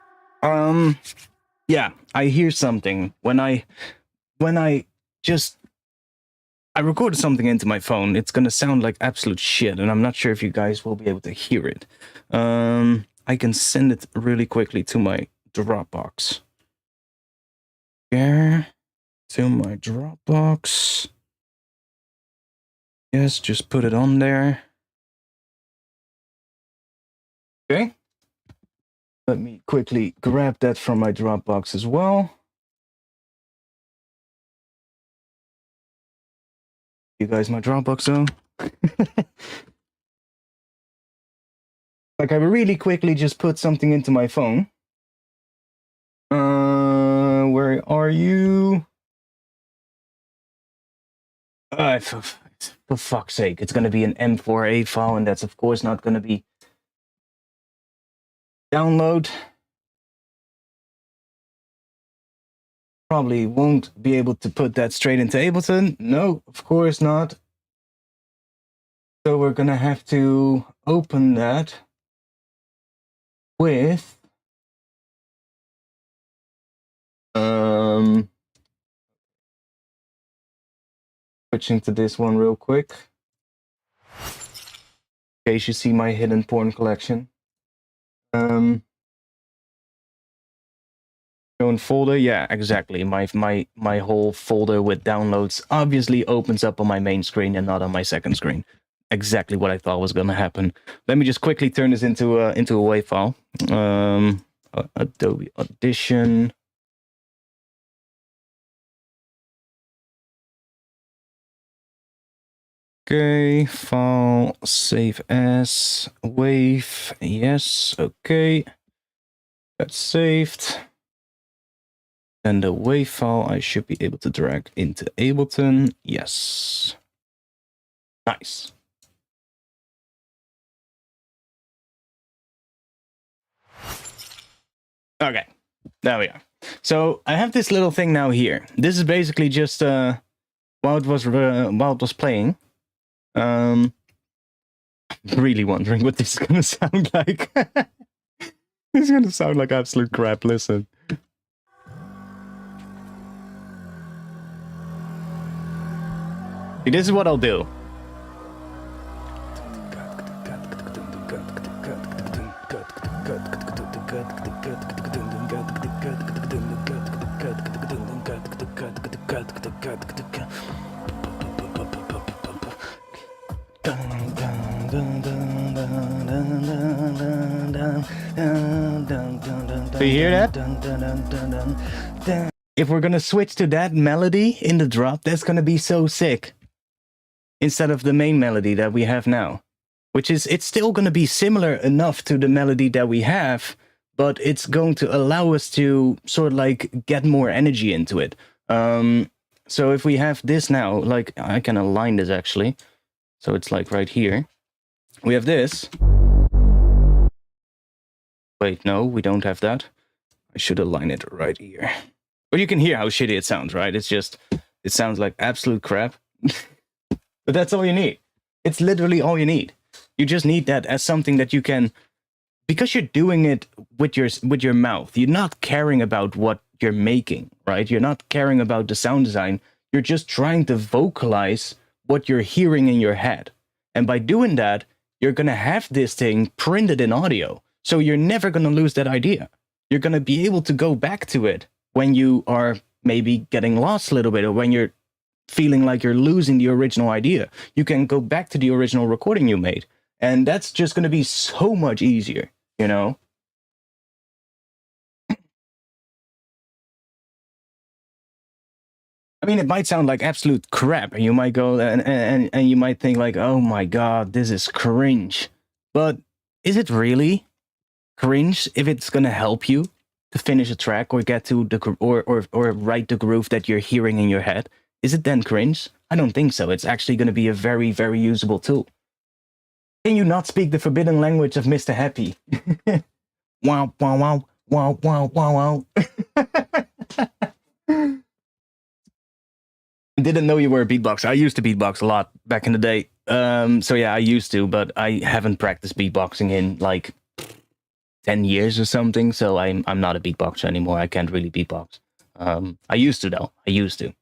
Yeah, I hear something when I recorded something into my phone. It's gonna sound like absolute shit, and I'm not sure if you guys will be able to hear it. I can send it really quickly to my Dropbox. Yeah, to my Dropbox. Yes, just put it on there. Okay. Let me quickly grab that from my Dropbox as well. You guys, my Dropbox though. Like I really quickly just put something into my phone. Where are you? For fuck's sake, it's gonna be an M4A file, and that's of course not gonna be download. Probably won't be able to put that straight into Ableton. No, of course not. So we're gonna have to open that with switching to this one real quick. In case you see my hidden porn collection. Shown folder, yeah, exactly. My whole folder with downloads obviously opens up on my main screen and not on my second screen. Exactly what I thought was gonna happen. Let me just quickly turn this into a WAV file. Adobe Audition. Okay, file, save as, WAV, yes, okay. That's saved. And the WAV file I should be able to drag into Ableton, yes. Nice. Okay, there we are. So I have this little thing now here. This is basically just while it was playing. Really wondering what this is gonna sound like. It's gonna sound like absolute crap. Listen. See, this is what I'll do. So you hear that? If we're gonna switch to that melody in the drop, that's gonna be so sick. Instead of the main melody that we have now. Which is, it's still gonna be similar enough to the melody that we have, but it's going to allow us to sort of like get more energy into it. So if we have this now, like I can align this actually. So it's like right here. We have this. Wait, no, we don't have that. I should align it right here. But you can hear how shitty it sounds, right? It's just, it sounds like absolute crap. But that's all you need. It's literally all you need. You just need that as something that you can, because you're doing it with your mouth. You're not caring about what you're making, right? You're not caring about the sound design. You're just trying to vocalize what you're hearing in your head. And by doing that, you're going to have this thing printed in audio. So you're never going to lose that idea. You're going to be able to go back to it when you are maybe getting lost a little bit, or when you're feeling like you're losing the original idea. You can go back to the original recording you made. And that's just going to be so much easier, you know? I mean, it might sound like absolute crap, and you might go and you might think like, oh my God, this is cringe. But is it really cringe if it's going to help you to finish a track or get to the, or write the groove that you're hearing in your head? Is it then cringe? I don't think so. It's actually going to be a very, very usable tool. Can you not speak the forbidden language of Mr. Happy? Wow, wow, wow, wow, wow, wow, wow. I didn't know you were a beatboxer. I used to beatbox a lot back in the day. So yeah, I used to, but I haven't practiced beatboxing in like 10 years or something, so I'm not a beatboxer anymore. I can't really beatbox. I used to, though. I used to.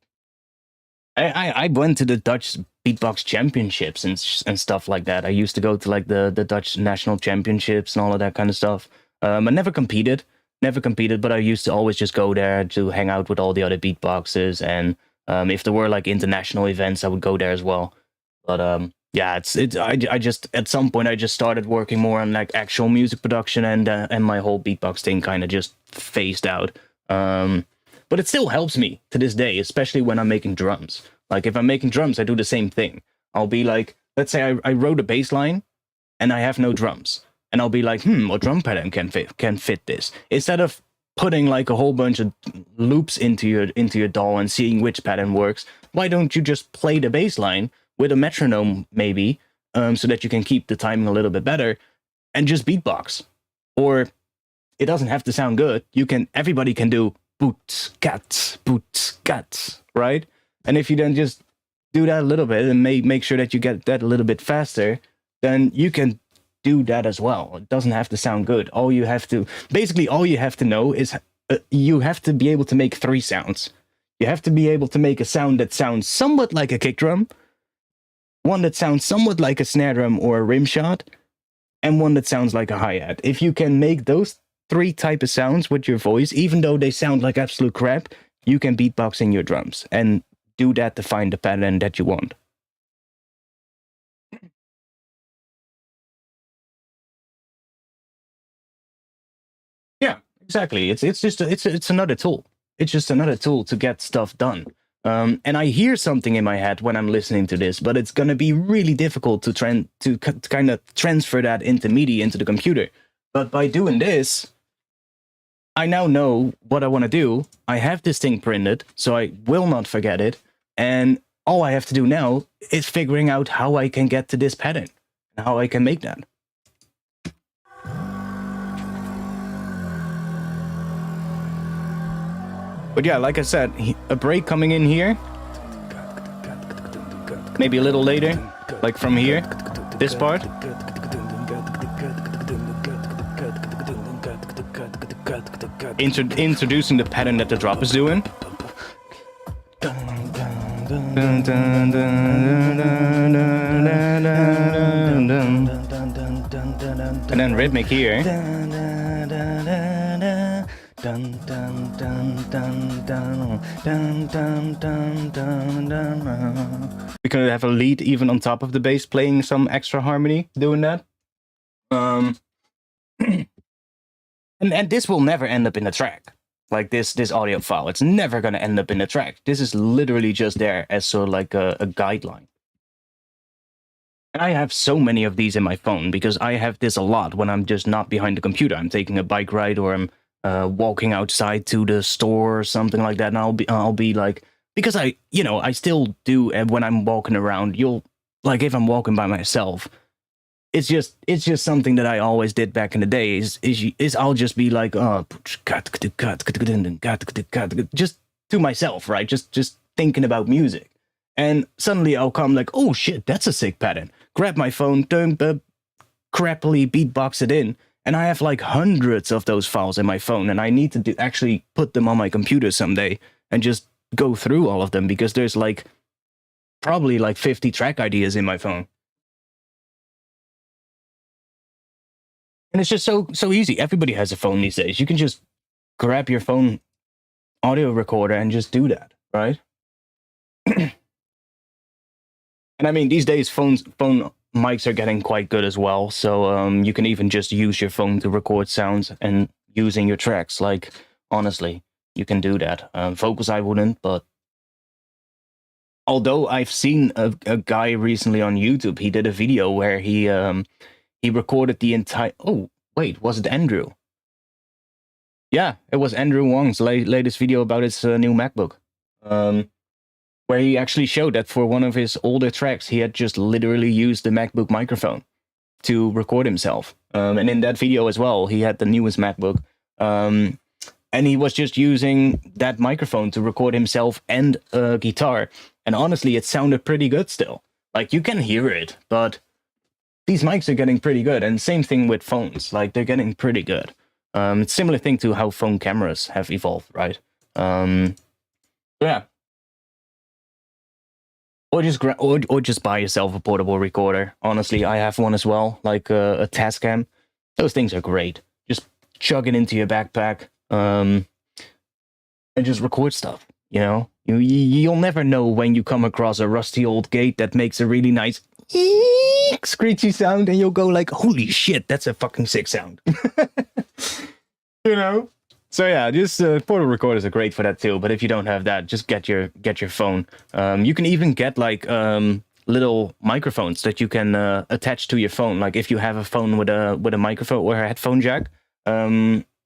I went to the Dutch beatbox championships and stuff like that. I used to go to like the Dutch national championships and all of that kind of stuff. I never competed, but I used to always just go there to hang out with all the other beatboxers. And if there were like international events, I would go there as well. But yeah, I just at some point I just started working more on like actual music production, and my whole beatbox thing kind of just phased out. But it still helps me to this day, especially when I'm making drums. Like if I'm making drums, I do the same thing. I'll be like, let's say I wrote a bass line and I have no drums. And I'll be like, what drum pattern can fit this? Instead of putting like a whole bunch of loops into your DAW and seeing which pattern works, why don't you just play the bass line with a metronome maybe, so that you can keep the timing a little bit better and just beatbox? Or it doesn't have to sound good. Everybody can do boots, cats, right? And if you then just do that a little bit and make sure that you get that a little bit faster, then you can do that as well. It doesn't have to sound good. All you have to know is you have to be able to make 3 sounds. You have to be able to make a sound that sounds somewhat like a kick drum, one that sounds somewhat like a snare drum or a rim shot, and one that sounds like a hi-hat. If you can make those 3 type of sounds with your voice, even though they sound like absolute crap, you can beatbox in your drums and do that to find the pattern that you want. Yeah, exactly. It's another tool. It's just another tool to get stuff done. And I hear something in my head when I'm listening to this, but it's gonna be really difficult to kind of transfer that into MIDI into the computer. But by doing this, I now know what I want to do. I have this thing printed, so I will not forget it. And all I have to do now is figuring out how I can get to this pattern and how I can make that. But yeah, like I said, a break coming in here. Maybe a little later, like from here, this part. Introducing the pattern that the drop is doing. And then rhythmic here. We can have a lead even on top of the bass playing some extra harmony doing that. And this will never end up in the track. Like this audio file, it's never going to end up in the track. This is literally just there as sort of like a guideline. And I have so many of these in my phone because I have this a lot when I'm just not behind the computer. I'm taking a bike ride or I'm walking outside to the store or something like that. And I'll be like, because I still do when I'm walking around, like if I'm walking by myself, it's just something that I always did back in the day is I'll just be like, just to myself, right? Just thinking about music. And suddenly I'll come like, oh shit, that's a sick pattern. Grab my phone, crappily beatbox it in. And I have like hundreds of those files in my phone. And I need to actually put them on my computer someday and just go through all of them because there's like probably like 50 track ideas in my phone. And it's just so easy. Everybody has a phone these days. You can just grab your phone audio recorder and just do that, right? And I mean, these days phone mics are getting quite good as well. So you can even just use your phone to record sounds and using your tracks. Like, honestly, you can do that. Vocals I wouldn't, but although I've seen a guy recently on YouTube, he did a video where he recorded the entire... Oh, wait, was it Andrew? Yeah, it was Andrew Wong's latest video about his new MacBook. Where he actually showed that for one of his older tracks, he had just literally used the MacBook microphone to record himself. And in that video as well, he had the newest MacBook. And he was just using that microphone to record himself and a guitar. And honestly, it sounded pretty good still. Like, you can hear it, but these mics are getting pretty good. And same thing with phones, like they're getting pretty good. It's similar thing to how phone cameras have evolved, right? Yeah. Or just buy yourself a portable recorder. Honestly, I have one as well, like a Tascam. Those things are great. Just chug it into your backpack, and just record stuff. You know, you'll never know when you come across a rusty old gate that makes a really nice screechy sound, and you'll go like, "Holy shit, that's a fucking sick sound." You know. So yeah, just portable recorders are great for that too. But if you don't have that, just get your phone. You can even get like little microphones that you can attach to your phone. Like if you have a phone with a microphone or a headphone jack,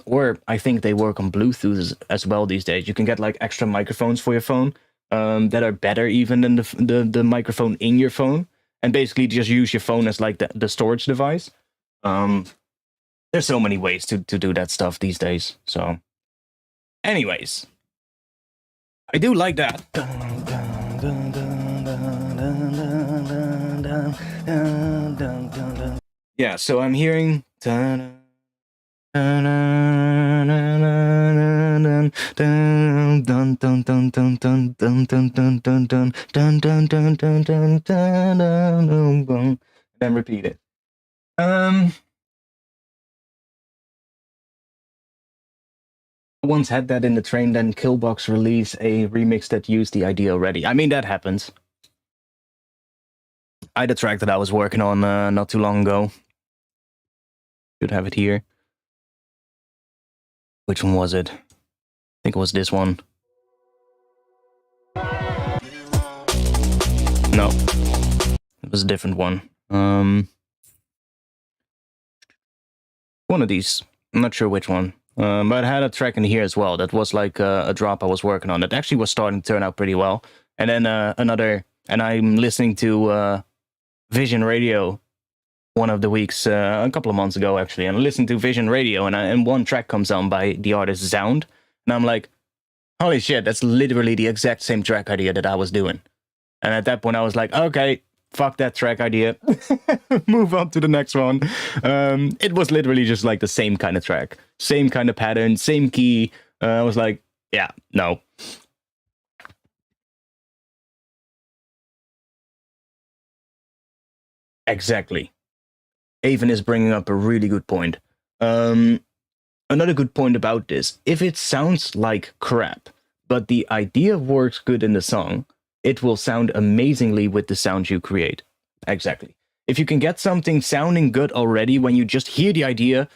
or I think they work on Bluetooth as well these days. You can get like extra microphones for your phone that are better even than the microphone in your phone, and basically just use your phone as like the storage device. There's so many ways to do that stuff these days. So, anyways, I do like that. Yeah, so I'm hearing. Then repeat it. Once had that in the train, then Killbox released a remix that used the idea already. I mean, that happens. I had a track that I was working on not too long ago. Should have it here. Which one was it? I think it was this one. No. It was a different one. One of these. I'm not sure which one. But I had a track in here as well that was like a drop I was working on that actually was starting to turn out pretty well. And then another, and I'm listening to Vision Radio one of the weeks, a couple of months ago actually, and I listened to Vision Radio, and one track comes on by the artist Sound, and I'm like, holy shit, that's literally the exact same track idea that I was doing. And at that point I was like, okay, fuck that track idea, move on to the next one. It was literally just like the same kind of track, same kind of pattern, same key. I was like, yeah, no. Exactly. Avon is bringing up a really good point. Another good point about this, if it sounds like crap, but the idea works good in the song, it will sound amazingly with the sound you create. Exactly. If you can get something sounding good already when you just hear the idea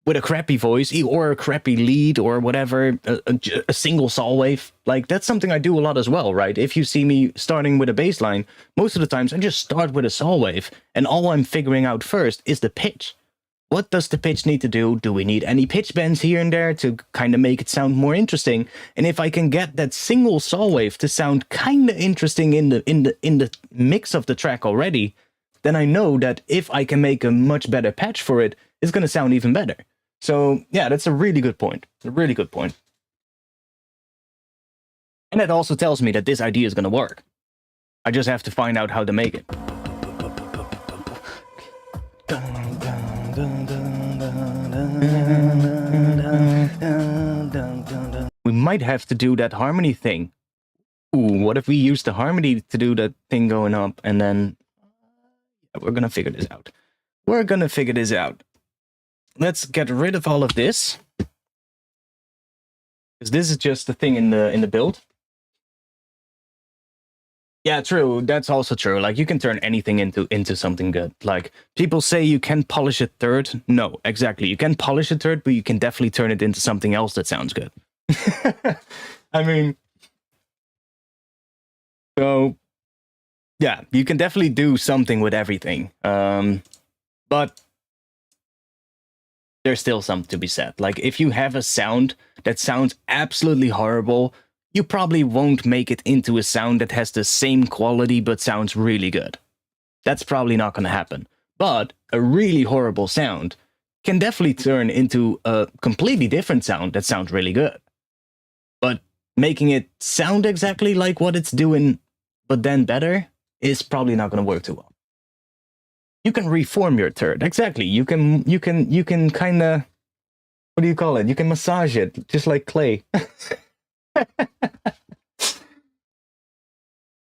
with a crappy voice or a crappy lead or whatever, a single saw wave, like that's something I do a lot as well, right? If you see me starting with a bass line, most of the times I just start with a saw wave, and all I'm figuring out first is the pitch. What does the pitch need to do? Do we need any pitch bends here and there to kind of make it sound more interesting? And if I can get that single saw wave to sound kind of interesting in the mix of the track already, then I know that if I can make a much better patch for it, it's going to sound even better. So yeah, that's a really good point. A really good point. And that also tells me that this idea is going to work. I just have to find out how to make it. We might have to do that harmony thing. Ooh, what if we use the harmony to do that thing going up, and then we're gonna figure this out. We're gonna figure this out. Let's get rid of all of this, because this is just the thing in the build. Yeah, true. That's also true. Like, you can turn anything into something good. Like, people say you can polish a third. No, exactly. You can polish a third, but you can definitely turn it into something else that sounds good. I mean, so yeah, you can definitely do something with everything. But there's still something to be said. Like, if you have a sound that sounds absolutely horrible, you probably won't make it into a sound that has the same quality but sounds really good. That's probably not going to happen. But a really horrible sound can definitely turn into a completely different sound that sounds really good. But making it sound exactly like what it's doing, but then better, is probably not going to work too well. you can reform your third. Exactly. You can kind of, what do you call it? You can massage it just like clay.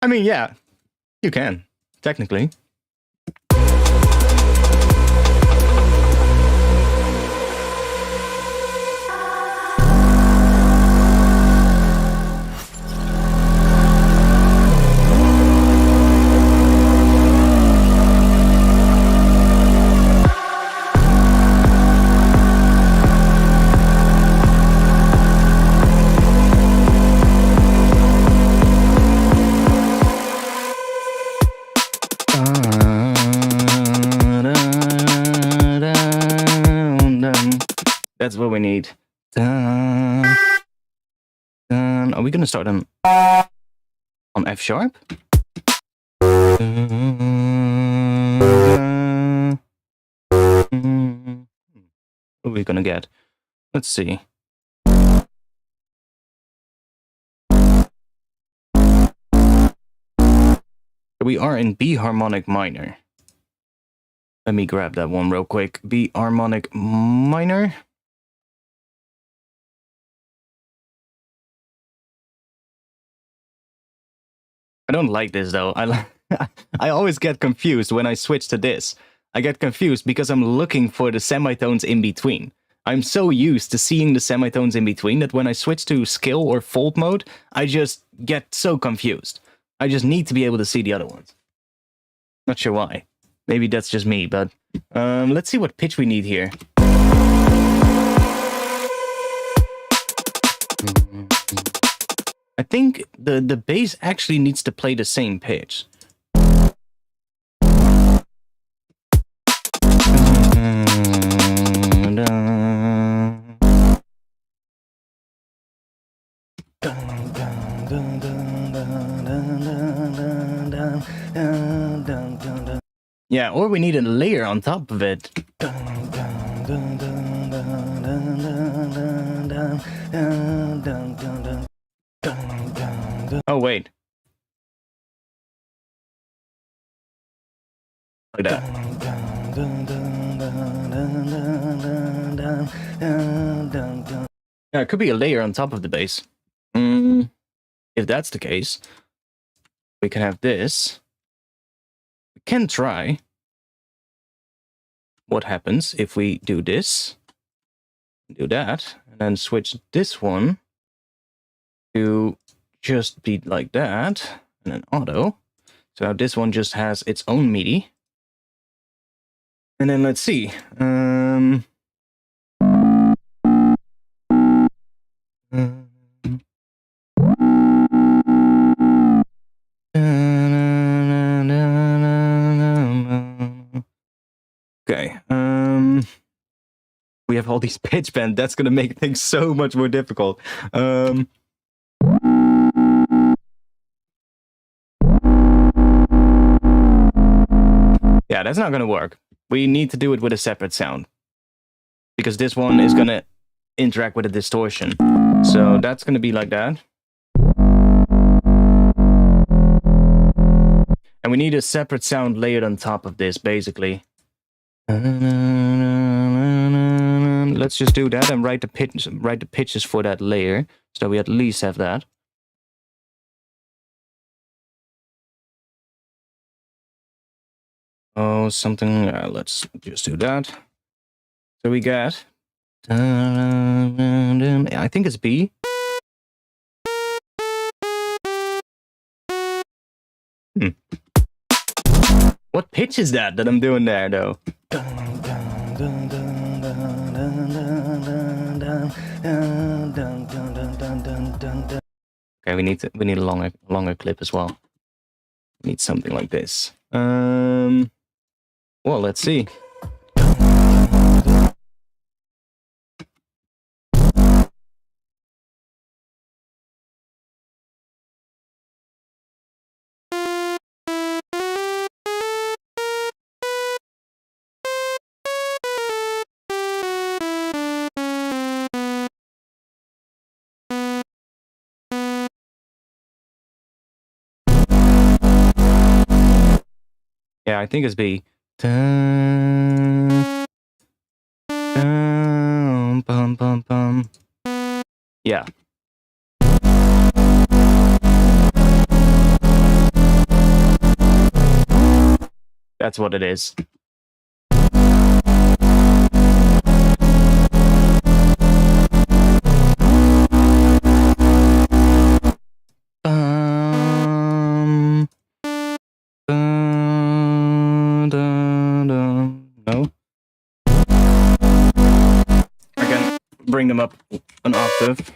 I mean, yeah, you can technically. That's what we need. Are we gonna start on F sharp? What are we gonna get? Let's see. We are in B harmonic minor. Let me grab that one real quick. B harmonic minor. I don't like this though. I always get confused when I switch to this. I get confused because I'm looking for the semitones in between. I'm so used to seeing the semitones in between that when I switch to skill or fold mode, I just get so confused. I just need to be able to see the other ones. Not sure why. Maybe that's just me, but let's see what pitch we need here. I think the bass actually needs to play the same pitch. Yeah, or we need a layer on top of it. Oh, wait. Like that. Yeah, it could be a layer on top of the bass. If that's the case, we can have this. We can try what happens if we do this, do that, and then switch this one to just be like that, and then auto. So now this one just has its own MIDI. And then let's see. Okay. We have all these pitch bends. That's gonna make things so much more difficult. Yeah, that's not gonna work. We need to do it with a separate sound, because this one is gonna interact with a distortion. So that's gonna be like that. And we need a separate sound layered on top of this, basically. Let's just do that and write the pitches for that layer, so we at least have that. Oh, something. Let's just do that. So we got. I think it's B. What pitch is that I'm doing there, though? Okay, we need a longer clip as well. We need something like this. Well, let's see. Yeah, I think it's B. Dun, dun, bum, bum, bum. Yeah. That's what it is. No. I can bring them up an octave.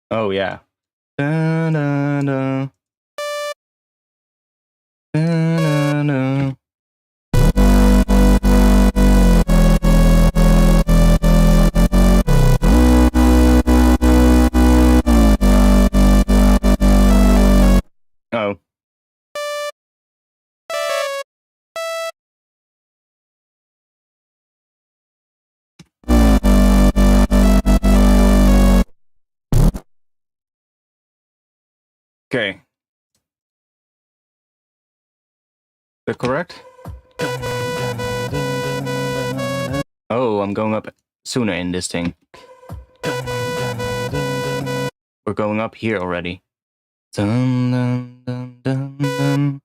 Oh yeah. Da, da, da. Da, da, da. Oh. Okay. Is that correct? Oh, I'm going up sooner in this thing. We're going up here already. Dun, dun, dun, dun, dun.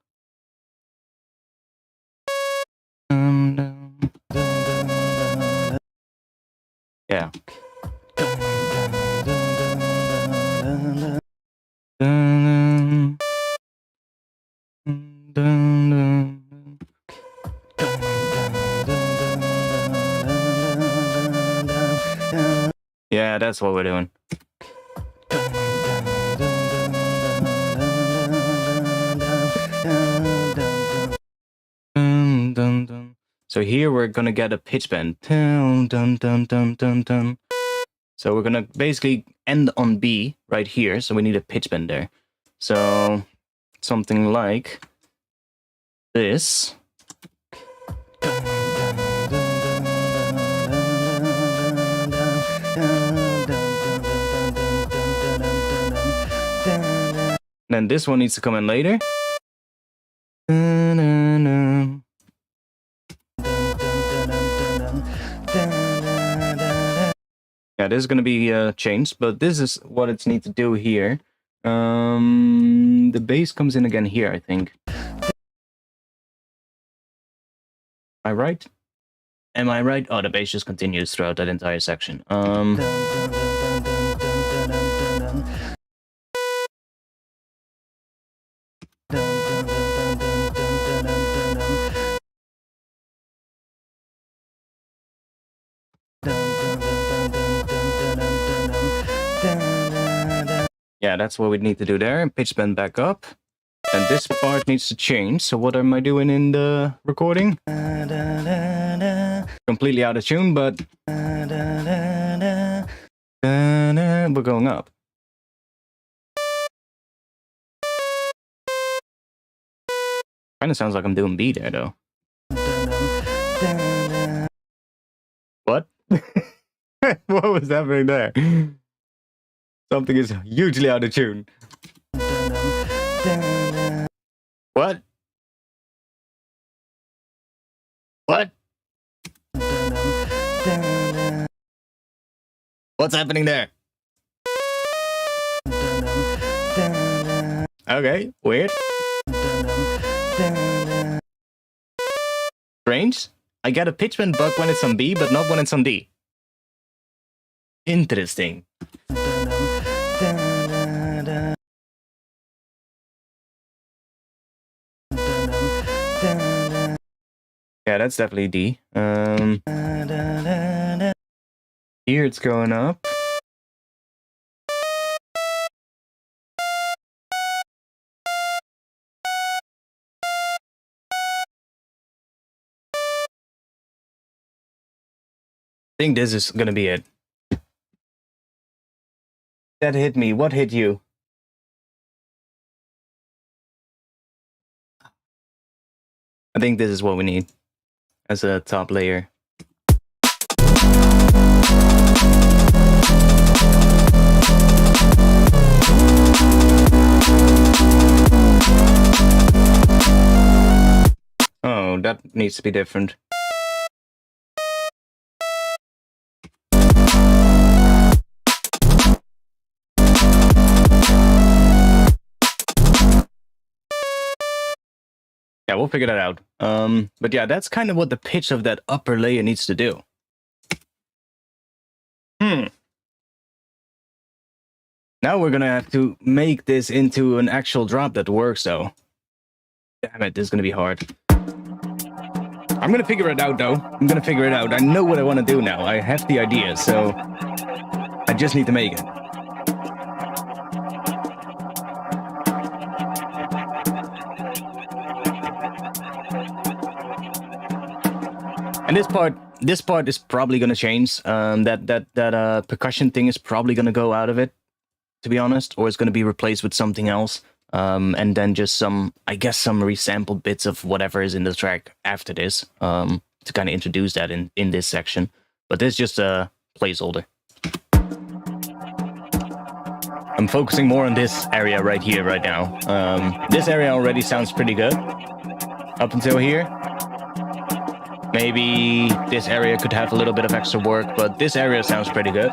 Dun, dun, dun, dun, dun. Yeah. Dun, dun, dun, dun. Yeah, that's what we're doing. So here we're gonna get a pitch bend. So we're gonna basically end on B right here. So we need a pitch bend there. So something like this. Then this one needs to come in later. Yeah, this is going to be changed, but this is what it needs to do here. The bass comes in again here, I think. Am I right? Am I right? Oh, the bass just continues throughout that entire section. Yeah, that's what we need to do there. Pitch bend back up. And this part needs to change. So what am I doing in the recording? Completely out of tune, but we're going up. Kind of sounds like I'm doing B there, though. What? What was happening there? Something is hugely out of tune. What? What? What's happening there? Okay, weird. Strange. I get a pitch bend bug when it's on B, but not when it's on D. Interesting. Yeah, that's definitely D. Here it's going up. I think this is gonna be it. That hit me. What hit you? I think this is what we need as a top layer. Oh, that needs to be different. Yeah, we'll figure that out. But yeah, that's kind of what the pitch of that upper layer needs to do. Now we're gonna have to make this into an actual drop that works, though. Damn it, this is gonna be hard. I'm gonna figure it out, though. I'm gonna figure it out. I know what I want to do now. I have the idea, so I just need to make it. And this part is probably gonna change. That percussion thing is probably gonna go out of it, to be honest, or it's gonna be replaced with something else. And then just some resampled bits of whatever is in the track after this, to kind of introduce that in this section. But this is just a placeholder. I'm focusing more on this area right here, right now. This area already sounds pretty good up until here. Maybe this area could have a little bit of extra work, but this area sounds pretty good.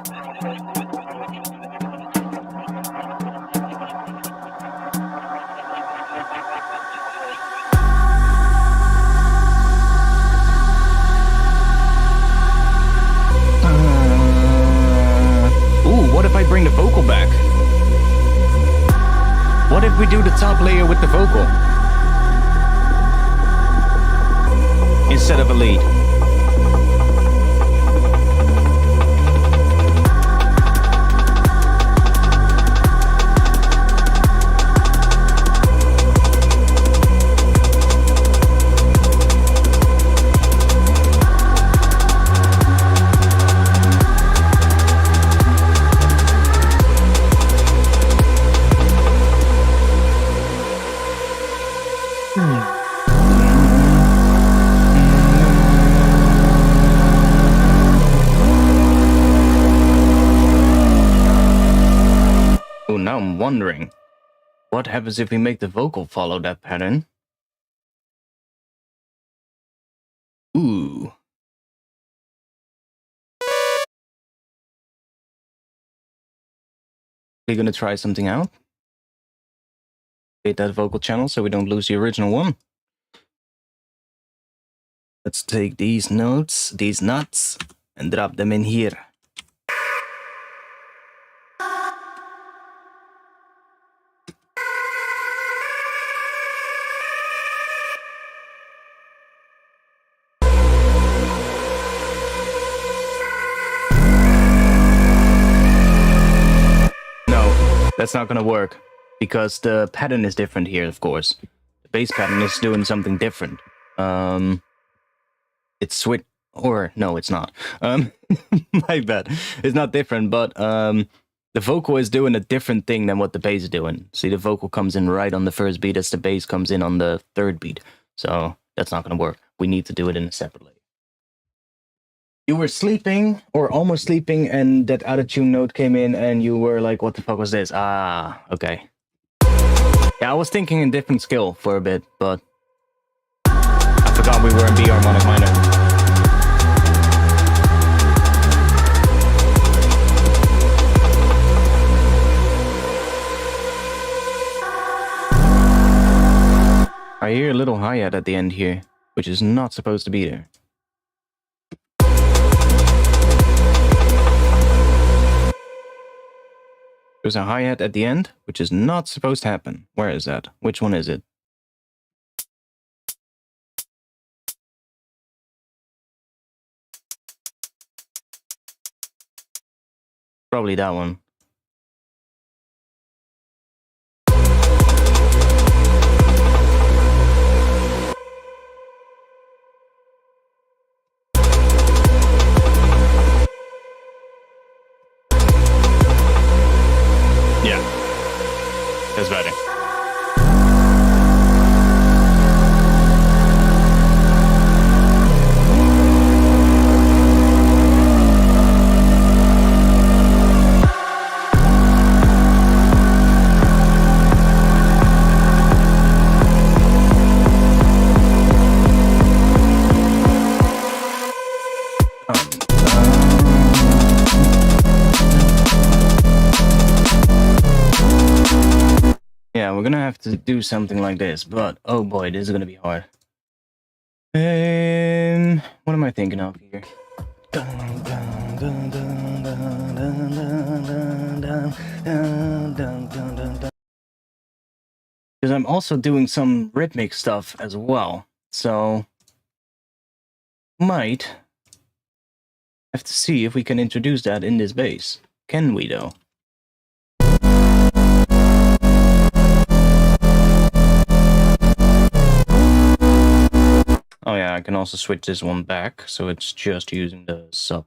What if I bring the vocal back? What if we do the top layer with the vocal instead of a lead? Now I'm wondering, what happens if we make the vocal follow that pattern? Ooh. We're gonna try something out. Create that vocal channel so we don't lose the original one. Let's take these notes, these nuts, and drop them in here. That's not gonna work, because the pattern is different here, of course. The bass pattern is doing something different. It's switch, or no, it's not. My bad. It's not different, but the vocal is doing a different thing than what the bass is doing. See, the vocal comes in right on the first beat as the bass comes in on the third beat. So that's not gonna work. We need to do it in a separate layer. You were sleeping, or almost sleeping, and that out-of-tune note came in, and you were like, what the fuck was this? Ah, okay. Yeah, I was thinking in different skill for a bit, but I forgot we were in B harmonic minor. I hear a little hi-hat at the end here, which is not supposed to be there. There's a hi-hat at the end, which is not supposed to happen. Where is that? Which one is it? Probably that one. Yeah. That's better. Yeah, we're gonna have to do something like this, but oh boy, this is gonna be hard. What am I thinking of here? Because I'm also doing some rhythmic stuff as well, so might have to see if we can introduce that in this bass. Can we though? Oh yeah, I can also switch this one back, so it's just using the sub.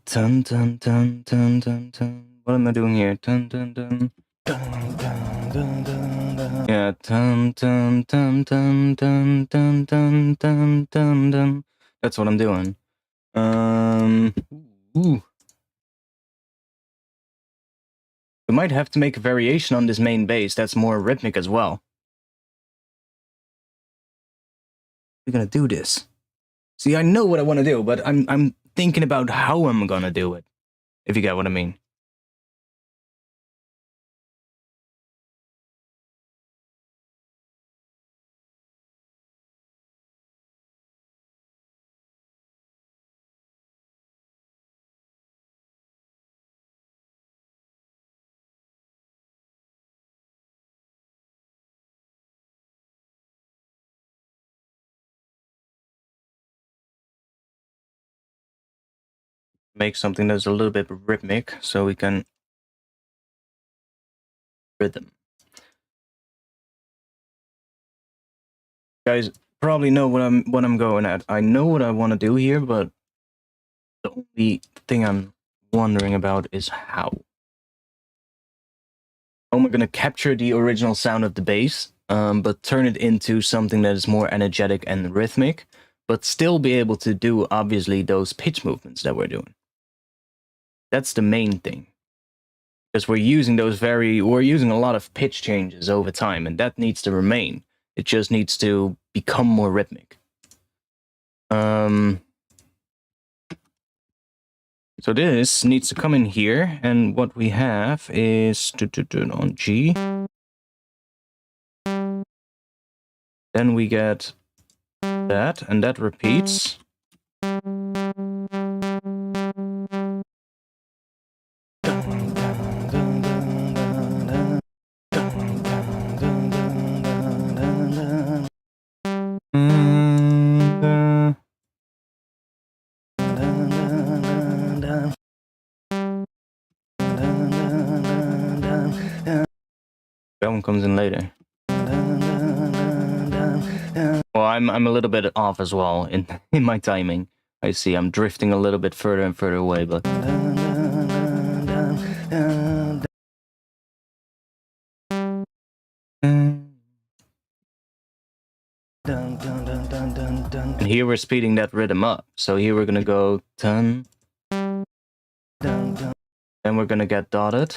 Dun dun dun dun dun dun. What am I doing here? Dun dun dun. Dun dun dun dun dun. Yeah, dun dun dun dun dun dun dun dun dun dun. That's what I'm doing. Ooh. We might have to make a variation on this main bass that's more rhythmic as well. We're gonna do this. See, I know what I want to do, but I'm thinking about how I'm gonna do it. If you get what I mean. Make something that's a little bit rhythmic, so we can rhythm. Guys probably know what I'm going at. I know what I want to do here, but the only thing I'm wondering about is how. How am I going to capture the original sound of the bass, but turn it into something that is more energetic and rhythmic, but still be able to do, obviously, those pitch movements that we're doing. That's the main thing. Because we're using a lot of pitch changes over time, and that needs to remain. It just needs to become more rhythmic. So this needs to come in here, and what we have is on G. Then we get that, and that repeats. That one comes in later. Well, I'm a little bit off as well in my timing. I see I'm drifting a little bit further and further away, but and here we're speeding that rhythm up. So here we're gonna go dun, then we're gonna get dotted.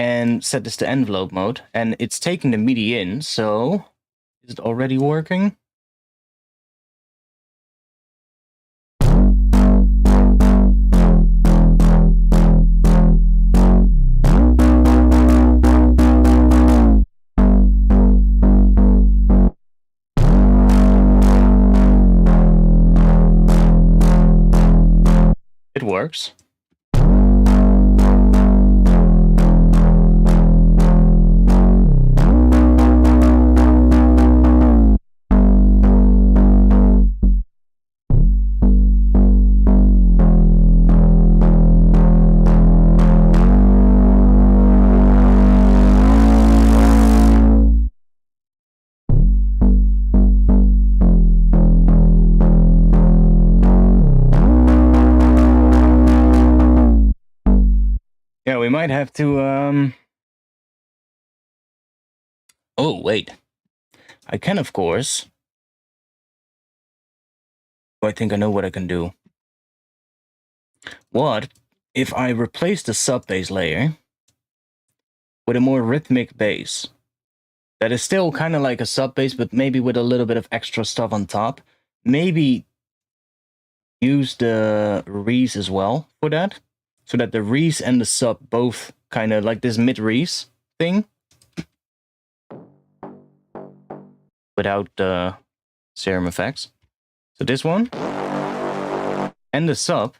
and set this to envelope mode, and it's taking the MIDI in, so is it already working? It works. Yeah, we might have to, Oh, wait. I can, of course... Oh, I think I know what I can do. What if I replace the sub-bass layer with a more rhythmic bass? That is still kind of like a sub-bass, but maybe with a little bit of extra stuff on top. Maybe use the reese as well for that, so that the reese and the sub both kind of like this mid-reese thing without the Serum effects. So this one and the sub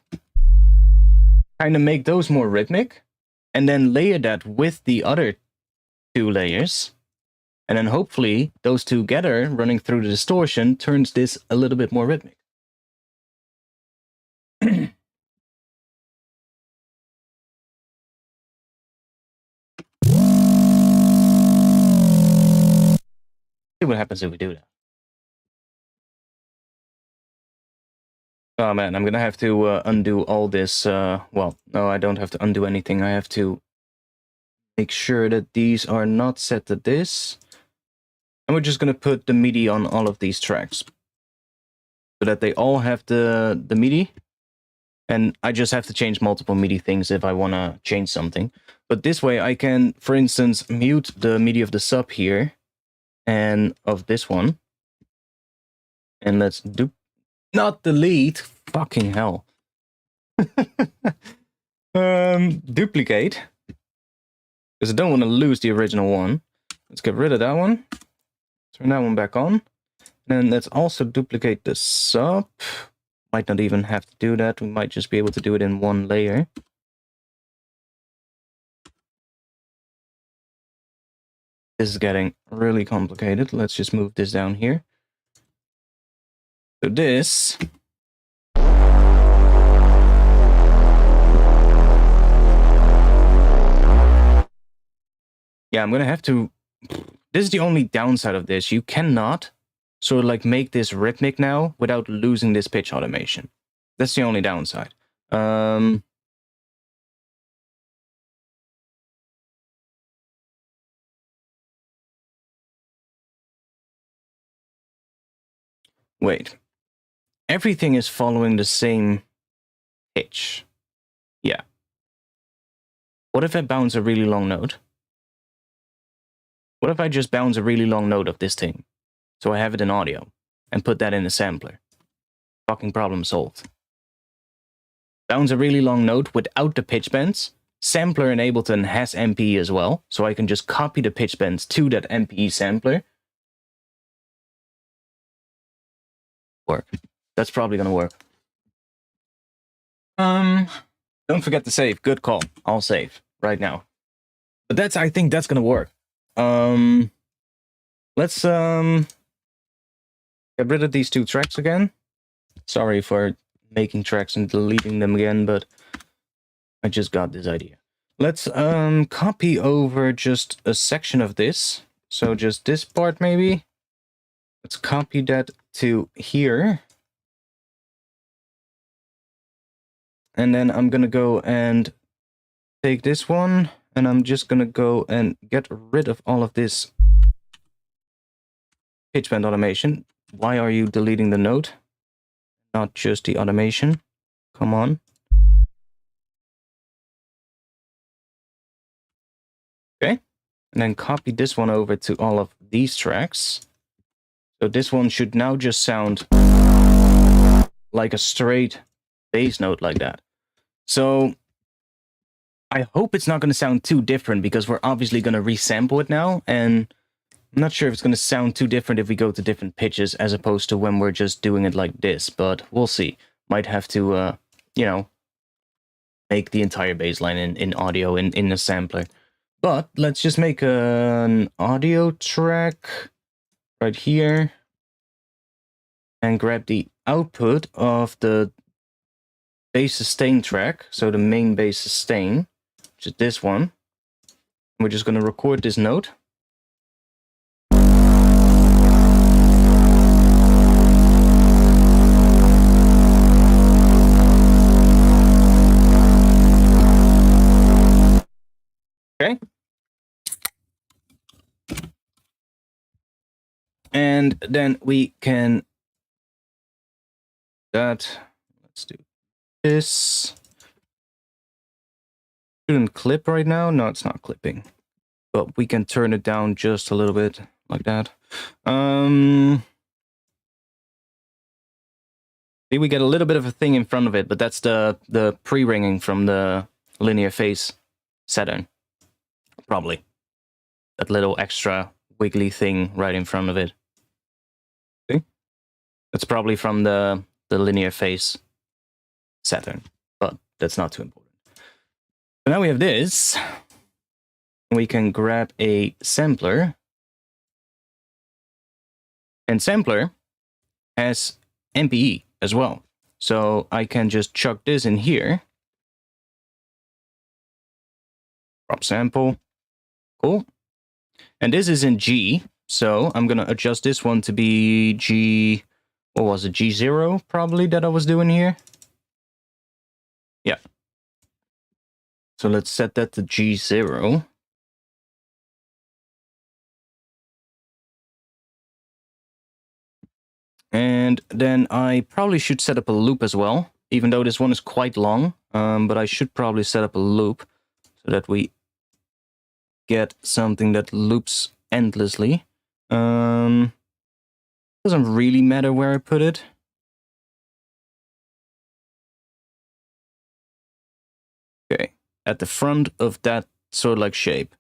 kind of make those more rhythmic, and then layer that with the other two layers, and then hopefully those two together running through the distortion turns this a little bit more rhythmic. See what happens if we do that. Oh man, I'm gonna have to undo all this. Well, no, I don't have to undo anything. I have to make sure that these are not set to this. And we're just gonna put the MIDI on all of these tracks, so that they all have the MIDI. And I just have to change multiple MIDI things if I want to change something. But this way I can, for instance, mute the MIDI of the sub here and of this one. And let's do... Not delete. Fucking hell. Duplicate. Because I don't want to lose the original one. Let's get rid of that one. Turn that one back on. And then let's also duplicate the sub. Might not even have to do that. We might just be able to do it in one layer. This is getting really complicated. Let's just move this down here. So this... Yeah, I'm gonna have to... This is the only downside of this. You cannot sort of like make this rhythmic now without losing this pitch automation. That's the only downside. Wait. Everything is following the same pitch. Yeah. What if I bounce a really long note? What if I just bounce a really long note of this thing? So I have it in audio and put that in a sampler. Fucking problem solved. Bounce a really long note without the pitch bends. Sampler in Ableton has MPE as well, so I can just copy the pitch bends to that MPE sampler. Work. That's probably gonna work. Don't forget to save. Good call. I'll save right now. But I think that's gonna work. Let's get rid of these two tracks again. Sorry for making tracks and deleting them again, but I just got this idea. Let's copy over just a section of this. So just this part maybe. Let's copy that to here. And then I'm gonna go and take this one, and I'm just gonna go and get rid of all of this pitch bend automation. Why are you deleting the note? Not just the automation. Come on. Okay, and then copy this one over to all of these tracks. So this one should now just sound like a straight bass note like that. So I hope it's not going to sound too different because we're obviously going to resample it now. And I'm not sure if it's going to sound too different if we go to different pitches as opposed to when we're just doing it like this. But we'll see. Might have to, you know, make the entire bass line in audio in the sampler. But let's just make an audio track right here. And grab the output of the bass sustain track. So the main bass sustain, which is this one. We're just going to record this note. Okay. And then we can let's do this. Shouldn't clip right now. No, it's not clipping. But we can turn it down just a little bit like that. See, we get a little bit of a thing in front of it, but that's the pre-ringing from the linear phase Saturn. Probably. That little extra wiggly thing right in front of it. See? That's probably from the linear phase Saturn, but that's not too important. So now we have this. We can grab a sampler. And sampler has MPE as well. So I can just chuck this in here. Drop sample. Cool. And this is in G. So I'm going to adjust this one to be G. What was it? G0 probably that I was doing here. Yeah. So let's set that to G0. And then I probably should set up a loop as well, even though this one is quite long. But I should probably set up a loop so that we get something that loops endlessly. Doesn't really matter where I put it. Okay, at the front of that sort of like shape.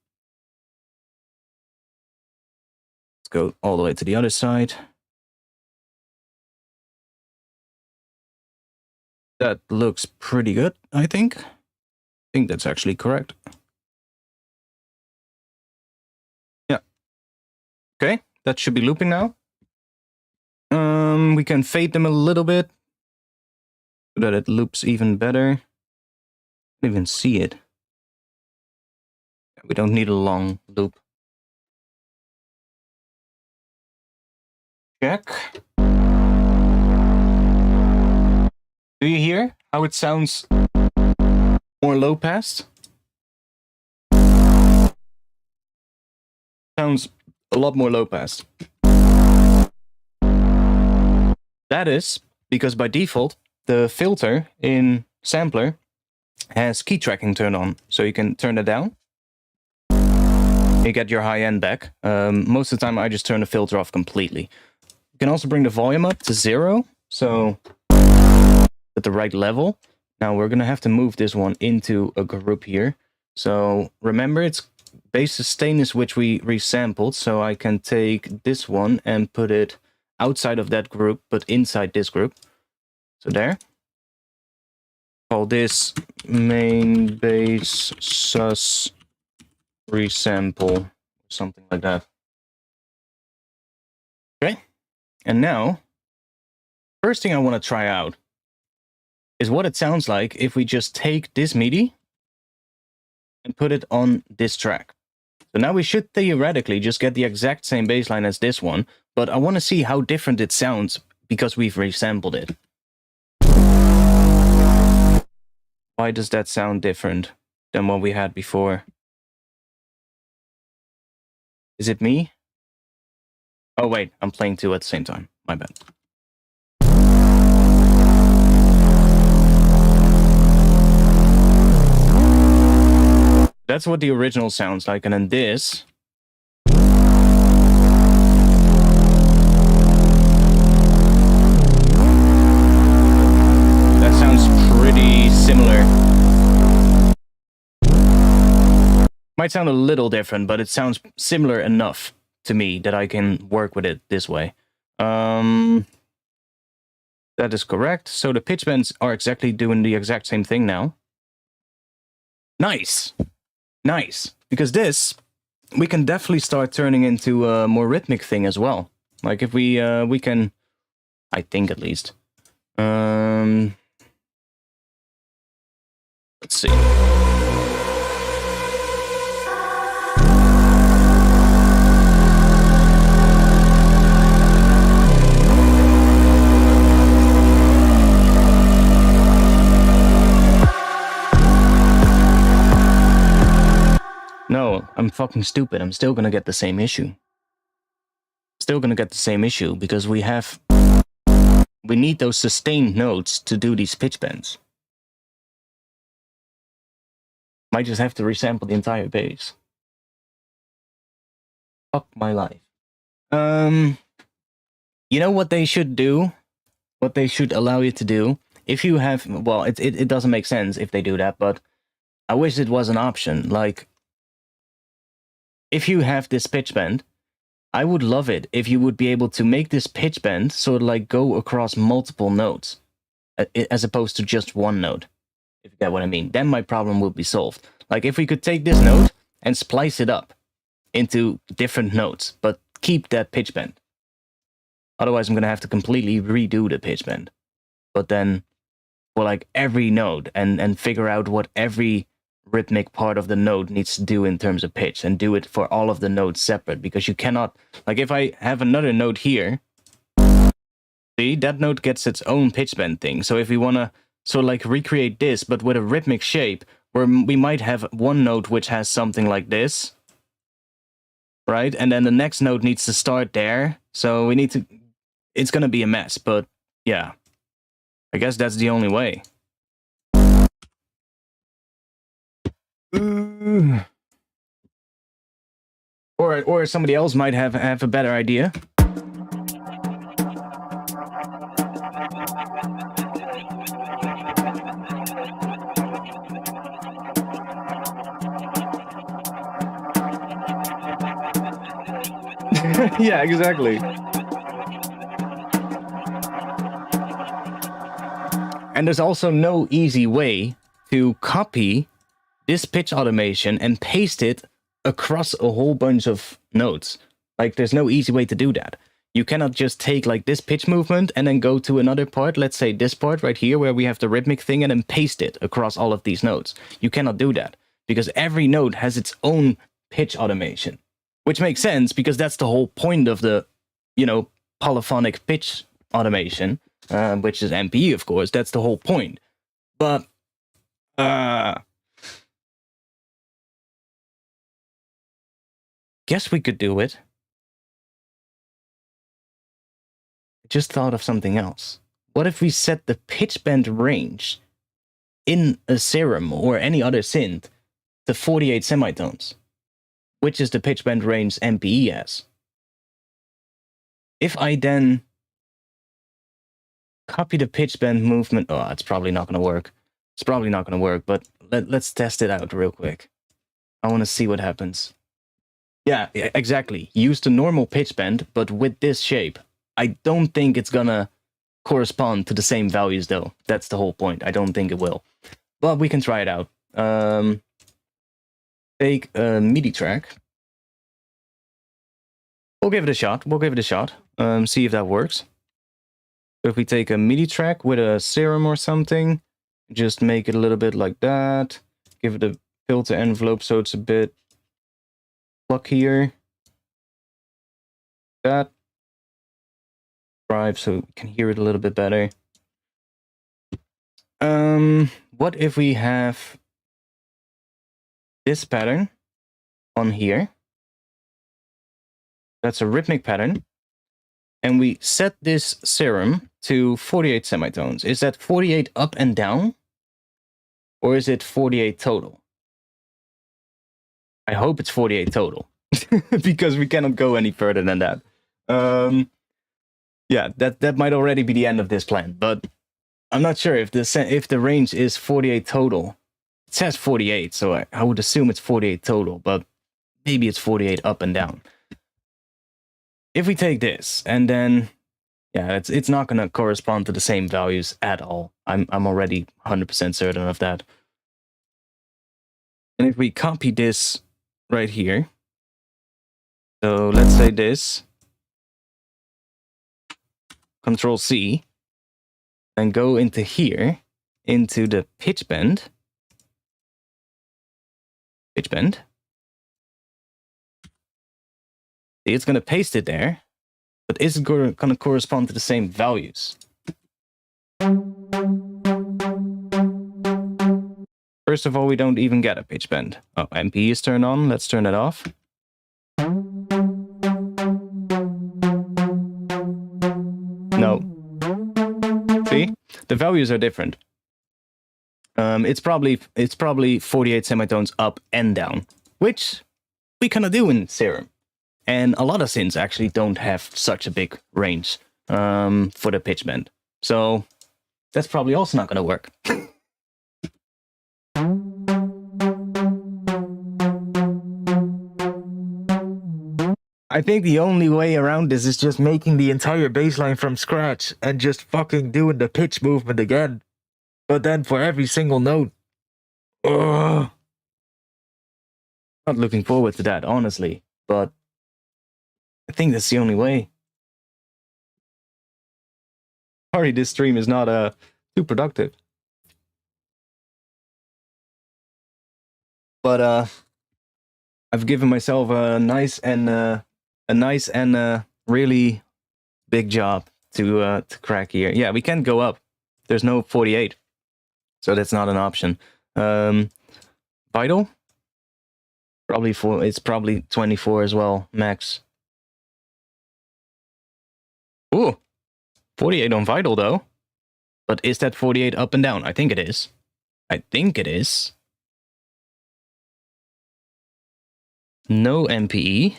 Let's go all the way to the other side. That looks pretty good, I think. I think that's actually correct. Yeah. Okay, that should be looping now. We can fade them a little bit so that it loops even better. Can't even see it. We don't need a long loop. Check. Do you hear how it sounds more low pass? Sounds a lot more low pass. That is because by default, the filter in sampler has key tracking turned on. So you can turn it down. You get your high end back. Most of the time I just turn the filter off completely. You can also bring the volume up to 0. So at the right level. Now we're going to have to move this one into a group here. So remember, it's bass sustain is which we resampled. So I can take this one and put it outside of that group, but inside this group. So there. Call this main bass sus resample, something like that. Okay. And now, first thing I want to try out is what it sounds like if we just take this MIDI and put it on this track. So now we should theoretically just get the exact same bass line as this one, but I want to see how different it sounds because we've resampled it. Why does that sound different than what we had before? Is it me? Oh wait, I'm playing two at the same time. My bad. That's what the original sounds like, and then this. That sounds pretty similar. Might sound a little different, but it sounds similar enough to me that I can work with it this way. That is correct. So the pitch bends are exactly doing the exact same thing now. Nice. Nice. Because this, we can definitely start turning into a more rhythmic thing as well. Like if we can, I think at least. Let's see. No, I'm fucking stupid. I'm still gonna get the same issue. Still gonna get the same issue because we need those sustained notes to do these pitch bends. Might just have to resample the entire bass. Fuck my life. You know what they should do? What they should allow you to do? If you have, well, it doesn't make sense if they do that, but I wish it was an option. Like, if you have this pitch bend, I would love it if you would be able to make this pitch bend sort of like go across multiple notes, as opposed to just one note, if you get what I mean. Then my problem would be solved. Like if we could take this note and splice it up into different notes, but keep that pitch bend. Otherwise, I'm going to have to completely redo the pitch bend. But then for like every note and figure out what every rhythmic part of the note needs to do in terms of pitch and do it for all of the notes separate, because you cannot, like if I have another note here, see, that note gets its own pitch bend thing. So if we want to sort of like recreate this, but with a rhythmic shape, where we might have one note which has something like this, right? And then the next note needs to start there. So we need to, it's going to be a mess, but yeah, I guess that's the only way. Or somebody else might have a better idea. Yeah, exactly. And there's also no easy way to copy this pitch automation and paste it across a whole bunch of notes. Like, there's no easy way to do that. You cannot just take like this pitch movement and then go to another part, let's say this part right here where we have the rhythmic thing, and then paste it across all of these notes. You cannot do that because every note has its own pitch automation, which makes sense because that's the whole point of the, you know, polyphonic pitch automation, which is MPE, of course. That's the whole point. But guess we could do it. I just thought of something else. What if we set the pitch bend range in a Serum or any other synth to 48 semitones, which is the pitch bend range MPE has? If I then copy the pitch bend movement, oh, it's probably not going to work. It's probably not going to work, but let's test it out real quick. I want to see what happens. Yeah, exactly. Use the normal pitch bend, but with this shape. I don't think it's gonna correspond to the same values, though. That's the whole point. I don't think it will. But we can try it out. Take a MIDI track. We'll give it a shot. See if that works. So if we take a MIDI track with a Serum or something, just make it a little bit like that. Give it a filter envelope so it's a bit here, that drive so we can hear it a little bit better. What if we have this pattern on here? That's a rhythmic pattern, and we set this Serum to 48 semitones. Is that 48 up and down, or is it 48 total? I hope it's 48 total, because we cannot go any further than that. Yeah, that might already be the end of this plan, but I'm not sure if the range is 48 total. It says 48, so I would assume it's 48 total, but maybe it's 48 up and down. If we take this, and then, yeah, it's not going to correspond to the same values at all. I'm already 100% certain of that. And if we copy this right here, so let's say this, Control C, and go into here, into the pitch bend. See, it's going to paste it there, but is it going to correspond to the same values? First of all, we don't even get a pitch bend. Oh, MPE is turned on. Let's turn it off. No. See? The values are different. It's probably 48 semitones up and down, which we kind of do in Serum. And a lot of synths actually don't have such a big range for the pitch bend. So that's probably also not going to work. I think the only way around this is just making the entire bass line from scratch and just fucking doing the pitch movement again. But then for every single note. Ugh. Not looking forward to that, honestly. But I think that's the only way. Sorry, this stream is not too productive. But I've given myself a nice and really big job to crack here. Yeah, we can't go up. There's no 48, so that's not an option. Vital, probably it's probably 24 as well, max. Ooh, 48 on Vital though. But is that 48 up and down? I think it is. I think it is. No MPE.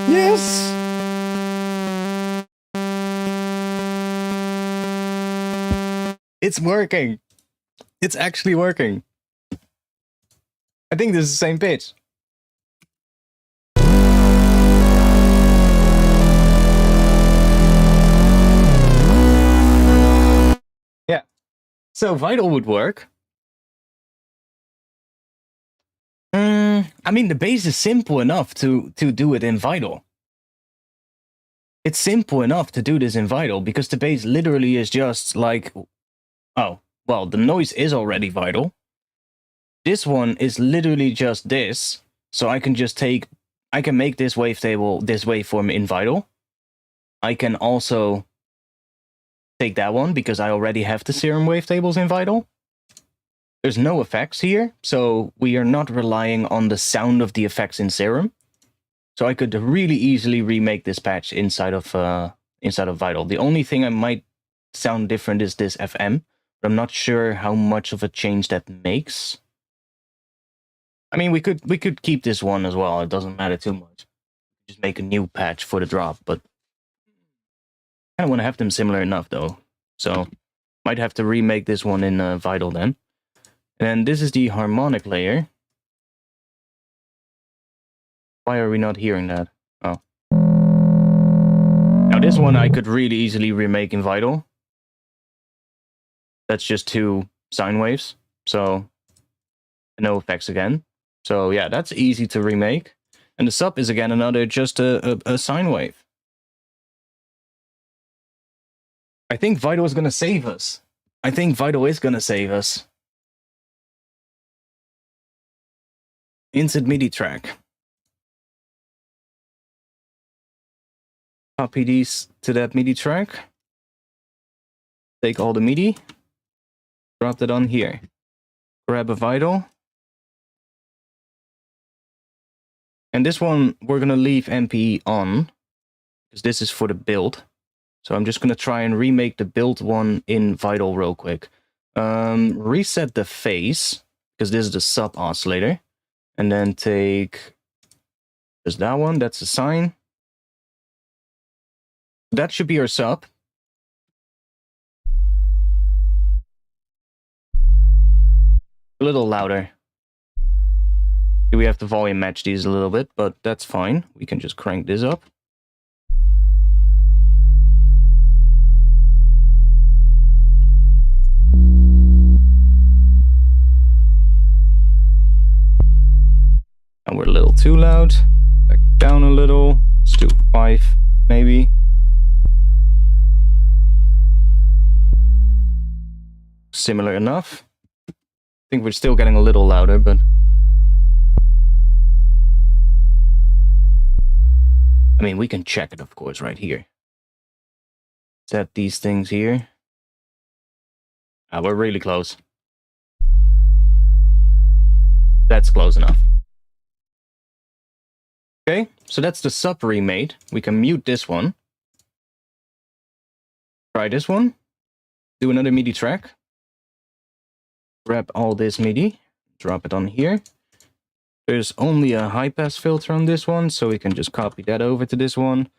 Yes! It's working. It's actually working. I think this is the same pitch. Yeah. So Vital would work. I mean, the bass is simple enough to do it in Vital. It's simple enough to do this in Vital because the bass literally is just like, oh, well, the noise is already Vital. This one is literally just this, so I can just I can make this wavetable, this waveform in Vital. I can also take that one because I already have the Serum wavetables in Vital. There's no effects here, so we are not relying on the sound of the effects in Serum. So I could really easily remake this patch inside of Vital. The only thing I might sound different is this FM, but I'm not sure how much of a change that makes. I mean, we could keep this one as well. It doesn't matter too much. Just make a new patch for the drop, but I kind of want to have them similar enough though. So might have to remake this one in Vital then. And this is the harmonic layer. Why are we not hearing that? Oh. Now this one I could really easily remake in Vital. That's just 2 sine waves. So no effects again. So yeah, that's easy to remake. And the sub is again another just a sine wave. I think Vital is going to save us. I think Vital is going to save us. Insert MIDI track. Copy these to that MIDI track. Take all the MIDI. Drop that on here. Grab a Vital. And this one, we're going to leave MPE on, because this is for the build. So I'm just going to try and remake the build one in Vital real quick. Reset the phase, because this is the sub oscillator. And then take just that one, that's a sine. That should be our sub. A little louder. We have to volume match these a little bit, but that's fine. We can just crank this up. And we're a little too loud. Back it down a little. Let's do 5, maybe. Similar enough. I think we're still getting a little louder, but... I mean, we can check it, of course, right here. Set these things here. Ah, we're really close. That's close enough. Okay, so that's the sub remade. We can mute this one. Try this one. Do another MIDI track. Grab all this MIDI. Drop it on here. There's only a high-pass filter on this one, so we can just copy that over to this one.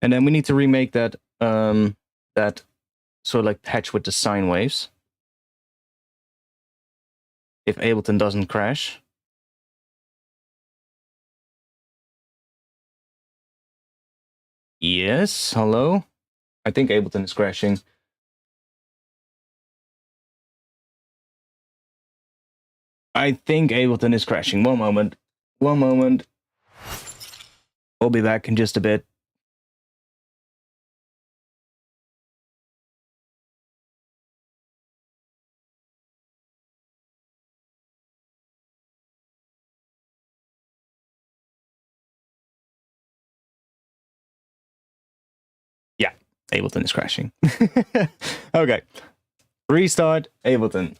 And then we need to remake that, that sort of like patch with the sine waves. If Ableton doesn't crash. Yes, hello? I think Ableton is crashing. I think Ableton is crashing. One moment. One moment. We'll be back in just a bit. Yeah, Ableton is crashing. Okay. Restart Ableton.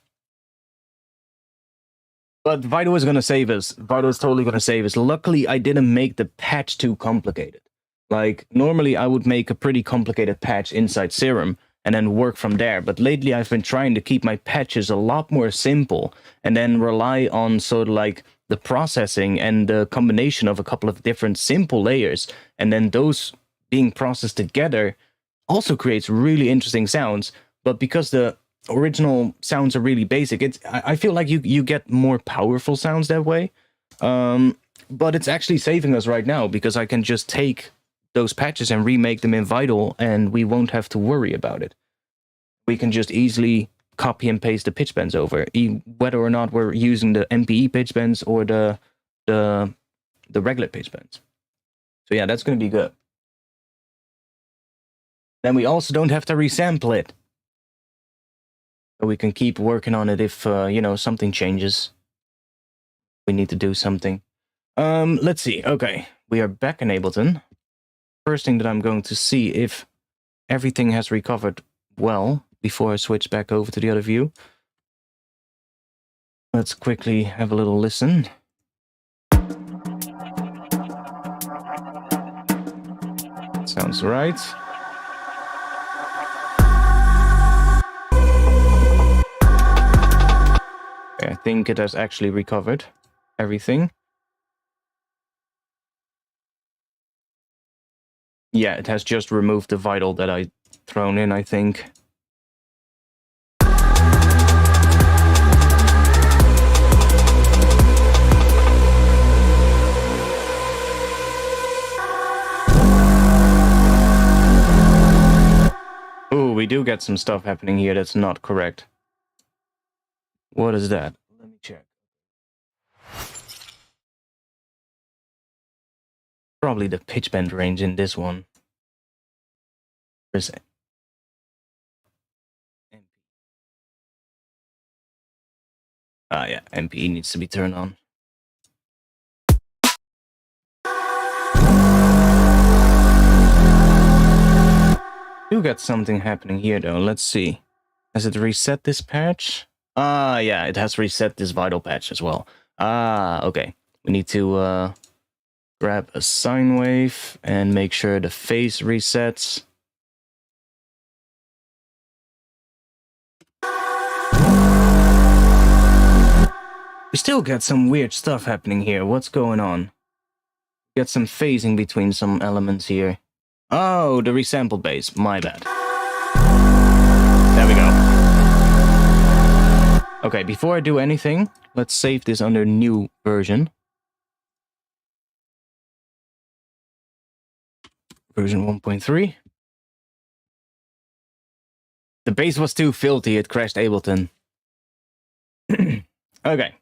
But Vital is going to save us. Vital is totally going to save us. Luckily, I didn't make the patch too complicated. Like, normally I would make a pretty complicated patch inside Serum and then work from there. But lately I've been trying to keep my patches a lot more simple and then rely on sort of like the processing and the combination of a couple of different simple layers. And then those being processed together also creates really interesting sounds. But because the original sounds are really basic, I feel like you get more powerful sounds that way. But it's actually saving us right now because I can just take those patches and remake them in Vital and we won't have to worry about it. We can just easily copy and paste the pitch bends over, whether or not we're using the MPE pitch bends or the regular pitch bends. So yeah, that's going to be good. Then we also don't have to resample it. So we can keep working on it if, you know, something changes. We need to do something. Let's see. Okay, we are back in Ableton. First thing that I'm going to see if everything has recovered well before I switch back over to the other view. Let's quickly have a little listen. Sounds right. I think it has actually recovered everything. Yeah, it has just removed the Vital that I thrown in, I think. Ooh, we do get some stuff happening here that's not correct. What is that? Let me check. Probably the pitch bend range in this one. Where's it? Ah, yeah, MPE needs to be turned on. Do get something happening here though. Let's see. Has it reset this patch? Ah, yeah, it has reset this Vital patch as well. Ah, okay. We need to grab a sine wave and make sure the phase resets. We still get some weird stuff happening here. What's going on? Get some phasing between some elements here. Oh, the resample bass. My bad. There we go. Okay, before I do anything, let's save this under new version. Version 1.3. The bass was too filthy, it crashed Ableton. Okay.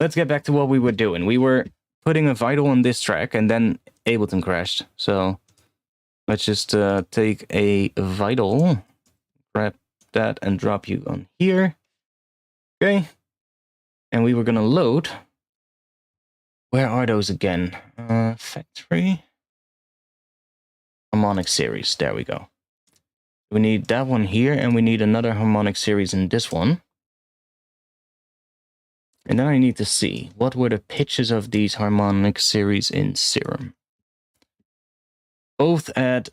Let's get back to what we were doing. We were putting a vital on this track and then Ableton crashed. So let's just take a vital, grab that and drop you on here. Okay. And we were going to load. Where are those again? Factory. Harmonic series. There we go. We need that one here and we need another harmonic series in this one. And then I need to see, what were the pitches of these harmonic series in Serum? Both at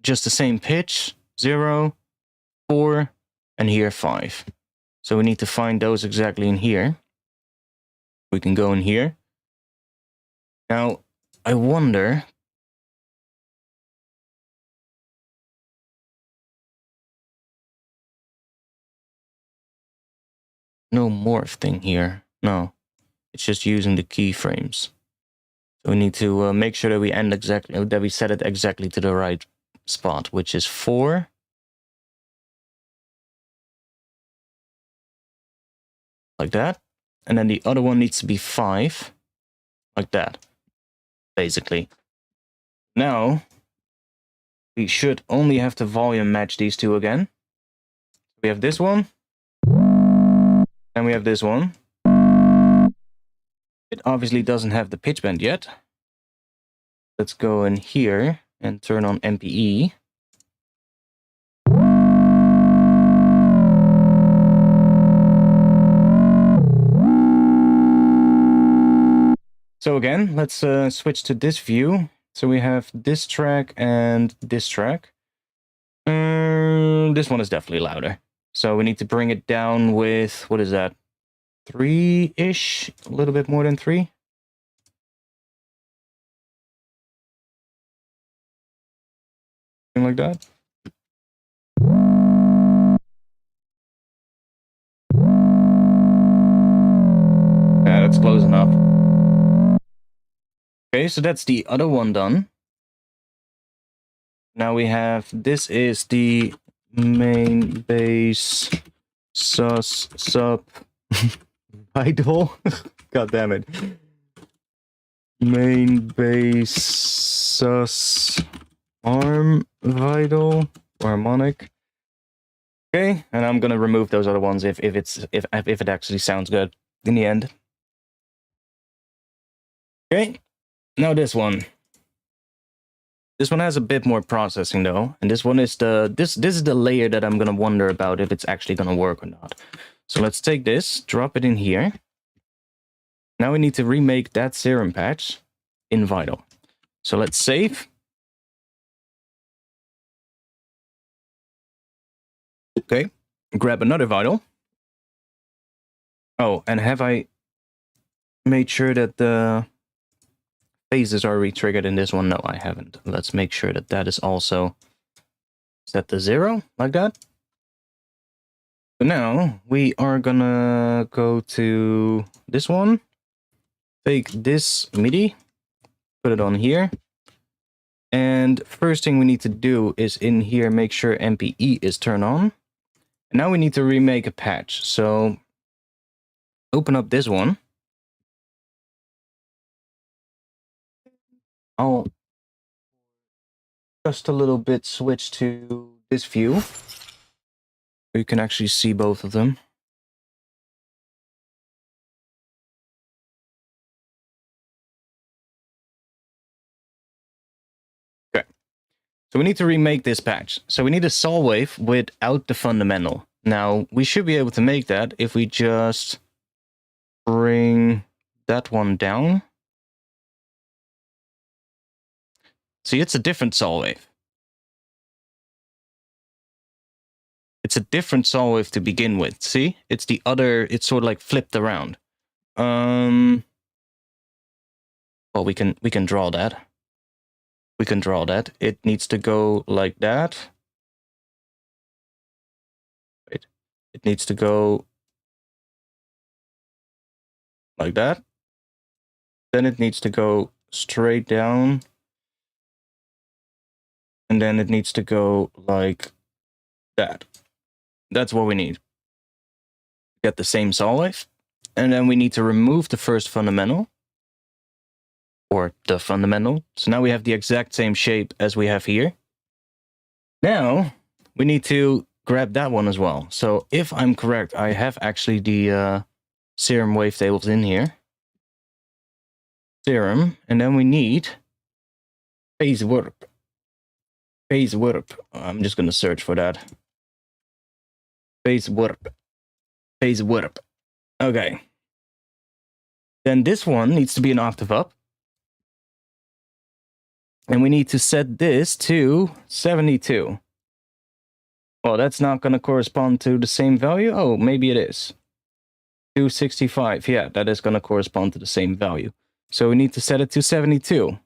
just the same pitch, 0, 4, and here 5. So we need to find those exactly in here. We can go in here. Now, I wonder... No morph thing here. No, it's just using the keyframes. So we need to make sure that we that we set it exactly to the right spot, which is 4. Like that. And then the other one needs to be 5. Like that. Basically. Now, we should only have to volume match these two again. We have this one. And we have this one. It obviously doesn't have the pitch bend yet. Let's go in here and turn on MPE. So again, let's switch to this view. So we have this track and this track. This one is definitely louder. So we need to bring it down with, what is that? 3-ish? A little bit more than 3? Something like that. Yeah, that's close enough. Okay, so that's the other one done. Now we have, this is the main bass sus sub vital. God damn it. Main bass sus arm vital or harmonic. Okay, and I'm gonna remove those other ones if it actually sounds good in the end. Okay, now this one. This one has a bit more processing though, and this one is this is the layer that I'm gonna wonder about if it's actually gonna work or not. So let's take this, drop it in here. Now we need to remake that Serum patch in Vital. So let's save. Okay, grab another Vital. Oh, and have I made sure that the phases are re-triggered in this one? No, I haven't. Let's make sure that that is also set to 0, like that. So now we are gonna go to this one, take this MIDI, put it on here. And first thing we need to do is in here, make sure MPE is turned on. And now we need to remake a patch. So open up this one. I'll just a little bit switch to this view. So you can actually see both of them. Okay. So we need to remake this patch. So we need a saw wave without the fundamental. Now we should be able to make that if we just bring that one down. See, it's a different saw wave. It's a different saw wave to begin with. See? It's the other, it's sort of like flipped around. Well, we can draw that. We can draw that. It needs to go like that. Wait. It needs to go like that. Then it needs to go straight down. And then it needs to go like that. That's what we need. Get the same saw wave. And then we need to remove the first fundamental. Or the fundamental. So now we have the exact same shape as we have here. Now, we need to grab that one as well. So if I'm correct, I have actually the Serum wavetables in here. Serum. And then we need phase warp. Phase warp. I'm just going to search for that. Phase warp. Phase warp. Okay. Then this one needs to be an octave up. And we need to set this to 72. Well, that's not going to correspond to the same value. Oh, maybe it is. 265. Yeah, that is going to correspond to the same value. So we need to set it to 72.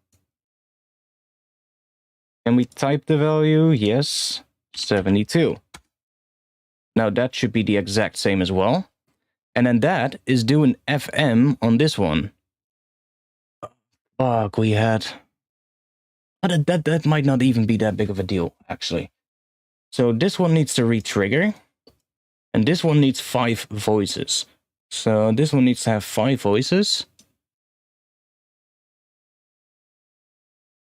Can we type the value? Yes, 72. Now that should be the exact same as well. And then that is doing FM on this one. Fuck, we had... That might not even be that big of a deal, actually. So this one needs to re-trigger. And this one needs 5 voices. So this one needs to have 5 voices.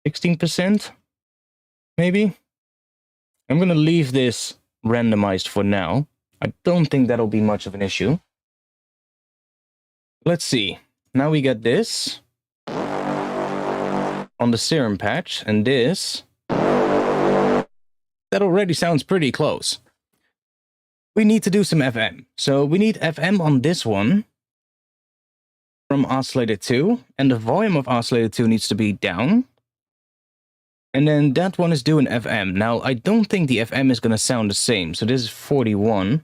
16%? Maybe? I'm going to leave this randomized for now. I don't think that'll be much of an issue. Let's see. Now we get this on the Serum patch, and this. That already sounds pretty close. We need to do some FM. So we need FM on this one from oscillator 2, and the volume of oscillator 2 needs to be down. And then that one is doing FM. Now, I don't think the FM is going to sound the same. So this is 41.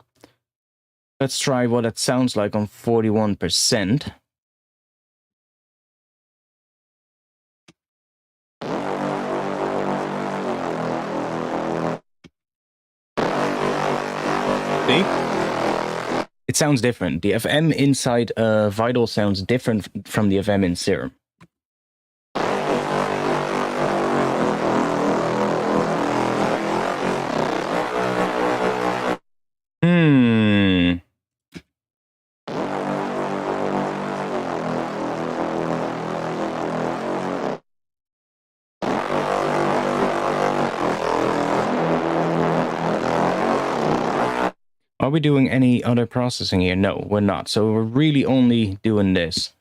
Let's try what it sounds like on 41%. See? It sounds different. The FM inside Vital sounds different from the FM in Serum. Are we doing any other processing here? No, we're not. So we're really only doing this.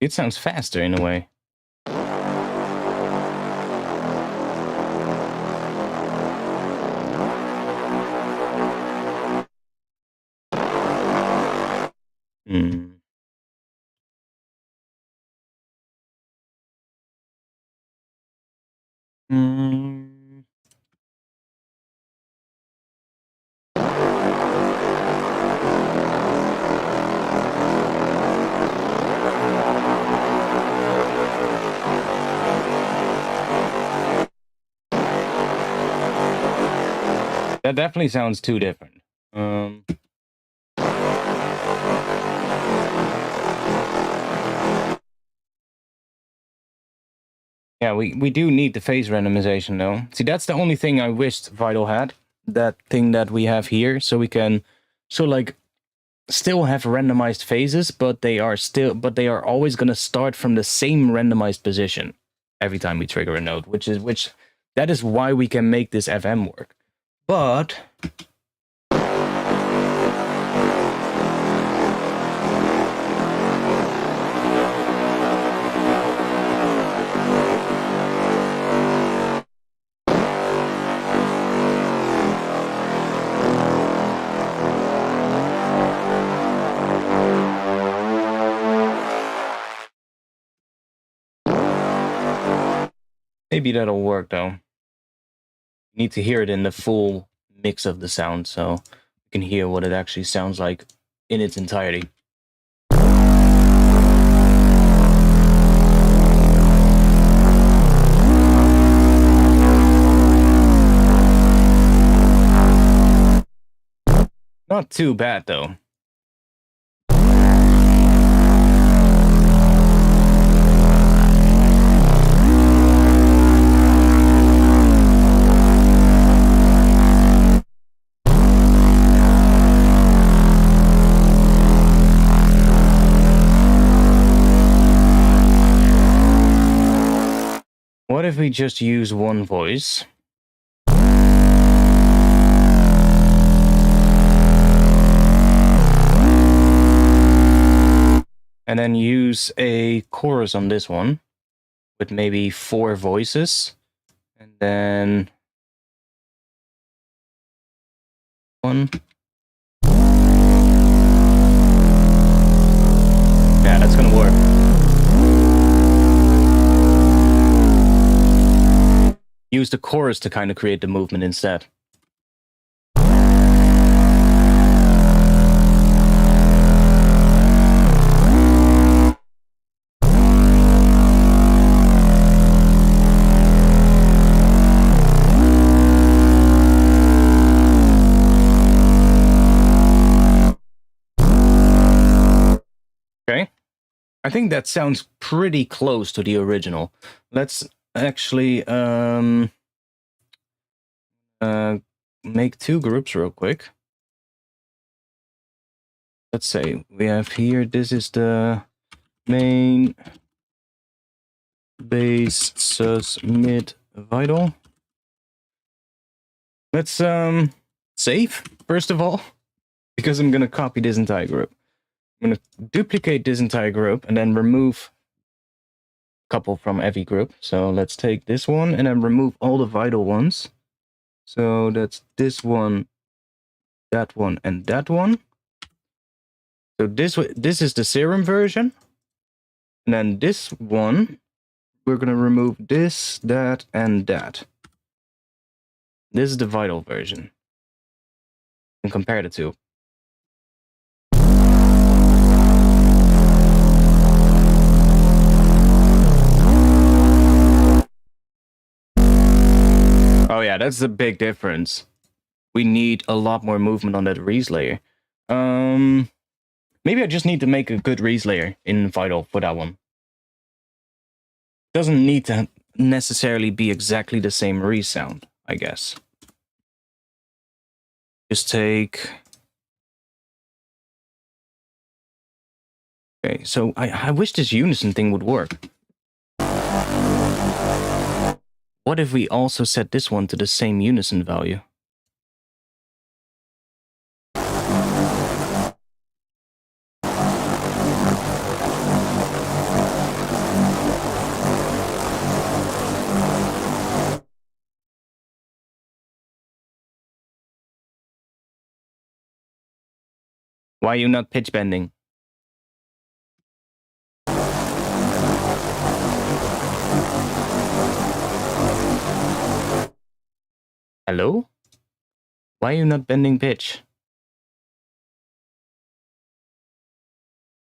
It sounds faster in a way. That definitely sounds too different. Yeah, we do need the phase randomization though. See, that's the only thing I wished Vital had. That thing that we have here, so we can like still have randomized phases, but they are always gonna start from the same randomized position every time we trigger a note, which that is why we can make this FM work. But maybe that'll work though. You need to hear it in the full mix of the sound, so you can hear what it actually sounds like in its entirety. Not too bad though. What if we just use one voice? And then use a chorus on this one with maybe 4 voices. And then 1. Yeah, that's gonna work. Use the chorus to kind of create the movement instead. Okay. I think that sounds pretty close to the original. Let's actually make 2 groups real quick. Let's say we have here, this is the main, bass, sus, mid, vital. Let's save first of all, because I'm gonna copy this entire group. I'm gonna duplicate this entire group and then remove a couple from every group. So let's take this one and then remove all the vital ones. So that's this one, and that one. So this is the Serum version. And then this one, we're gonna remove this, that, and that. This is the vital version. And compare the two. Oh yeah, that's the big difference. We need a lot more movement on that Reese layer. Maybe I just need to make a good Reese layer in Vital for that one. Doesn't need to necessarily be exactly the same Reese sound, I guess. Just take... Okay, so I wish this unison thing would work. What if we also set this one to the same unison value? Why are you not pitch bending? Hello? Why are you not bending pitch?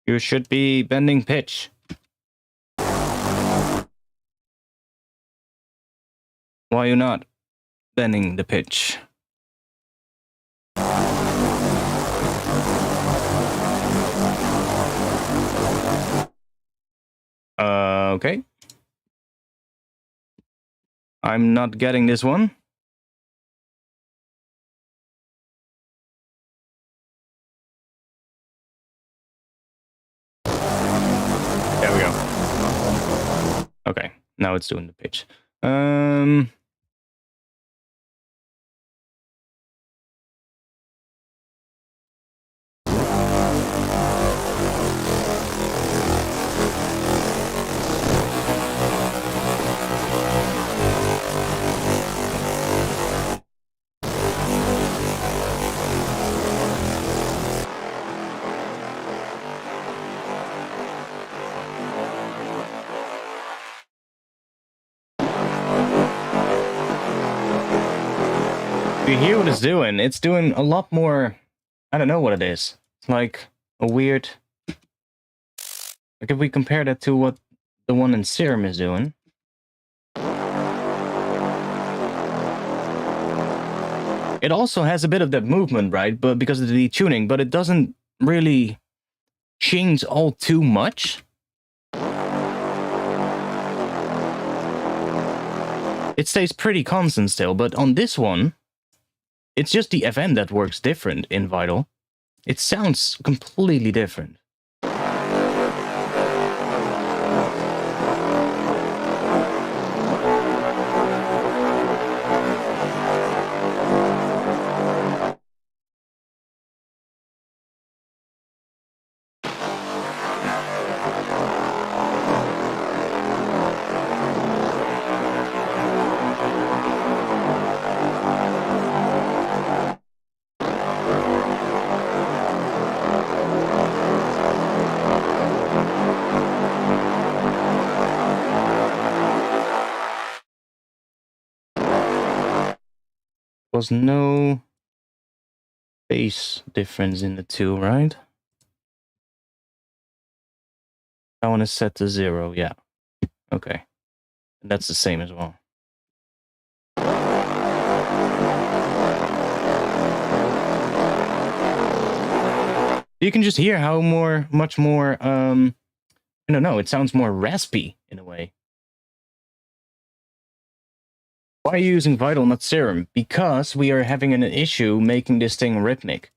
You should be bending pitch. Why are you not bending the pitch? Okay. I'm not getting this one. There we go. Okay, now it's doing the pitch. You hear what it's doing? It's doing a lot more. I don't know what it is. It's like a weird. Like if we compare that to what the one in Serum is doing. It also has a bit of that movement, right? But because of the detuning, but it doesn't really change all too much. It stays pretty constant still, but on this one, it's just the FM that works different in Vital. It sounds completely different. Was no bass difference in the two, right? That one is set to 0, yeah. Okay. And that's the same as well. You can just hear how much more, I don't know, it sounds more raspy in a way. Why are you using Vital, not Serum? Because we are having an issue making this thing rhythmic.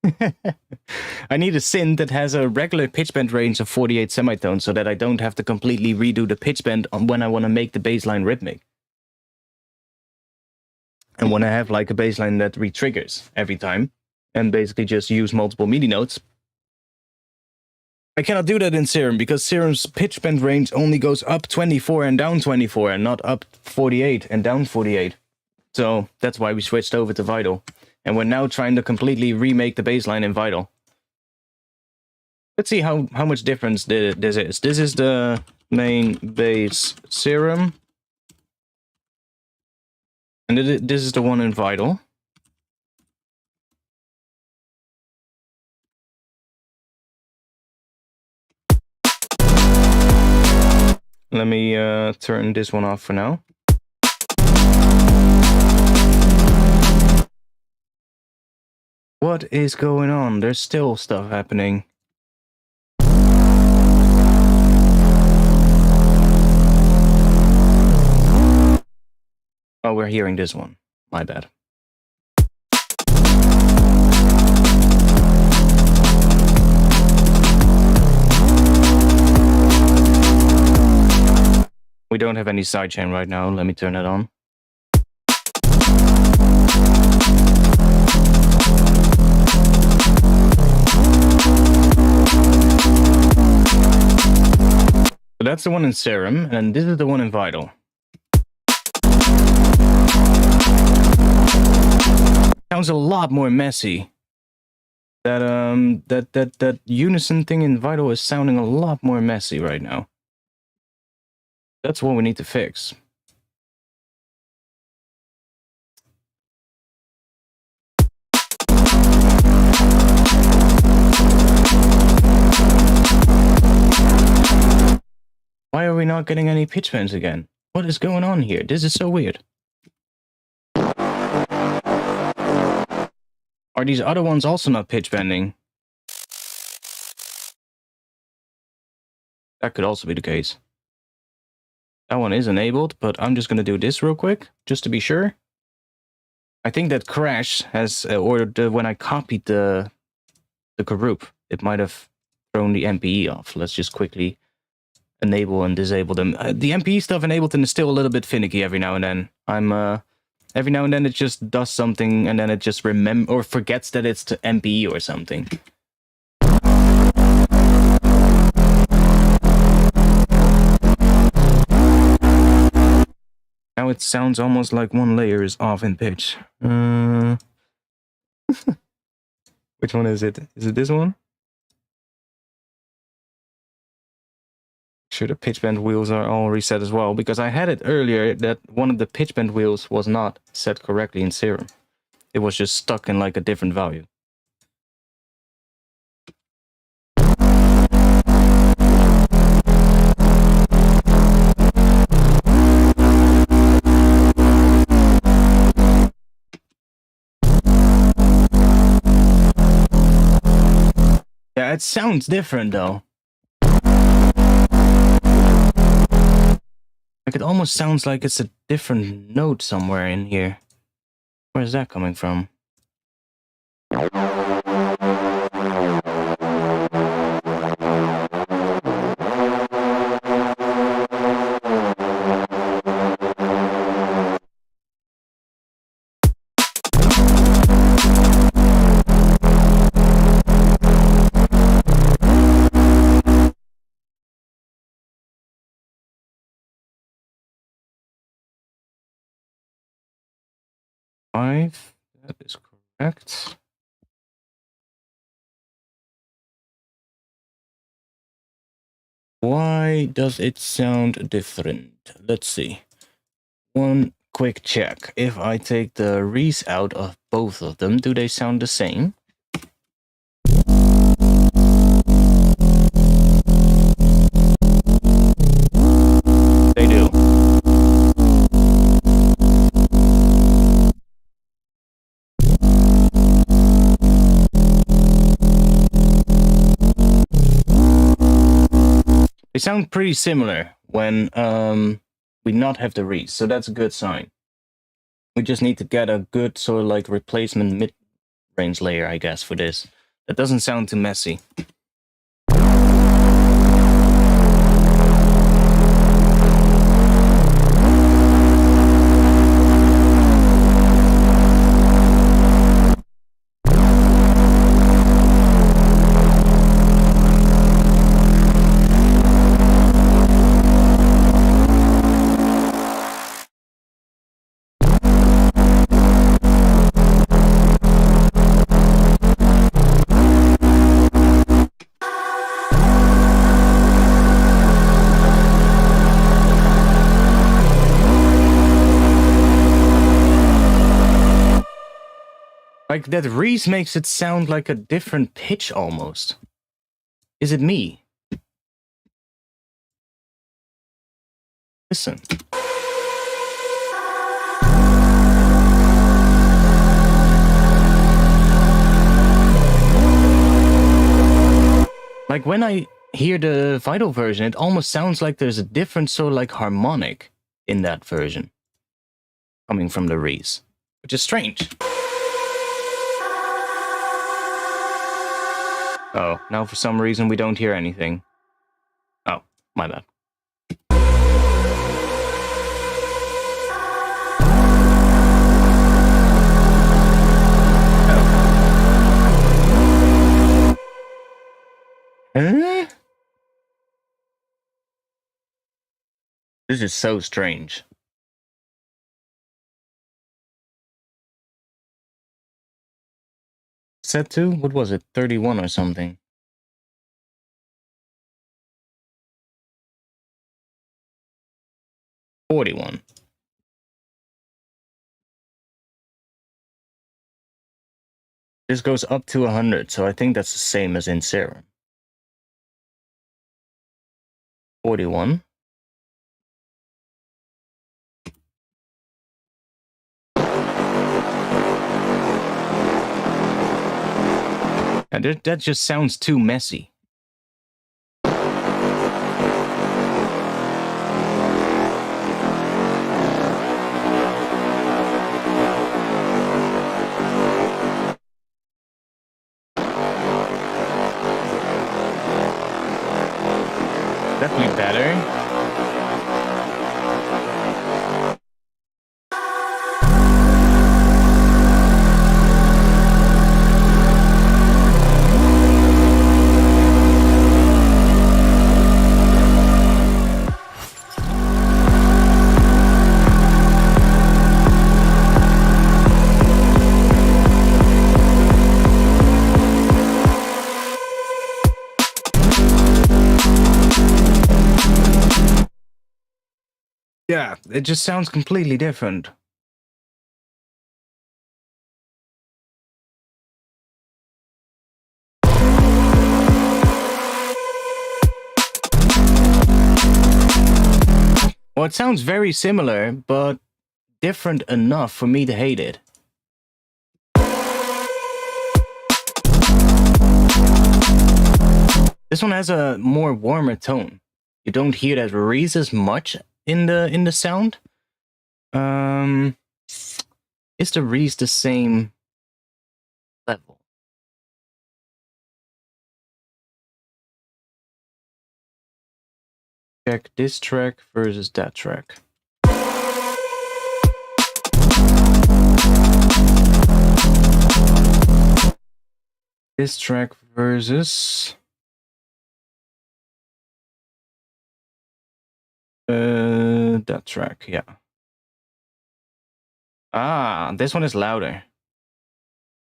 I need a synth that has a regular pitch bend range of 48 semitones so that I don't have to completely redo the pitch bend when I want to make the bass line rhythmic. And when I have like a bass line that re-triggers every time and basically just use multiple MIDI notes, I cannot do that in Serum because Serum's pitch bend range only goes up 24 and down 24 and not up 48 and down 48. So that's why we switched over to Vital. And we're now trying to completely remake the bass line in Vital. Let's see how much difference this is. This is the main bass Serum. And this is the one in Vital. Let me turn this one off for now. What is going on? There's still stuff happening. Oh, we're hearing this one. My bad. We don't have any sidechain right now. Let me turn it on. So that's the one in Serum, and this is the one in Vital. Sounds a lot more messy. That unison thing in Vital is sounding a lot more messy right now. That's what we need to fix. Why are we not getting any pitch bends again? What is going on here? This is so weird. Are these other ones also not pitch bending? That could also be the case. That one is enabled, but I'm just going to do this real quick, just to be sure. I think that Crash has ordered when I copied the group, it might have thrown the MPE off. Let's just quickly enable and disable them. The MPE stuff enabled and is still a little bit finicky every now and then. Every now and then it just does something and then it just forgets that it's to MPE or something. Now it sounds almost like one layer is off in pitch. Which one is it? Is it this one? Sure, the pitch bend wheels are all reset as well, because I had it earlier that one of the pitch bend wheels was not set correctly in Serum. It was just stuck in like a different value. Yeah, it sounds different though. Like it almost sounds like it's a different note somewhere in here. Where is that coming from? That is correct. Why does it sound different? Let's see. One quick check. If I take the Reese out of both of them, do they sound the same? They do. They sound pretty similar when we not have the Reese, so that's a good sign. We just need to get a good sort of like replacement mid-range layer, I guess, for this. That doesn't sound too messy. Like, that Reese makes it sound like a different pitch almost. Is it me? Listen. Like, when I hear the Vital version, it almost sounds like there's a different sort of like harmonic in that version. Coming from the Reese. Which is strange. Oh, now for some reason we don't hear anything. Oh, my bad. Huh? This is so strange. Set to? What was it? 31 or something. $41. This goes up to 100, so I think that's the same as in Serum. 41. And that just sounds too messy. better. Yeah, it just sounds completely different. Well, it sounds very similar, but different enough for me to hate it. This one has a more warmer tone. You don't hear that reese as much in the sound. Is the reese the same level? Check this track versus that track. This track versus that track, yeah. Ah, this one is louder.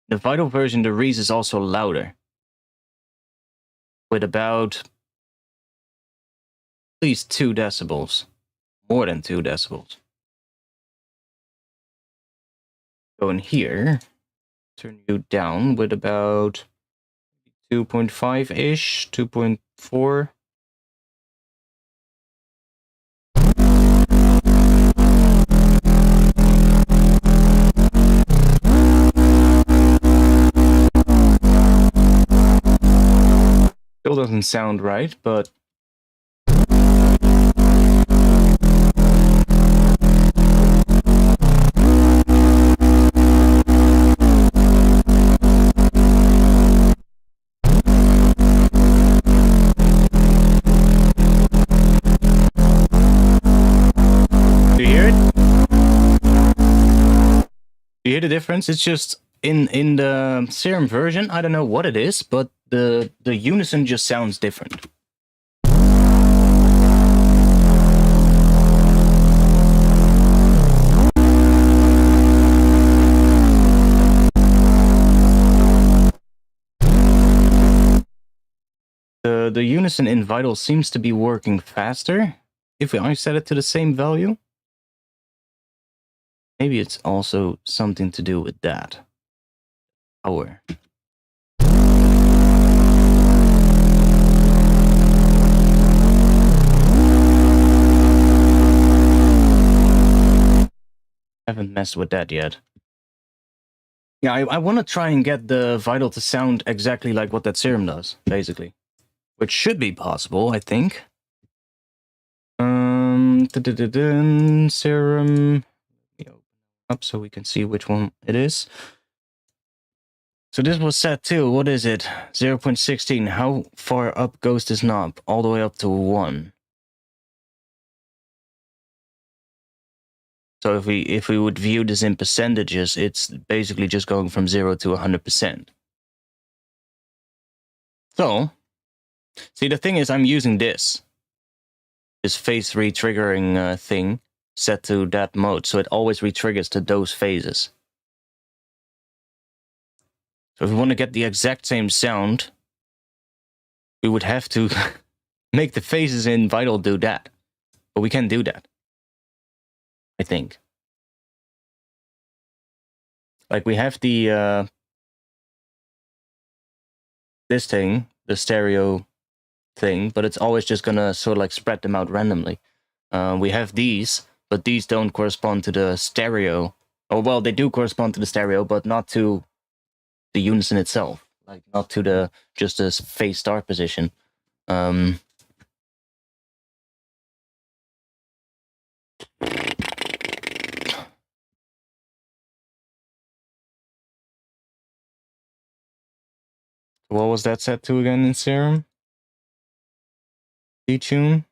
The Vital version, the reese is also louder. With about at least 2 decibels. More than 2 decibels. Go in here. Turn you down with about 2.5-ish, 2.4. Still doesn't sound right, but do you hear it? Do you hear the difference? It's just in the Serum version, I don't know what it is, but the unison just sounds different. The unison in Vital seems to be working faster if I set it to the same value. Maybe it's also something to do with that. Power. Haven't messed with that yet. Yeah, I want to try and get the Vital to sound exactly like what that Serum does, basically. Which should be possible, I think. Serum. Up so we can see which one it is. So this was set to, what is it? 0.16. How far up goes this knob? All the way up to 1. So if we would view this in percentages, it's basically just going from 0 to 100%. So, see, the thing is, I'm using this phase re-triggering thing set to that mode, so it always re-triggers to those phases. So if we want to get the exact same sound, we would have to make the phases in Vital do that. But we can do that, I think. Like we have the this thing, the stereo thing, but it's always just gonna sort of like spread them out randomly. We have these, but these don't correspond to the stereo. Oh well, they do correspond to the stereo, but not to the unison itself. Like not to the just this phase start position. What was that set to again in Serum? Detune?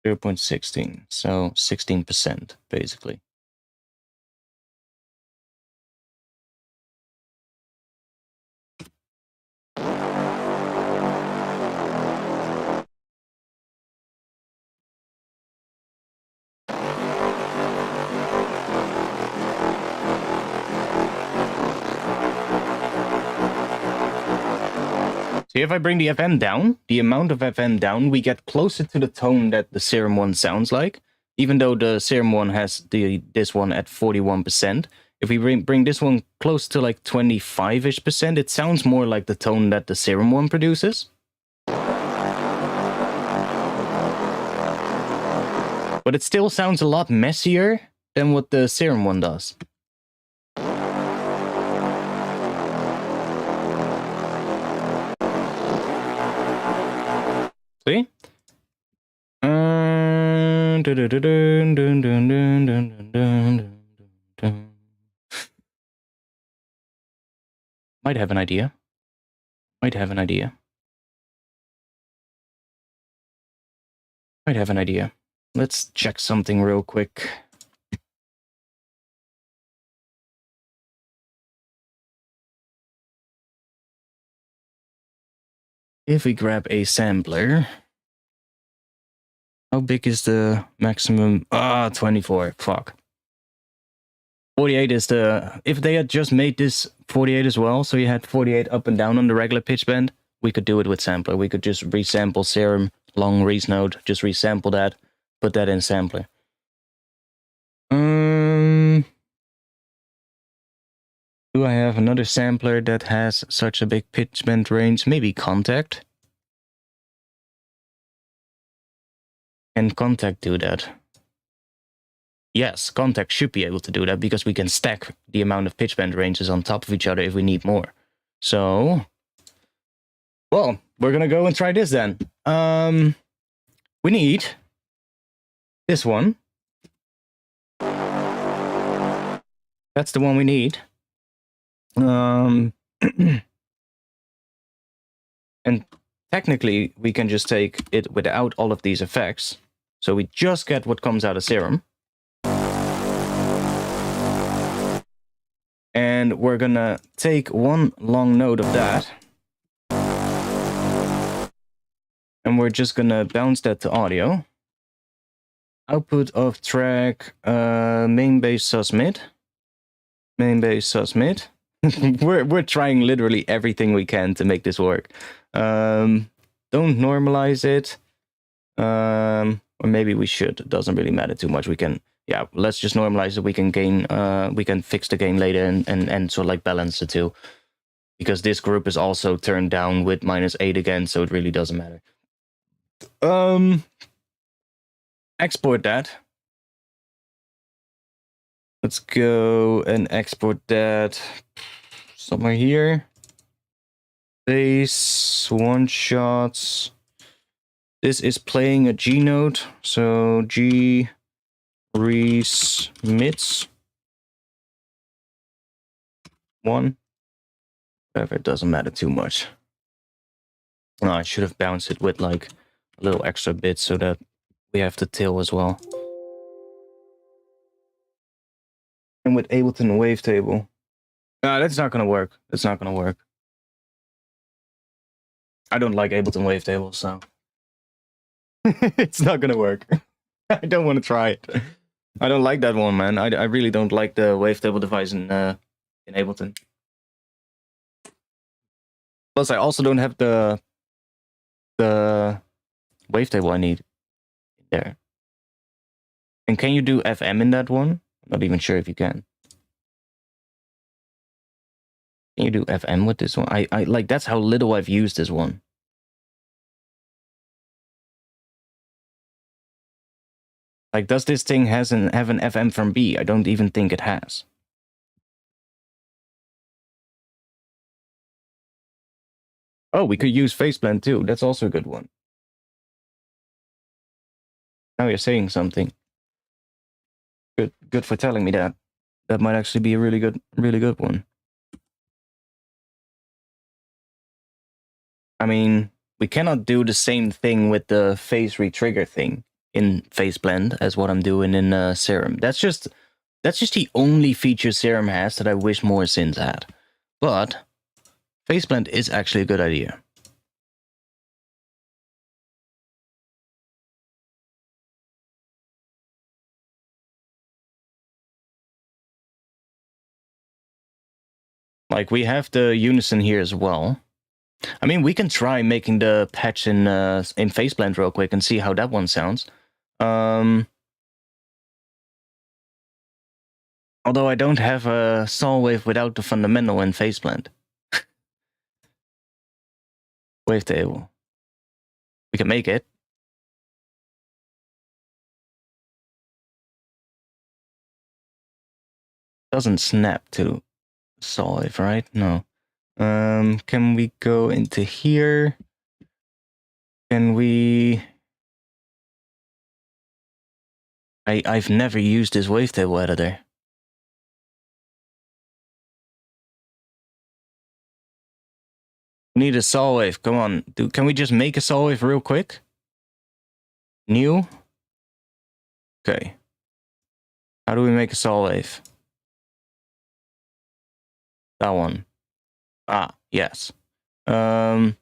0.16, so 16%, basically. See, if I bring the FM down, the amount of FM down, we get closer to the tone that the Serum one sounds like, even though the Serum one has this one at 41%. If we bring this one close to like 25-ish%, it sounds more like the tone that the Serum one produces. But it still sounds a lot messier than what the Serum one does. See? Might have an idea. Might have an idea. Might have an idea. Let's check something real quick. If we grab a sampler, how big is the maximum? 24. Fuck. 48 is the... If they had just made this 48 as well, so you had 48 up and down on the regular pitch bend, we could do it with sampler. We could just resample Serum, long Reese note, just resample that, put that in sampler. Do I have another sampler that has such a big pitch bend range? Maybe Contact. Can Contact do that? Yes, Contact should be able to do that because we can stack the amount of pitch bend ranges on top of each other if we need more. So, well, we're gonna go and try this then. We need this one. That's the one we need. And technically, we can just take it without all of these effects. So we just get what comes out of Serum. And we're gonna take one long note of that. And we're just gonna bounce that to audio. Output of track, main bass sus mid. Main bass sus mid. we're trying literally everything we can to make this work. Don't normalize it. Or maybe we should. It doesn't really matter too much. We can, yeah, let's just normalize it. We can gain, we can fix the gain later and sort of like balance the two. Because this group is also turned down with -8 again, so it really doesn't matter. Export that. Let's go and export that somewhere here. Bass, one shots. This is playing a G note, so G, Reese, mids. 1. Whatever, it doesn't matter too much. No, I should have bounced it with like a little extra bit so that we have the tail as well. And with Ableton Wavetable. That's not gonna work. That's not gonna work. I don't like Ableton Wavetable, so it's not gonna work. I don't want to try it. I don't like that one, man. I really don't like the Wavetable device in Ableton. Plus, I also don't have the wavetable I need there. And can you do FM in that one? I'm not even sure if you can. Can you do FM with this one? I like, that's how little I've used this one. Like, does this thing have an FM from B? I don't even think it has. Oh, we could use Faceblend too. That's also a good one. Now you're saying something. Good for telling me that. That might actually be a really good one. I mean, we cannot do the same thing with the phase retrigger thing in phase blend as what I'm doing in Serum. That's just the only feature Serum has that I wish more synths had. But phase blend is actually a good idea. Like, we have the unison here as well. I mean, we can try making the patch in phase blend real quick and see how that one sounds. Although I don't have a saw wave without the fundamental in phase blend. Wavetable. We can make it. Doesn't snap to saw wave, right? No. Can we go into here? Can we... I've never used this wavetable editor. We need a saw wave. Come on. Can we just make a saw wave real quick? New? Okay. How do we make a saw wave? That one. Ah, yes. Come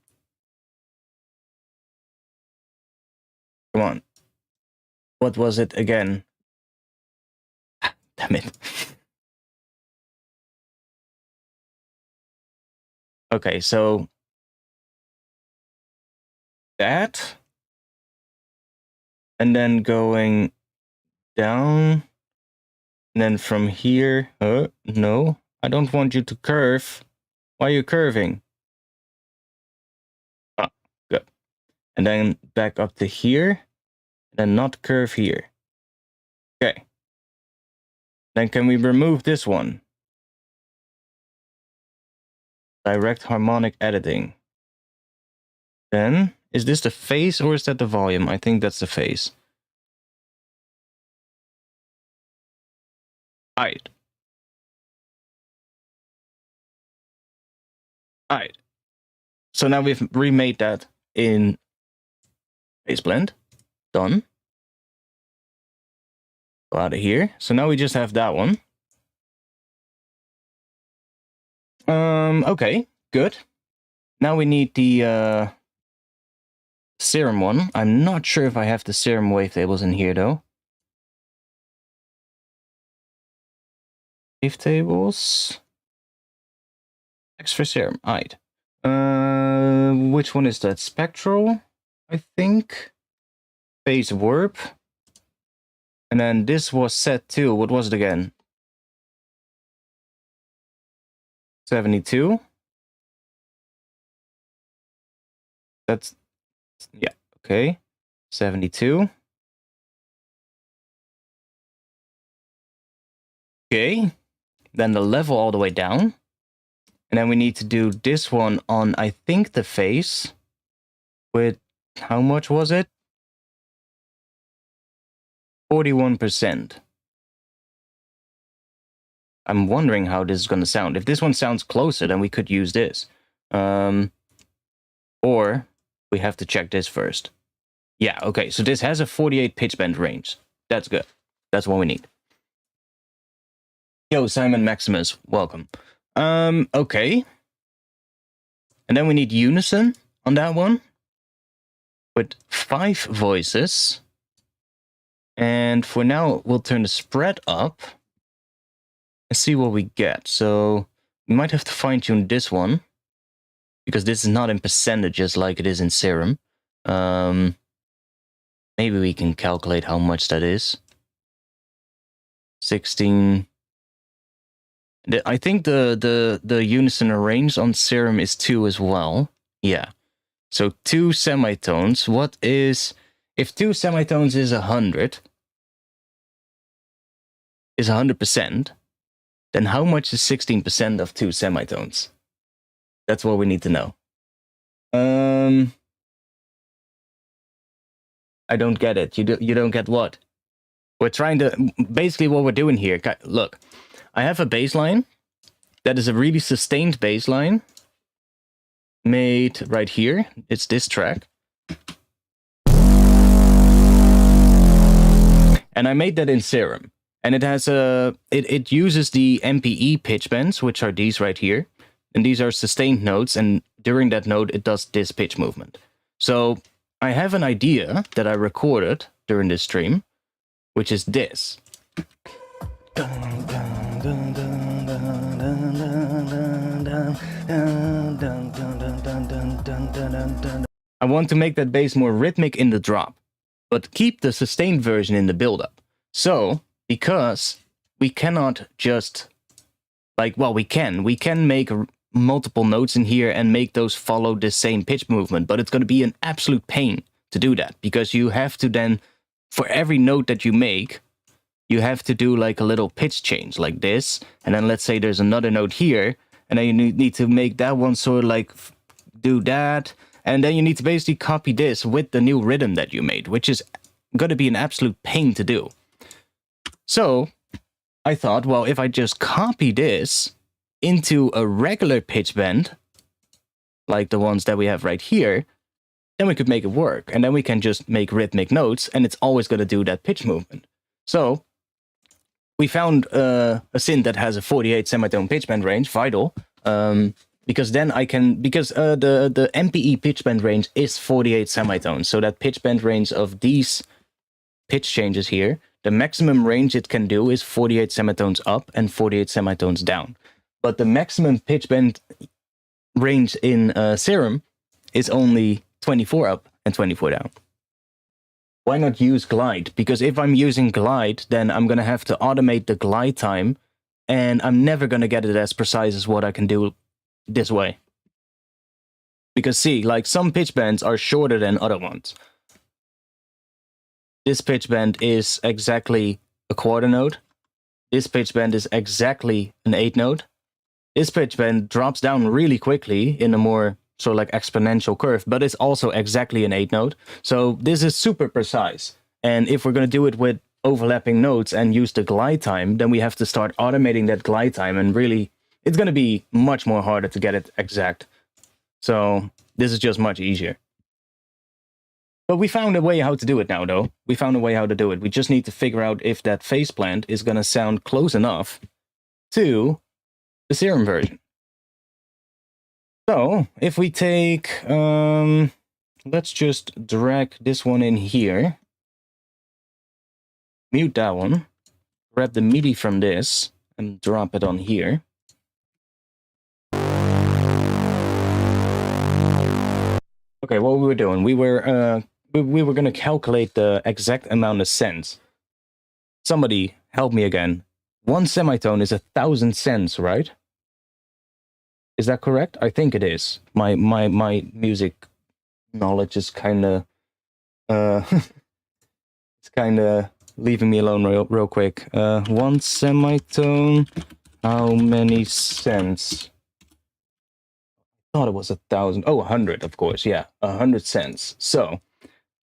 on. What was it again? Damn it. Okay, so that, and then going down, and then from here, no, I don't want you to curve. Why are you curving? Ah, good. And then back up to here, and then not curve here. Okay. Then can we remove this one? Direct harmonic editing. Then, is this the phase or is that the volume? I think that's the phase. Alright. Alright. So now we've remade that in phase blend. Done. Go out of here. So now we just have that one. Okay, good. Now we need the Serum one. I'm not sure if I have the Serum wavetables in here though. Wavetables. X for Serum. Alright. Which one is that? Spectral, I think. Phase warp. And then this was set to, what was it again? 72. That's, yeah, okay. 72. Okay. Then the level all the way down. And then we need to do this one on, I think, the phase. With, how much was it? 41%. I'm wondering how this is going to sound. If this one sounds closer, then we could use this. Or we have to check this first. Yeah, okay, so this has a 48 pitch bend range. That's good. That's what we need. Yo, Simon Maximus, welcome. Okay. And then we need unison on that one. With 5 voices. And for now, we'll turn the spread up. And see what we get. So we might have to fine tune this one. Because this is not in percentages like it is in Serum. Maybe we can calculate how much that is. 16. I think the unison range on Serum is 2 as well. Yeah. So 2 semitones. What is... If 2 semitones is 100... Is 100%... Then how much is 16% of 2 semitones? That's what we need to know. I don't get it. You don't get what? We're trying to... Basically what we're doing here... Look. I have a bass line. That is a really sustained bass line. Made right here. It's this track. And I made that in Serum. And it has it uses the MPE pitch bends, which are these right here. And these are sustained notes, and during that note, it does this pitch movement. So I have an idea that I recorded during this stream, which is this. I want to make that bass more rhythmic in the drop, but keep the sustained version in the build-up. So, because we cannot just, like, well, we can make multiple notes in here and make those follow the same pitch movement, but it's going to be an absolute pain to do that, because you have to then, for every note that you make, you have to do like a little pitch change like this, and then let's say there's another note here, and then you need to make that one sort of like do that, and then you need to basically copy this with the new rhythm that you made, which is going to be an absolute pain to do. So I thought, well, if I just copy this into a regular pitch bend, like the ones that we have right here, then we could make it work, and then we can just make rhythmic notes, and it's always going to do that pitch movement. So we found a synth that has a 48 semitone pitch bend range, vital, because then I can, because the MPE pitch bend range is 48 semitones, so that pitch bend range of these pitch changes here, the maximum range it can do is 48 semitones up and 48 semitones down. But the maximum pitch bend range in Serum is only 24 up and 24 down. Why not use glide? Because if I'm using glide, then I'm going to have to automate the glide time, and I'm never going to get it as precise as what I can do this way. Because see, like some pitch bends are shorter than other ones. This pitch bend is exactly a quarter note. This pitch bend is exactly an 8 note. This pitch bend drops down really quickly in a more sort of like exponential curve, but it's also exactly an 8 note. So this is super precise. And if we're going to do it with overlapping notes and use the glide time, then we have to start automating that glide time, and really, it's going to be much more harder to get it exact. So this is just much easier. But we found a way how to do it now, though. We found a way how to do it. We just need to figure out if that phase plant is going to sound close enough to the Serum version. So, if we take, let's just drag this one in here, mute that one, grab the MIDI from this, and drop it on here. Okay, what we were doing, we were going to calculate the exact amount of cents. Somebody help me again. 1 semitone is 1,000 cents, right? Is that correct? I think it is. My music knowledge is kind of it's kind of leaving me alone real quick. 1 semitone, how many cents? I thought it was 1,000. Oh, 100, of course. Yeah, 100 cents. So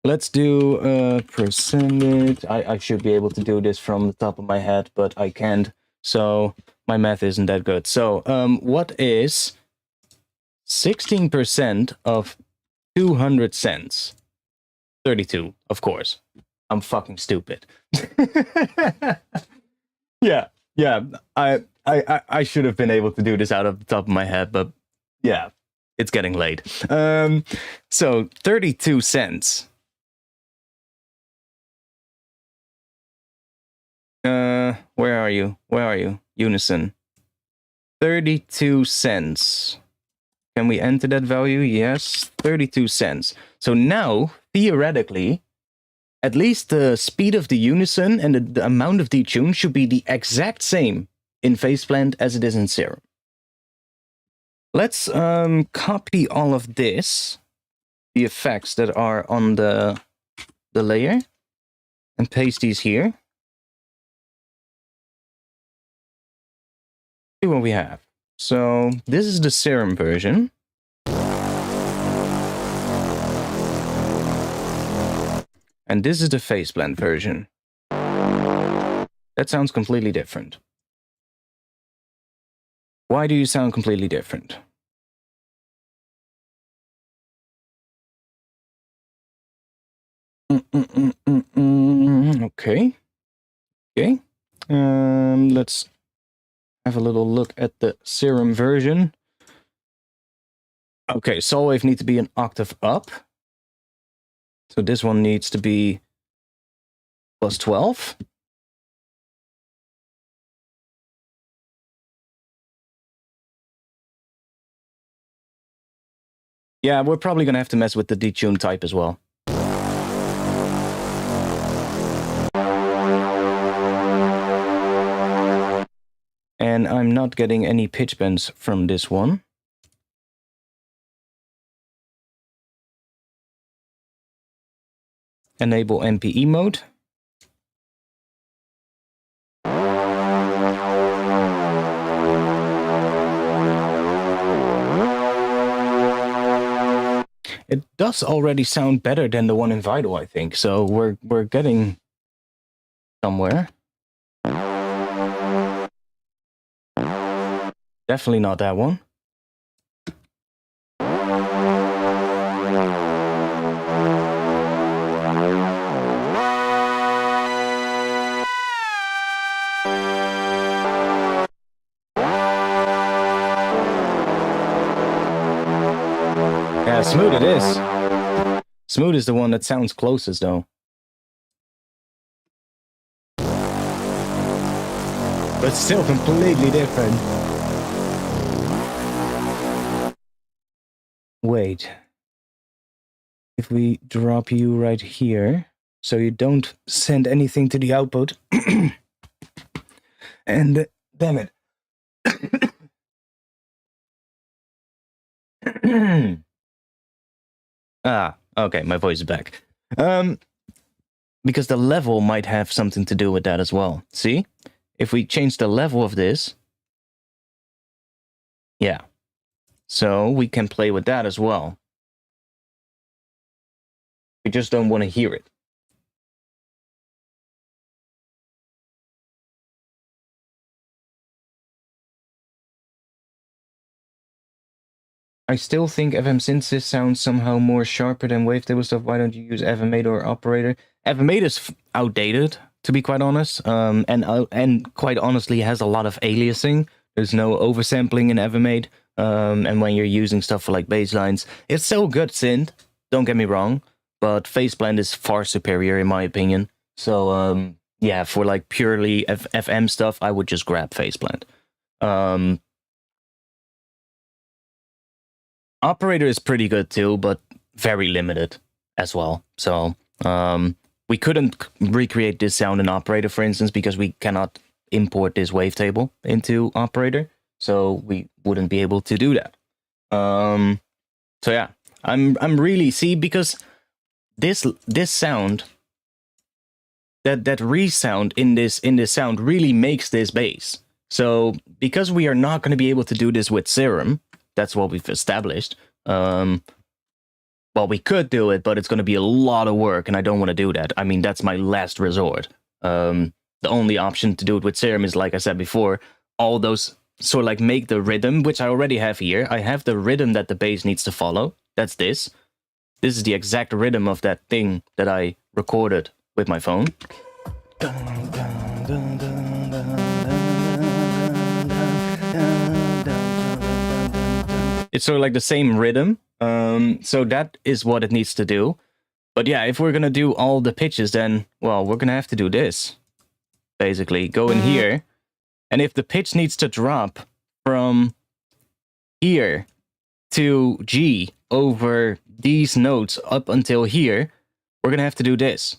let's do a percentage. I should be able to do this from the top of my head, but I can't. So my math isn't that good. So what is 16% of 200 cents? 32, of course. I'm fucking stupid. Yeah. I should have been able to do this out of the top of my head, but yeah, it's getting late. So 32 cents. Where are you? Where are you? Unison. 32 cents. Can we enter that value? Yes, 32 cents. So now, theoretically, at least the speed of the unison and the amount of detune should be the exact same in phase plant as it is in Serum. Let's copy all of this, the effects that are on the layer, and paste these here. See what we have. So this is the Serum version. And this is the phase plant version. That sounds completely different. Why do you sound completely different? Okay. Okay, let's have a little look at the Serum version. Okay, saw wave needs to be an octave up. So this one needs to be plus 12. Yeah, we're probably going to have to mess with the detune type as well. And I'm not getting any pitch bends from this one. Enable MPE mode. It does already sound better than the one in Vital, I think. So we're getting somewhere. Definitely not that one. Yeah, smooth it is. Smooth is the one that sounds closest, though. But still completely different. Wait. If we drop you right here, so you don't send anything to the output. And damn it. Okay, my voice is back. Because the level might have something to do with that as well. See? If we change the level of this, yeah. So we can play with that as well. We just don't want to hear it. I still think FM synthesis sounds somehow more sharper than wavetable stuff. Why don't you use FMate or operator? FMate is outdated, to be quite honest, and quite honestly has a lot of aliasing. There's no oversampling in FMate, and when you're using stuff for like bass lines, it's still good synth. Don't get me wrong, but Faceblend is far superior in my opinion. So yeah, for like purely FM stuff, I would just grab Faceblend. Operator is pretty good too, but very limited as well. So we couldn't recreate this sound in Operator, for instance, because we cannot import this wavetable into Operator. So we wouldn't be able to do that. So yeah, I'm really because this sound, that resound in this sound really makes this bass. So because we are not going to be able to do this with Serum, that's what we've established. Well, we could do it, but it's going to be a lot of work, and I don't want to do that. I mean, that's my last resort. The only option to do it with Serum is, like I said before, all those sort of like make the rhythm, which I already have here. I have the rhythm that the bass needs to follow. That's this. This is the exact rhythm of that thing that I recorded with my phone. It's sort of like the same rhythm. So that is what it needs to do. But yeah, if we're going to do all the pitches, then, well, we're going to have to do this. Basically, go in here. And if the pitch needs to drop from here to G over these notes up until here, we're going to have to do this.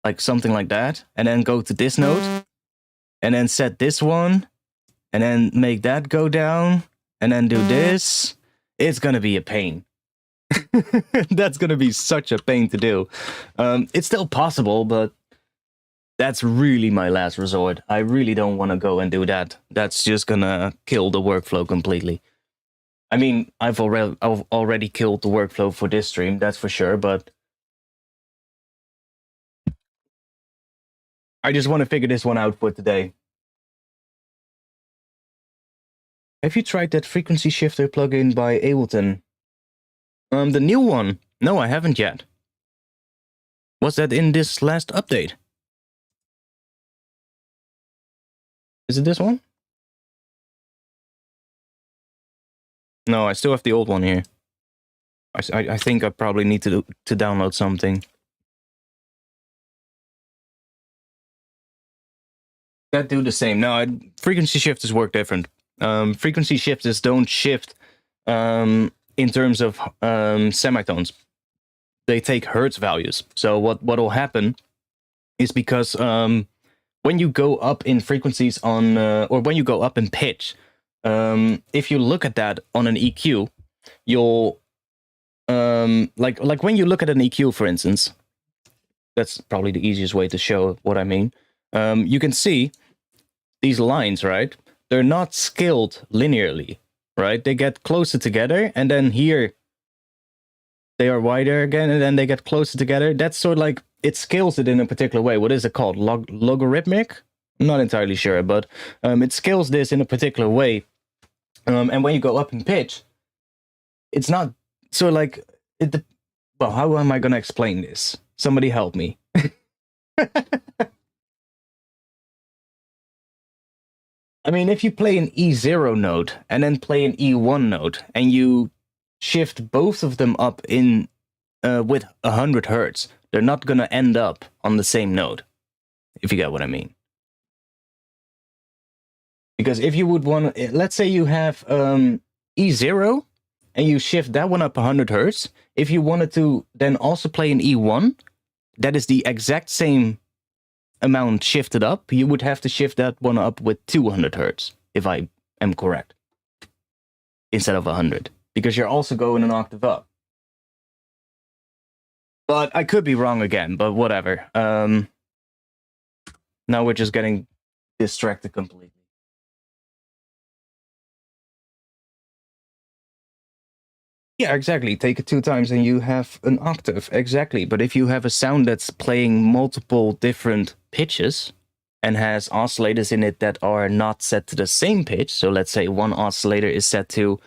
Like something like that. And then go to this note. And then set this one. And then make that go down. And then do this. It's going to be a pain. That's going to be such a pain to do. It's still possible, but that's really my last resort. I really don't want to go and do that. That's just going to kill the workflow completely. I mean, I've already killed the workflow for this stream, that's for sure, but I just want to figure this one out for today. Have you tried that frequency shifter plugin by Ableton? The new one? No, I haven't yet. Was that in this last update? Is it this one? No, I still have the old one here. I think I probably need to download something. That do the same. No, frequency shifters work different. Frequency shifters don't shift in terms of semitones. They take hertz values. So what will happen is because when you go up in frequencies on, or when you go up in pitch, if you look at that on an EQ, you'll like when you look at an EQ, for instance, that's probably the easiest way to show what I mean. You can see these lines, right? They're not scaled linearly, right? They get closer together, and then here they are wider again, and then they get closer together. That's sort of like, it scales it in a particular way. What is it called? Logarithmic? I'm not entirely sure, but it scales this in a particular way. And when you go up in pitch, it's not so like it. Well, how am I going to explain this? Somebody help me. I mean, if you play an E0 note and then play an E1 note, and you shift both of them up in with 100 hertz, they're not going to end up on the same note, if you get what I mean. Because if you would want, let's say you have E0 and you shift that one up 100 hertz, if you wanted to then also play an E1, that is the exact same amount shifted up, you would have to shift that one up with 200 hertz, if I am correct, instead of 100, because you're also going an octave up. But I could be wrong again, but whatever. Now we're just getting distracted completely. Yeah, exactly. Take it 2 times and you have an octave. Exactly. But if you have a sound that's playing multiple different pitches and has oscillators in it that are not set to the same pitch, so let's say one oscillator is set to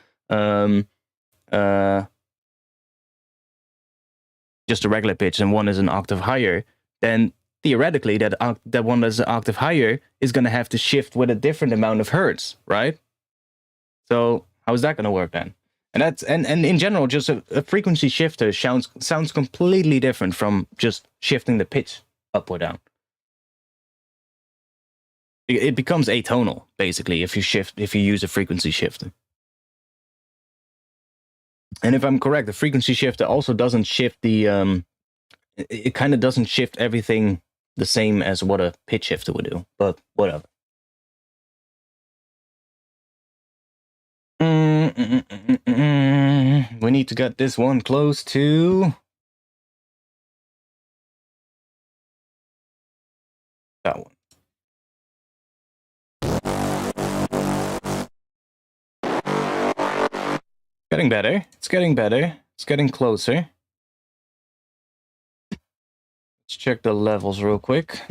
just a regular pitch and one is an octave higher, then theoretically that one that's an octave higher is going to have to shift with a different amount of hertz, right? So how is that going to work then? And that's and in general, just a frequency shifter sounds completely different from just shifting the pitch up or down. It becomes atonal basically if you use a frequency shifter. And if I'm correct, the frequency shifter also doesn't shift the it kind of doesn't shift everything the same as what a pitch shifter would do, but whatever. We need to get this one close to that one. Getting better. It's getting better. It's getting closer. Let's check the levels real quick.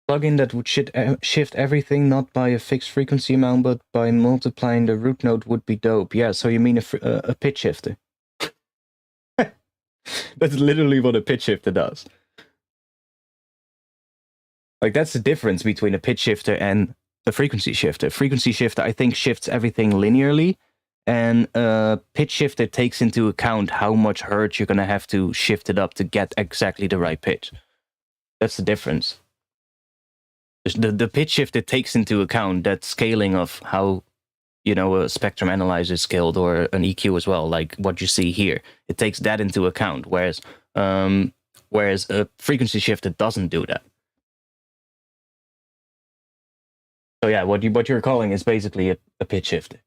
Plugin that would shift everything not by a fixed frequency amount, but by multiplying the root note would be dope. Yeah, so you mean a pitch shifter. That's literally what a pitch shifter does. Like, that's the difference between a pitch shifter and a frequency shifter. Frequency shifter, I think, shifts everything linearly, and a pitch shifter takes into account how much hertz you're going to have to shift it up to get exactly the right pitch. That's the difference. The pitch shifter takes into account that scaling of how, you know, a spectrum analyzer is scaled, or an EQ as well, like what you see here. It takes that into account, whereas a frequency shifter doesn't do that. So yeah, what you're calling is basically a pitch shifter.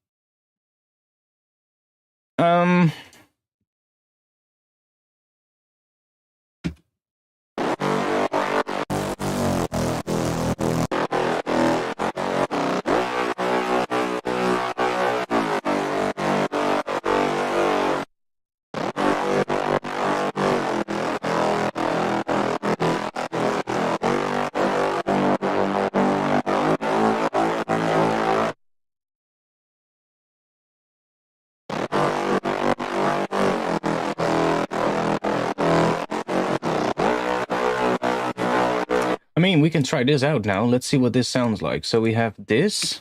I mean, we can try this out now. Let's see what this sounds like. So we have this.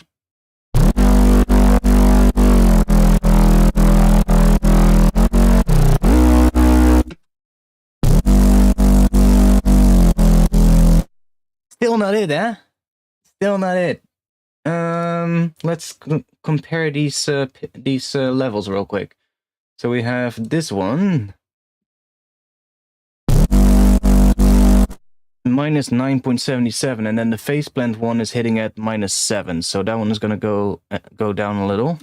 Still not it, eh? Still not it. Let's compare these levels real quick. So we have this one. Minus 9.77, and then the phase blend one is hitting at -7. So that one is gonna go down a little.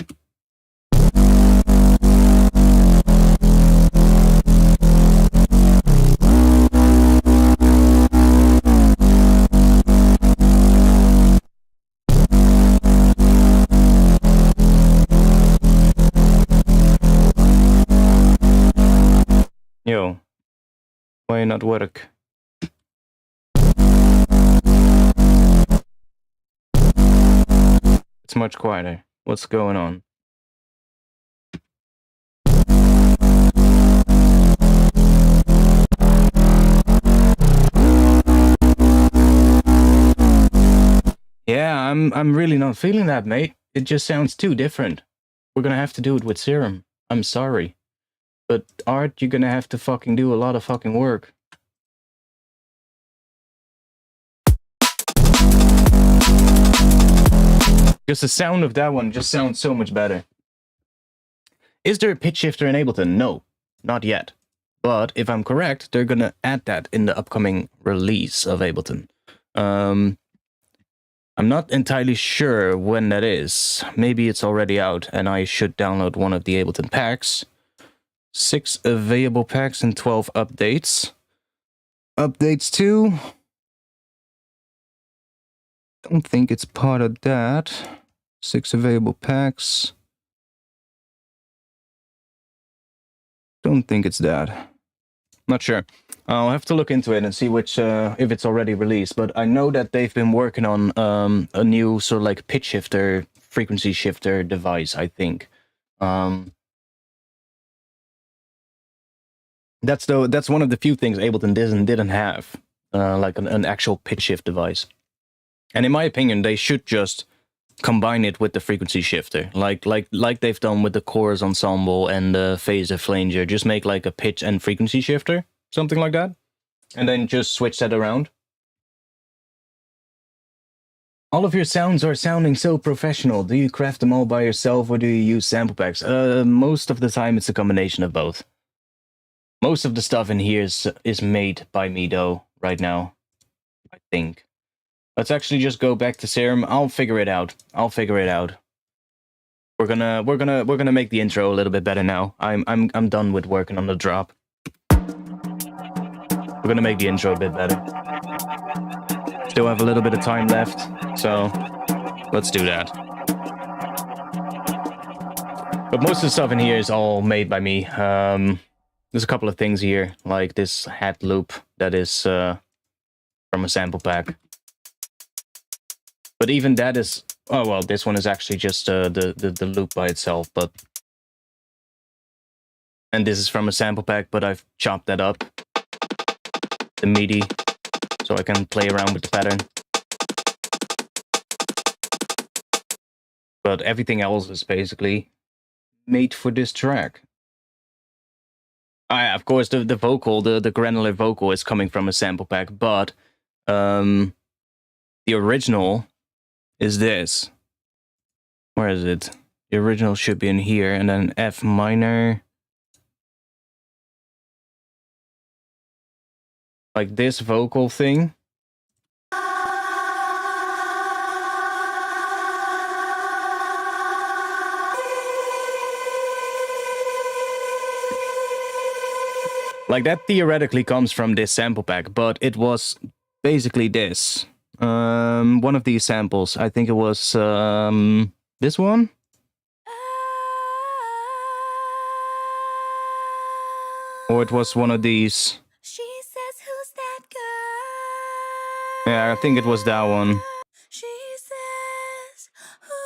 Yo, why not work? It's much quieter. What's going on? Yeah, I'm really not feeling that, mate. It just sounds too different. We're gonna have to do it with Serum. I'm sorry. But Art, you're gonna have to fucking do a lot of fucking work. Because the sound of that one just sounds so much better. Is there a pitch shifter in Ableton? No, not yet. But if I'm correct, they're gonna add that in the upcoming release of Ableton. I'm not entirely sure when that is. Maybe it's already out and I should download one of the Ableton packs. 6 available packs and 12 updates. Updates 2. Don't think it's part of that. 6 available packs. Don't think it's that. Not sure. I'll have to look into it and see which if it's already released. But I know that they've been working on a new sort of like pitch shifter, frequency shifter device, I think. That's one of the few things Ableton didn't have, like an actual pitch shift device. And in my opinion, they should just combine it with the frequency shifter, like they've done with the chorus ensemble and the phaser flanger. Just make like a pitch and frequency shifter, something like that, and then just switch that around. All of your sounds are sounding so professional. Do you craft them all by yourself, or do you use sample packs? Most of the time, it's a combination of both. Most of the stuff in here is made by me, though. Right now, I think. Let's actually just go back to Serum. I'll figure it out. We're gonna make the intro a little bit better now. I'm done with working on the drop. We're gonna make the intro a bit better. Still have a little bit of time left, so let's do that. But most of the stuff in here is all made by me. There's a couple of things here, like this hat loop that is from a sample pack. But even that is, oh well, this one is actually just the loop by itself, but... And this is from a sample pack, but I've chopped that up. The MIDI, so I can play around with the pattern. But everything else is basically made for this track. Of course, the vocal, the granular vocal is coming from a sample pack, but the original is this. Where is it? The original should be in here, and then F minor. Like this vocal thing. Like that theoretically comes from this sample pack, but it was basically this. One of these samples. I think it was this one. Or it was one of these. She says, "Who's that girl?" Yeah, I think it was that one. She says, "Who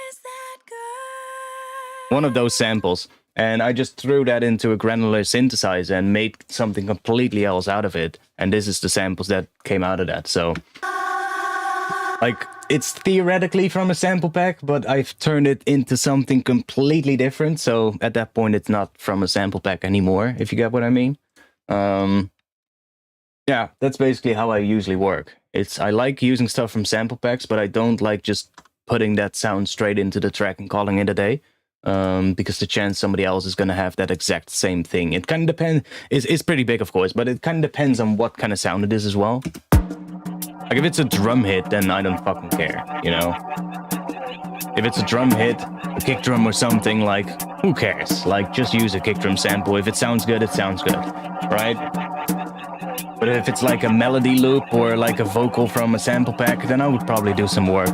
is that girl?" One of those samples. And I just threw that into a granular synthesizer and made something completely else out of it. And this is the samples that came out of that. So, like, it's theoretically from a sample pack, but I've turned it into something completely different. So at that point, it's not from a sample pack anymore, if you get what I mean. Yeah, that's basically how I usually work. I like using stuff from sample packs, but I don't like just putting that sound straight into the track and calling it a day. Because the chance somebody else is going to have that exact same thing. It kind of depends. It's pretty big, of course, but it kind of depends on what kind of sound it is as well. Like, if it's a drum hit, then I don't fucking care, you know? If it's a drum hit, a kick drum or something, like, who cares? Like, just use a kick drum sample. If it sounds good, it sounds good, right? But if it's like a melody loop or like a vocal from a sample pack, then I would probably do some work.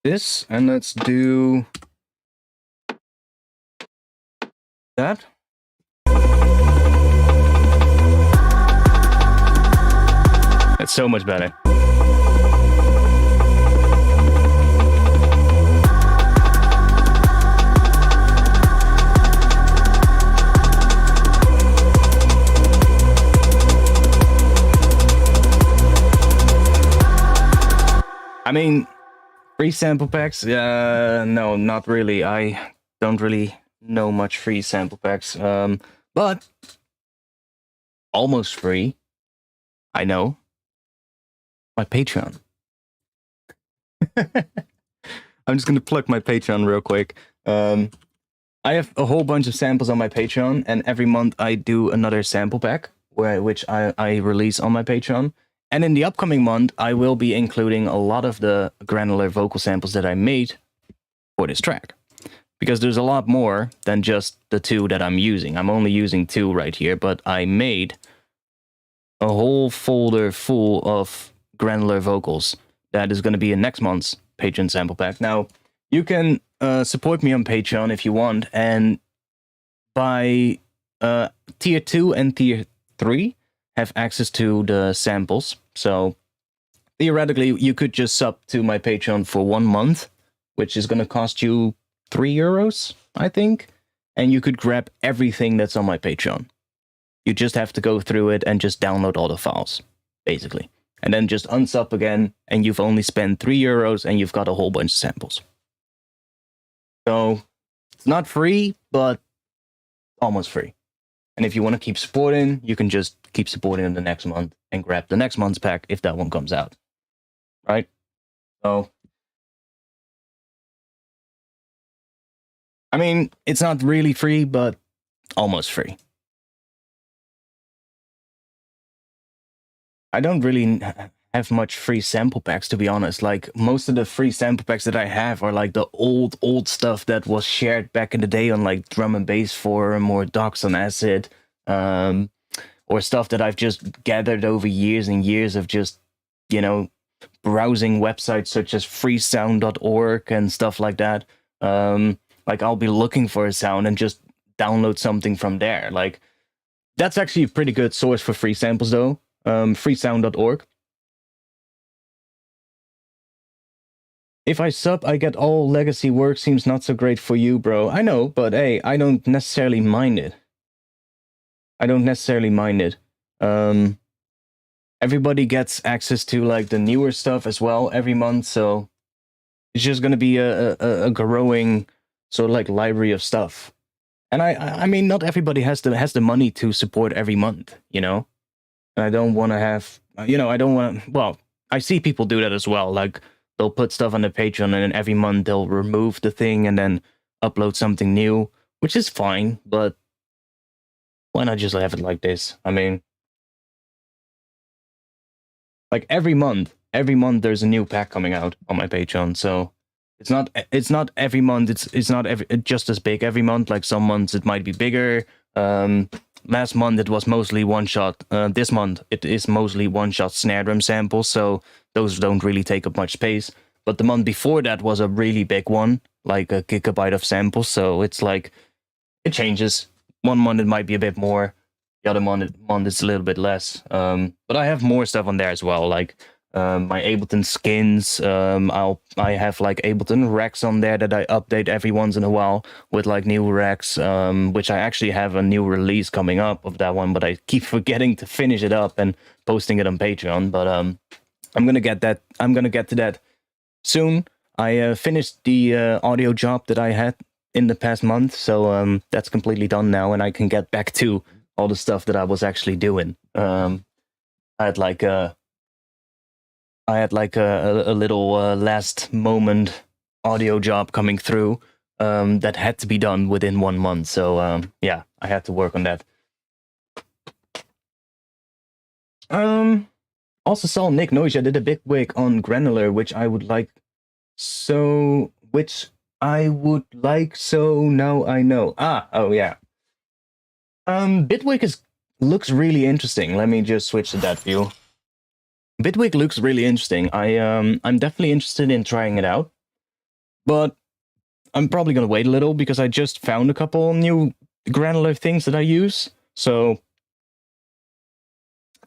This, and let's do that. That's so much better. I mean, free sample packs? No, not really. I don't really know much free sample packs. But almost free. I know. My Patreon. I'm just gonna plug my Patreon real quick. I have a whole bunch of samples on my Patreon, and every month I do another sample pack, which I release on my Patreon. And in the upcoming month, I will be including a lot of the granular vocal samples that I made for this track. Because there's a lot more than just the two that I'm using. I'm only using two right here, but I made a whole folder full of granular vocals that is going to be in next month's Patreon sample pack. Now, you can support me on Patreon if you want, and by tier 2 and tier 3, have access to the samples. So theoretically, you could just sub to my Patreon for 1 month, which is going to cost you €3, I think. And you could grab everything that's on my Patreon. You just have to go through it and just download all the files, basically. And then just unsub again, and you've only spent €3 and you've got a whole bunch of samples. So it's not free, but almost free. And if you want to keep supporting, you can just keep supporting in the next month and grab the next month's pack if that one comes out. Right? So, I mean, it's not really free, but almost free. I don't really have much free sample packs, to be honest. Like, most of the free sample packs that I have are like the old stuff that was shared back in the day on like Drum and Bass Forum or Docs on Acid, or stuff that I've just gathered over years and years of just, you know, browsing websites such as freesound.org and stuff like that. Like, I'll be looking for a sound and just download something from there. Like, that's actually a pretty good source for free samples, though. Freesound.org. If I sub, I get all legacy work. Seems not so great for you, bro. I know, but hey, I don't necessarily mind it. Everybody gets access to like the newer stuff as well every month, so it's just gonna be a growing sort of like library of stuff. And I mean, not everybody has the money to support every month, you know. And I don't want to have, you know, I don't want to. Well, I see people do that as well. Like, they'll put stuff on the Patreon, and then every month they'll remove the thing and then upload something new, which is fine, but why not just have it like this? I mean, like every month there's a new pack coming out on my Patreon, so It's not every month. It's not just as big every month. Like some months it might be bigger. Last month it was mostly one shot. This month it is mostly one shot snare drum samples, so those don't really take up much space. But the month before that was a really big one, like a gigabyte of samples. So it's like it changes. One month it might be a bit more. The other month it's a little bit less. But I have more stuff on there as well, like my Ableton skins. I have like Ableton racks on there that I update every once in a while with like new racks, which I actually have a new release coming up of that one, but I keep forgetting to finish it up and posting it on Patreon. But I'm gonna get to that soon. I finished the audio job that I had in the past month, so that's completely done now, and I can get back to all the stuff that I was actually doing. I had like a little last moment audio job coming through that had to be done within 1 month. So yeah, I had to work on that. Also saw Nick Noisia did a big wig on Granular, which I would like. So now I know. Oh yeah. Bitwig looks really interesting. Let me just switch to that view. Bitwig looks really interesting. I'm definitely interested in trying it out, but I'm probably gonna wait a little because I just found a couple new granular things that I use, so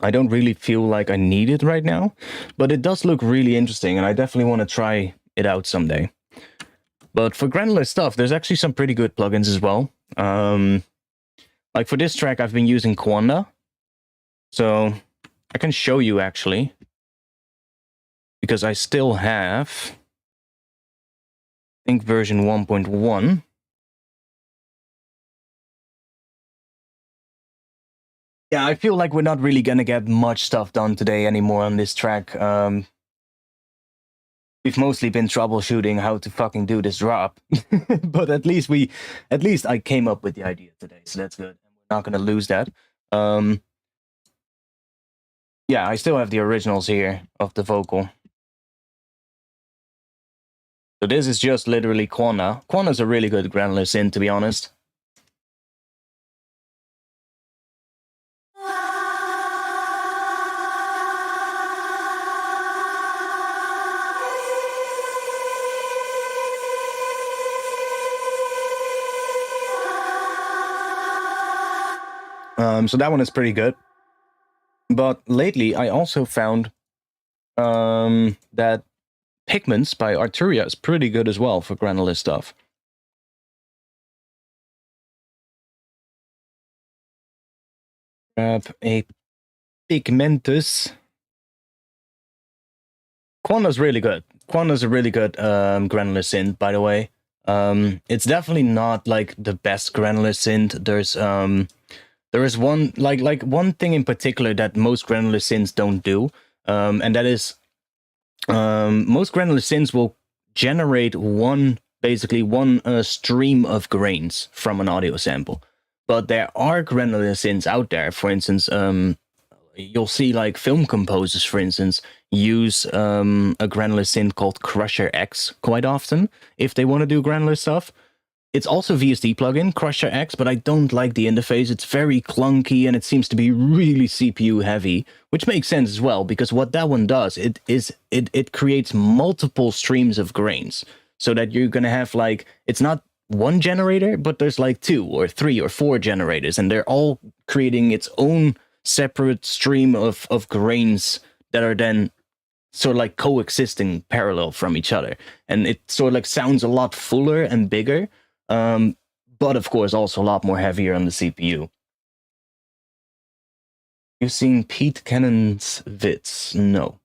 I don't really feel like I need it right now. But it does look really interesting, and I definitely want to try it out someday. But for granular stuff, there's actually some pretty good plugins as well. Like for this track, I've been using Quanda. So I can show you actually, because I still have, I think, version 1.1. Yeah, I feel like we're not really gonna get much stuff done today anymore on this track. We've mostly been troubleshooting how to fucking do this drop, but at least I came up with the idea today, so that's good. We're not gonna lose that. Yeah, I still have the originals here of the vocal. So this is just literally Quanda. Quanda's a really good granular synth, to be honest. So that one is pretty good. But lately, I also found that Pigments by Arturia is pretty good as well for granular stuff. Grab a Pigmentus. Quanda's really good. Quanda's a really good granular synth, by the way. It's definitely not like the best granular synth. There is one one thing in particular that most granular synths don't do, and that is most granular synths will generate one stream of grains from an audio sample. But there are granular synths out there. For instance, you'll see like film composers, for instance, use a granular synth called Crusher X quite often if they want to do granular stuff. It's also VST plugin, Crusher X, but I don't like the interface. It's very clunky and it seems to be really CPU heavy, which makes sense as well, because what that one does, it creates multiple streams of grains, so that you're gonna have like, it's not one generator, but there's like 2 or 3 or 4 generators, and they're all creating its own separate stream of grains that are then sort of like coexisting parallel from each other. And it sort of like sounds a lot fuller and bigger. But of course also a lot more heavier on the CPU. You've seen Pete Cannon's vids? No.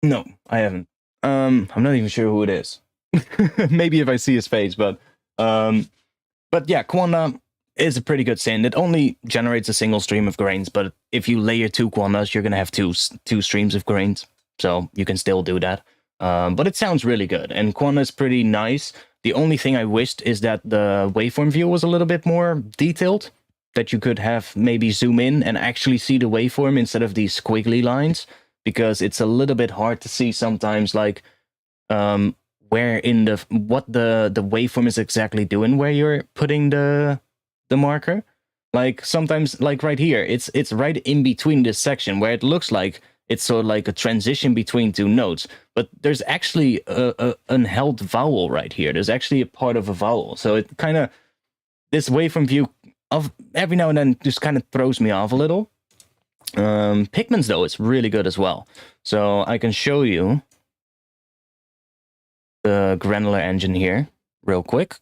No, I haven't. I'm not even sure who it is. Maybe if I see his face, but yeah, Quanda is a pretty good synth. It only generates a single stream of grains, but if you layer 2 Quandas, you're gonna have two streams of grains, so you can still do that. But it sounds really good, and Quanda is pretty nice. The only thing I wished is that the waveform view was a little bit more detailed, that you could have maybe zoom in and actually see the waveform instead of these squiggly lines. because it's a little bit hard to see sometimes, like where in what the waveform is exactly doing where you're putting the marker. Like sometimes, like right here, it's right in between this section where it looks like it's sort of like a transition between two notes, but there's actually an held vowel right here. There's actually a part of a vowel, so it kind of, this waveform view of every now and then just kind of throws me off a little. Pigments though, it's really good as well. So I can show you the granular engine here real quick.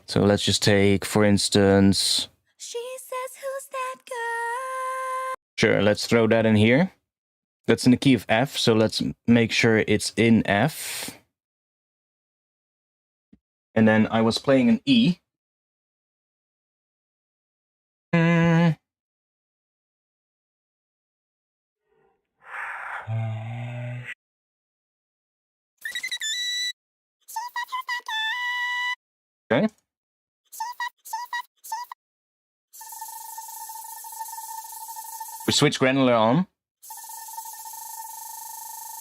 So let's just take, for instance, She says, who's that girl? Sure, let's throw that in here. That's in the key of F, so let's make sure it's in F. And then I was playing an E. Okay. We switch granular on.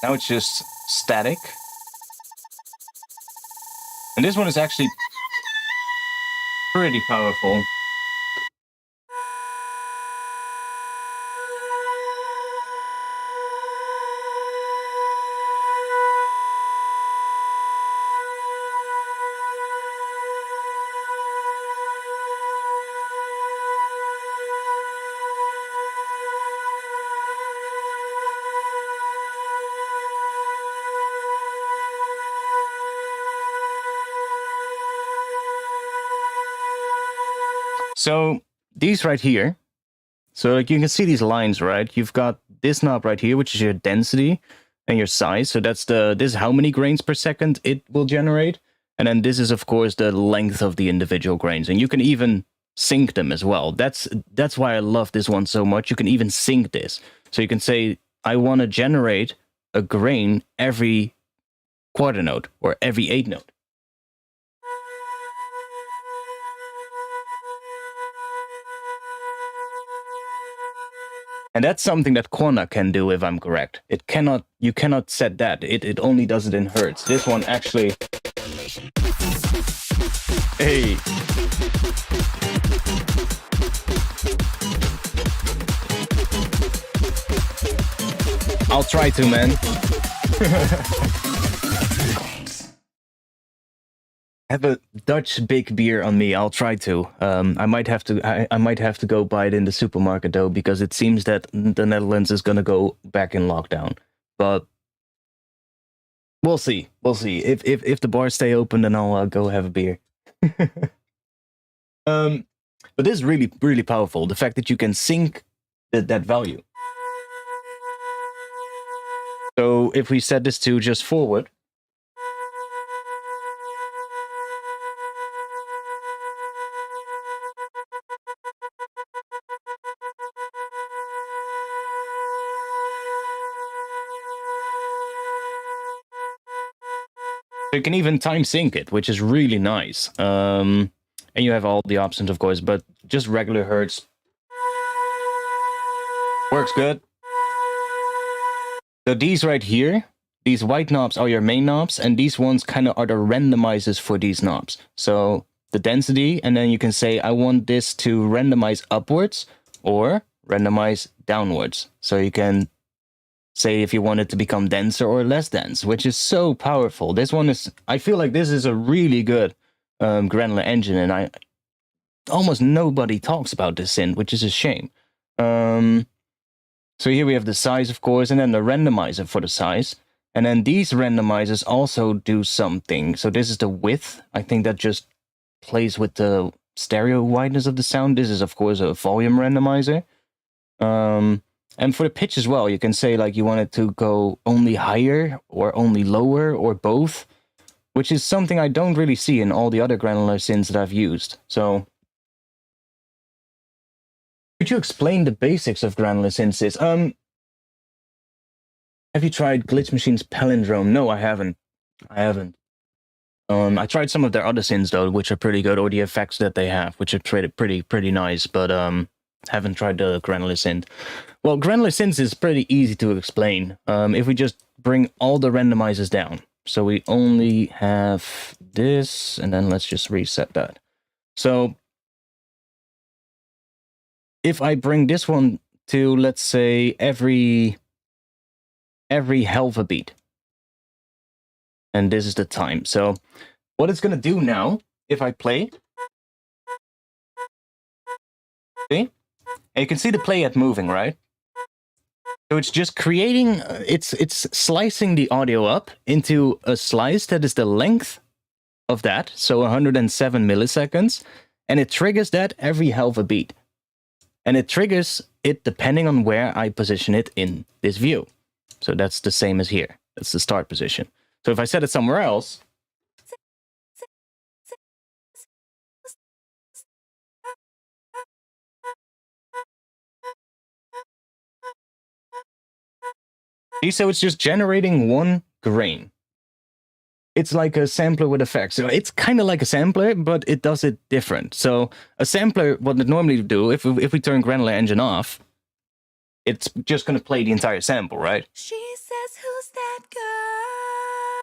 Now it's just static. And this one is actually pretty powerful. So these right here, so like you can see these lines, right? You've got this knob right here, which is your density and your size. So that's this is how many grains per second it will generate. And then this is, of course, the length of the individual grains. And you can even sync them as well. That's why I love this one so much. You can even sync this. So you can say, I want to generate a grain every quarter note or every 8th note. And that's something that Corna can do, if I'm correct. It cannot, you cannot set that. It only does it in hertz. This one actually... Hey! I'll try to, man. Have a Dutch big beer on me. I'll try to. I might have to. I might have to go buy it in the supermarket though, because it seems that the Netherlands is gonna go back in lockdown. But we'll see. We'll see. If the bars stay open, then I'll go have a beer. But this is really, really powerful. The fact that you can sync that value. So if we set this to just forward. You can even time sync it, which is really nice. And you have all the options, of course, but just regular hertz works good. So these right here, these white knobs are your main knobs, and these ones kind of are the randomizers for these knobs. So the density, and then you can say, I want this to randomize upwards or randomize downwards. So you can say if you want it to become denser or less dense, which is so powerful. This one is, I feel like this is a really good granular engine, and almost nobody talks about this synth, which is a shame. So here we have the size, of course, and then the randomizer for the size. And then these randomizers also do something. So this is the width. I think that just plays with the stereo wideness of the sound. This is, of course, a volume randomizer. And for the pitch as well, you can say like you want it to go only higher or only lower or both, which is something I don't really see in all the other granular synths that I've used. So could you explain the basics of granular synthesis? Have you tried Glitch Machine's Palindrome? No, I haven't. I tried some of their other synths though, which are pretty good, or the effects that they have, which are pretty nice. But haven't tried the granular synth. Well, granular synth is pretty easy to explain. If we just bring all the randomizers down. So we only have this, and then let's just reset that. So if I bring this one to, let's say, every half a beat, and this is the time. So what it's going to do now, if I play, see? And you can see the playhead moving, right? So it's just creating, it's slicing the audio up into a slice that is the length of that, so 107 milliseconds, and it triggers that every half a beat. And it triggers it depending on where I position it in this view. So that's the same as here. That's the start position. So if I set it somewhere else, see, so it's just generating one grain. It's like a sampler with effects. So it's kind of like a sampler, but it does it different. So a sampler, what it normally do, if we turn granular engine off, it's just going to play the entire sample, right? She says, who's that girl?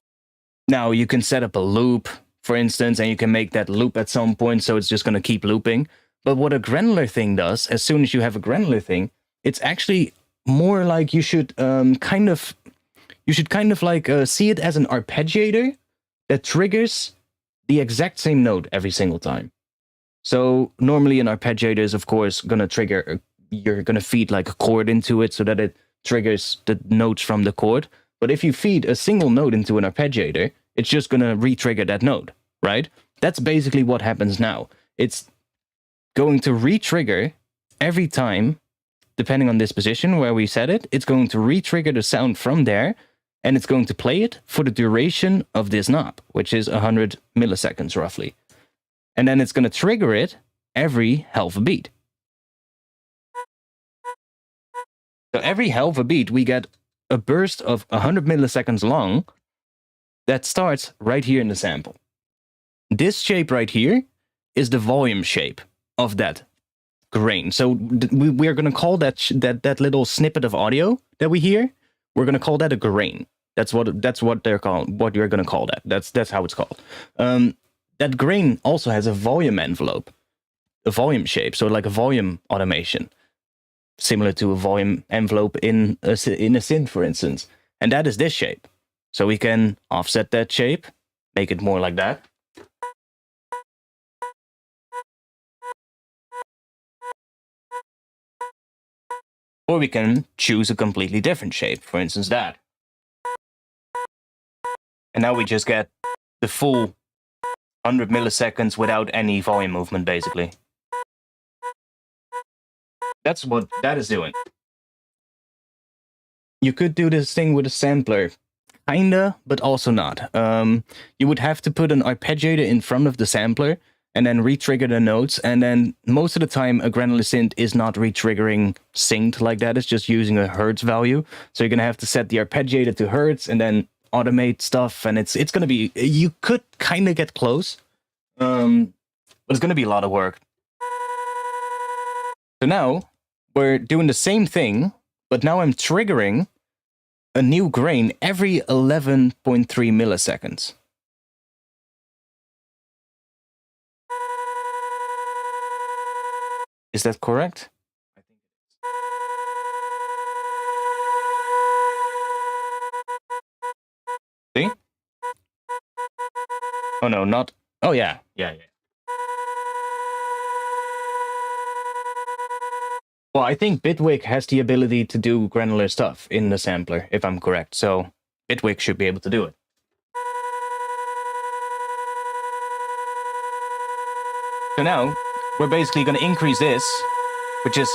Now you can set up a loop, for instance, and you can make that loop at some point, so it's just going to keep looping. But what a granular thing does, as soon as you have a granular thing, it's actually more like you should kind of like see it as an arpeggiator that triggers the exact same note every single time. So normally an arpeggiator is, of course, going to trigger, you're going to feed like a chord into it so that it triggers the notes from the chord. But if you feed a single note into an arpeggiator, it's just going to re-trigger that note, right? That's basically what happens now. It's going to re-trigger every time, depending on this position where we set it, it's going to re-trigger the sound from there, and it's going to play it for the duration of this knob, which is 100 milliseconds roughly. And then it's going to trigger it every half a beat. So every half a beat, we get a burst of 100 milliseconds long that starts right here in the sample. This shape right here is the volume shape of that grain. So we're going to call that little snippet of audio that we hear, we're going to call that a grain. That's what they're called. What you're going to call that. That's how it's called. That grain also has a volume envelope, a volume shape. So like a volume automation, similar to a volume envelope in a synth, for instance. And that is this shape. So we can offset that shape, make it more like that. Or we can choose a completely different shape, for instance that. And now we just get the full 100 milliseconds without any volume movement, basically. That's what that is doing. You could do this thing with a sampler, kinda, but also not. You would have to put an arpeggiator in front of the sampler and then re-trigger the notes, and then most of the time a granular synth is not re-triggering synced like that, it's just using a hertz value. So you're gonna have to set the arpeggiator to hertz and then automate stuff, and it's gonna be, you could kind of get close, but it's gonna be a lot of work. So now we're doing the same thing, but now I'm triggering a new grain every 11.3 milliseconds. Is that correct? I think it is. See? Oh no, not. Oh yeah. Well, I think Bitwig has the ability to do granular stuff in the sampler, if I'm correct. So Bitwig should be able to do it. So now we're basically going to increase this, which is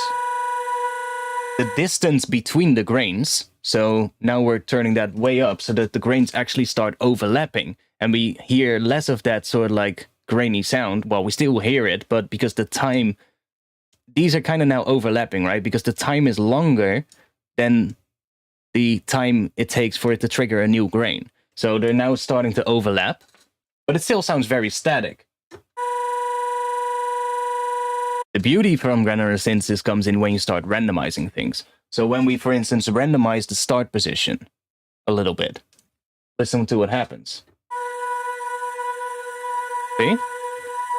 the distance between the grains. So now we're turning that way up so that the grains actually start overlapping, and we hear less of that sort of like grainy sound. Well, we still hear it, but because the time, these are kind of now overlapping, right? Because the time is longer than the time it takes for it to trigger a new grain. So they're now starting to overlap, but it still sounds very static. The beauty from granular synthesis comes in when you start randomizing things. So when we, for instance, randomize the start position a little bit, listen to what happens. See?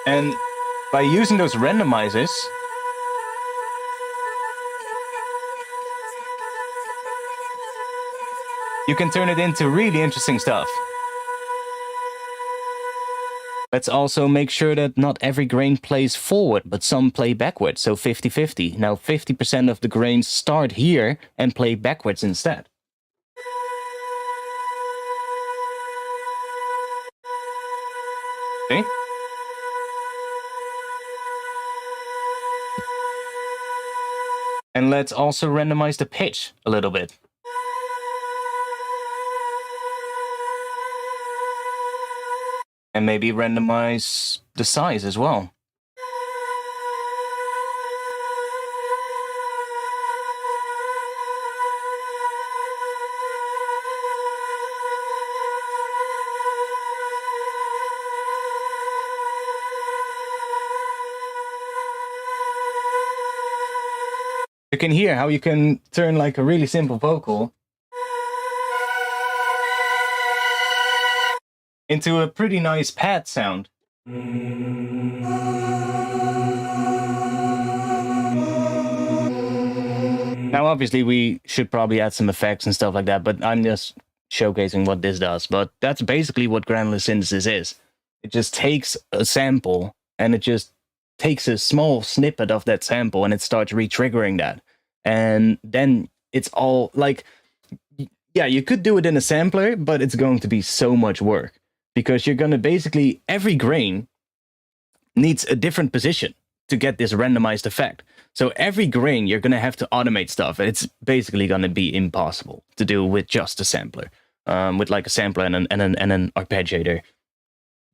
And by using those randomizers, you can turn it into really interesting stuff. Let's also make sure that not every grain plays forward, but some play backwards, so 50-50. Now 50% of the grains start here and play backwards instead. See? And let's also randomize the pitch a little bit. And maybe randomize the size as well. You can hear how you can turn like a really simple vocal into a pretty nice pad sound. Now, obviously, we should probably add some effects and stuff like that, but I'm just showcasing what this does. But that's basically what granular synthesis is. It just takes a sample and it just takes a small snippet of that sample and it starts re-triggering that. And then it's all like, yeah, you could do it in a sampler, but it's going to be so much work. Because you're going to basically, every grain needs a different position to get this randomized effect. So every grain, you're going to have to automate stuff. It's basically going to be impossible to do with just a sampler. With like a sampler and an arpeggiator.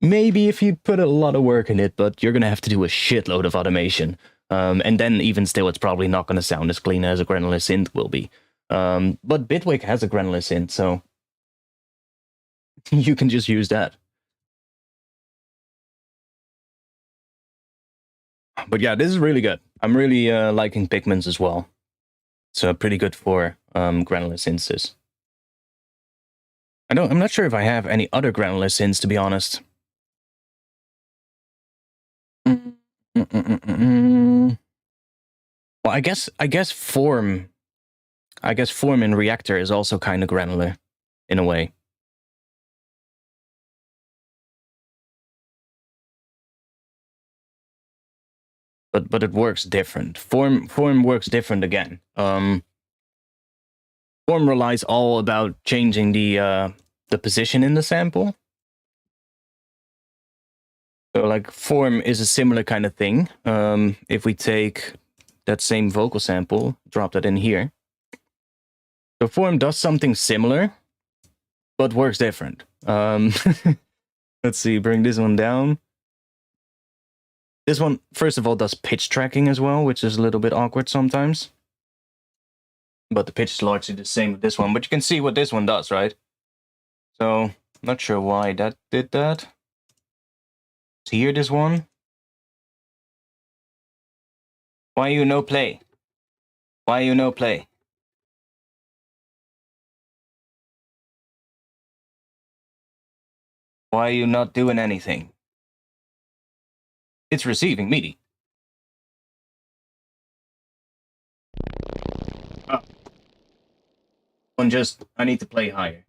Maybe if you put a lot of work in it, but you're going to have to do a shitload of automation. And then even still, it's probably not going to sound as clean as a granular synth will be. But Bitwig has a granular synth, so you can just use that. But yeah, this is really good. I'm really liking pigments as well. So pretty good for granular synthesis. I'm not sure if I have any other granular synths, to be honest. Well, I guess form in Reactor is also kind of granular in a way. But it works different. Form works different again. Form relies all about changing the position in the sample. So like form is a similar kind of thing. If we take that same vocal sample, drop that in here. So form does something similar, but works different. Let's see, bring this one down. This one, first of all, does pitch tracking as well, which is a little bit awkward sometimes. But the pitch is largely the same with this one. But you can see what this one does, right? So, not sure why that did that. So hear this one. Why you no play? Why you no play? Why are you not doing anything? It's receiving MIDI. Oh. I need to play higher.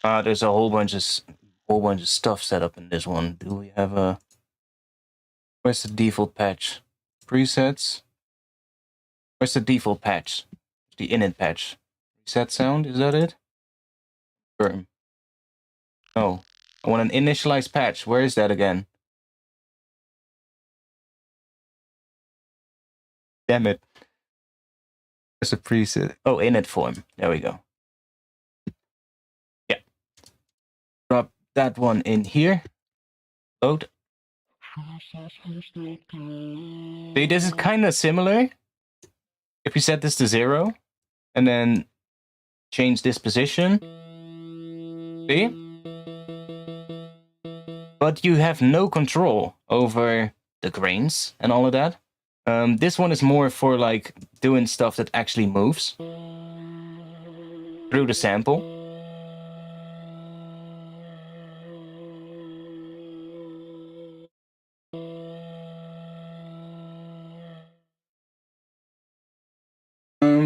There's a whole bunch of stuff set up in this one. Do we have a... Where's the default patch? Presets? Where's the default patch? The init patch. Reset sound, is that it? Confirm. No. I want an initialized patch. Where is that again? Damn it. Where's the preset? Oh, init form. There we go. Yeah. Drop that one in here. Load. See, this is kind of similar. If we set this to 0 and then change this position, see? but you have no control over the grains and all of that. This one is more for like doing stuff that actually moves through the sample.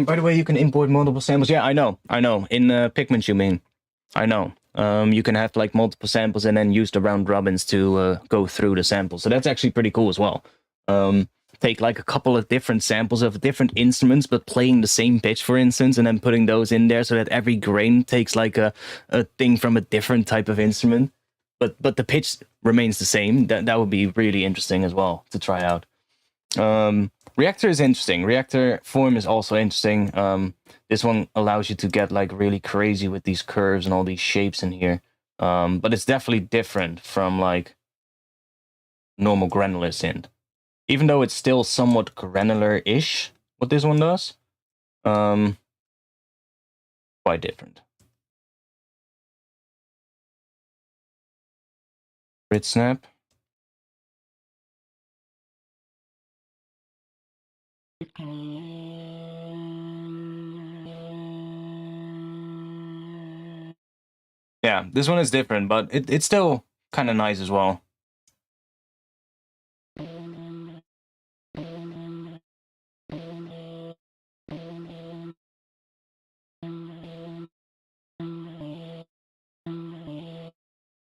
By the way, you can import multiple samples. Yeah, I know. In Pigments, you mean? I know. You can have like multiple samples and then use the round robins to go through the samples. So that's actually pretty cool as well. Take like a couple of different samples of different instruments, but playing the same pitch, for instance, and then putting those in there so that every grain takes like a thing from a different type of instrument, but the pitch remains the same. That would be really interesting as well to try out. Reactor is interesting. Reactor form is also interesting. This one allows you to get like really crazy with these curves and all these shapes in here. But it's definitely different from like normal granular synth. Even though it's still somewhat granular-ish, what this one does. Quite different. Grid snap. Yeah, this one is different, but it's still kind of nice as well.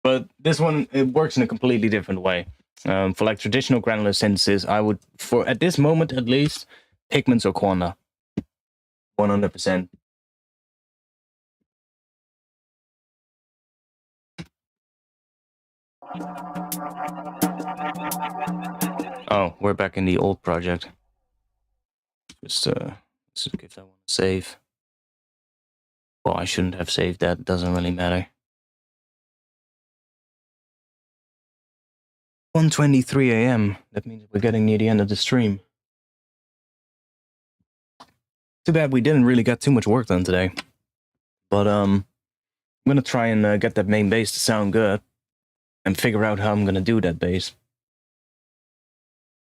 But this one, it works in a completely different way. For like traditional granular synthesis, I would, for at this moment at least, Pigments or Quanta. 100%. Oh, we're back in the old project. Just give that one a save. Well, I shouldn't have saved that. It doesn't really matter. 1:23 a.m. That means we're getting near the end of the stream. Too bad we didn't really get too much work done today. But I'm gonna try and get that main bass to sound good, and figure out how I'm gonna do that bass.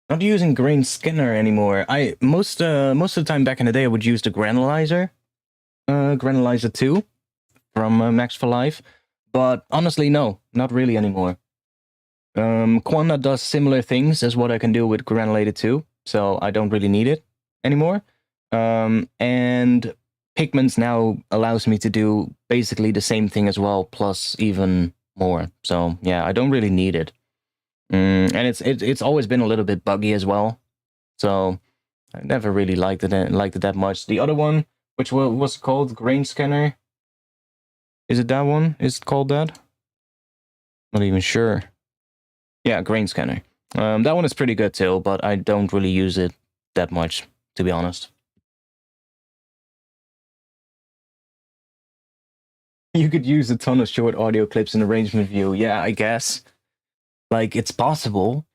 Not using grain scanner anymore. Most of the time back in the day I would use the granulizer, granulizer 2 from Max for Life, but honestly no, not really anymore. Quanta does similar things as what I can do with granulated 2, so I don't really need it anymore. And Pigments now allows me to do basically the same thing as well, plus even more. So yeah, I don't really need it. And it's always been a little bit buggy as well, so I never really liked it that much. The other one, which was called Grain Scanner, is it that one? Is it called that? Not even sure. Yeah, Grain Scanner. That one is pretty good too, but I don't really use it that much, to be honest. You could use a ton of short audio clips in arrangement view. Yeah, I guess. Like, it's possible,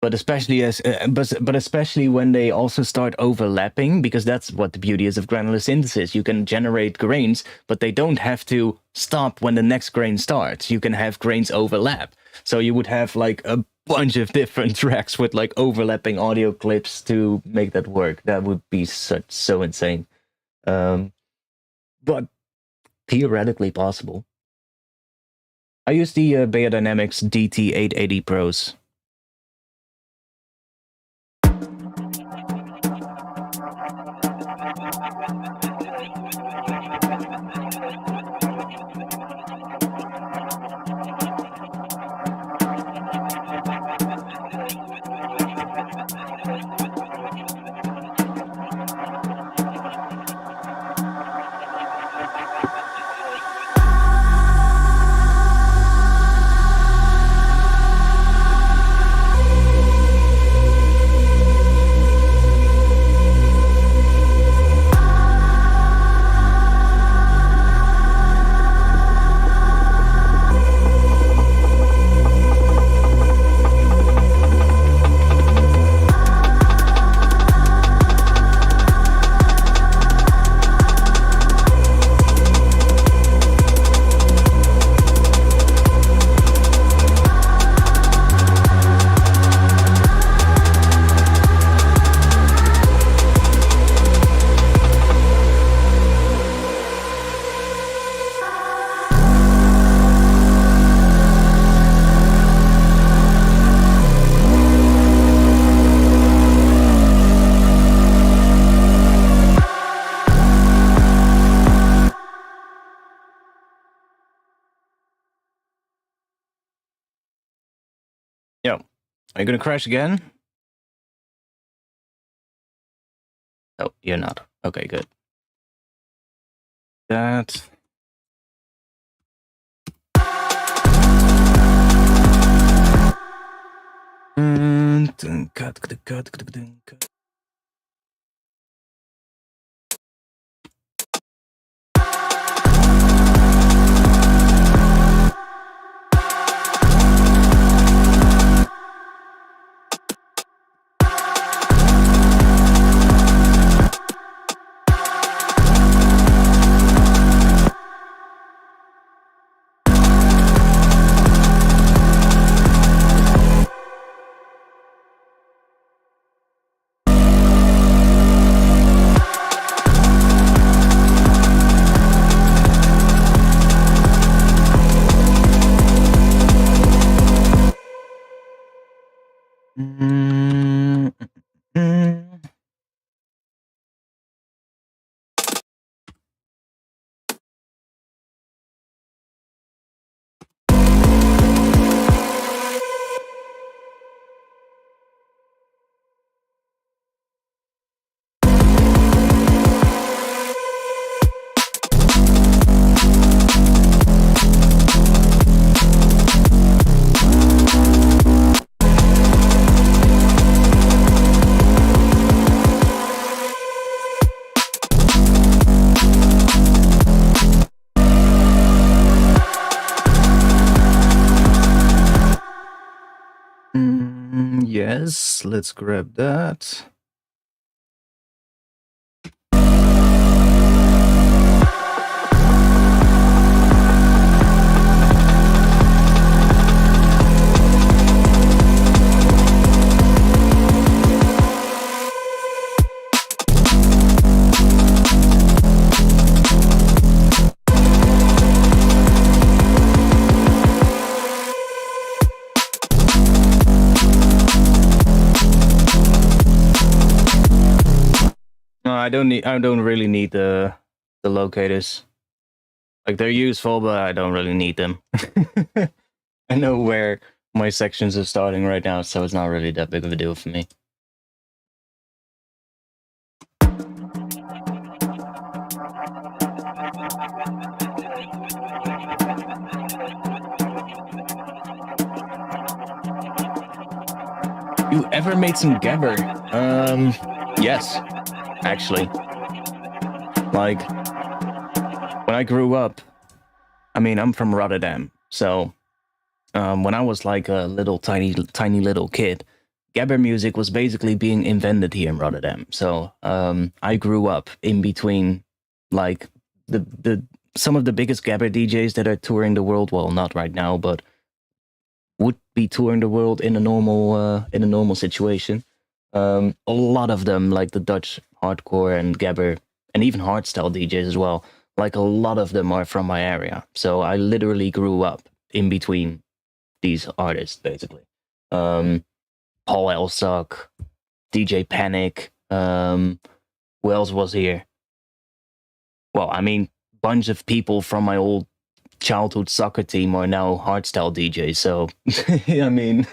but especially especially when they also start overlapping, because that's what the beauty is of granular synthesis. You can generate grains, but they don't have to stop when the next grain starts. You can have grains overlap. So you would have like a bunch of different tracks with like overlapping audio clips to make that work. That would be so insane. But theoretically possible. I use the Beyerdynamics DT880 Pros. Are you gonna crash again? Oh, you're not. Okay, good. That. Cut. Yes, let's grab that. No, I don't really need the locators. Like, they're useful, but I don't really need them. I know where my sections are starting right now, so it's not really that big of a deal for me. You ever made some gabber? Yes, actually. Like, when I grew up, I mean, I'm from Rotterdam, so when I was like a little tiny little kid, gabber music was basically being invented here in Rotterdam. So I grew up in between, like, the some of the biggest gabber DJs that are touring the world. Well, not right now, but would be touring the world in a normal situation. A lot of them, like the Dutch hardcore and gabber, and even hardstyle DJs as well. Like, a lot of them are from my area. So I literally grew up in between these artists, basically. Paul Elsock, DJ Panic. Who else was here? Well, I mean, bunch of people from my old childhood soccer team are now hardstyle DJs. So, I mean,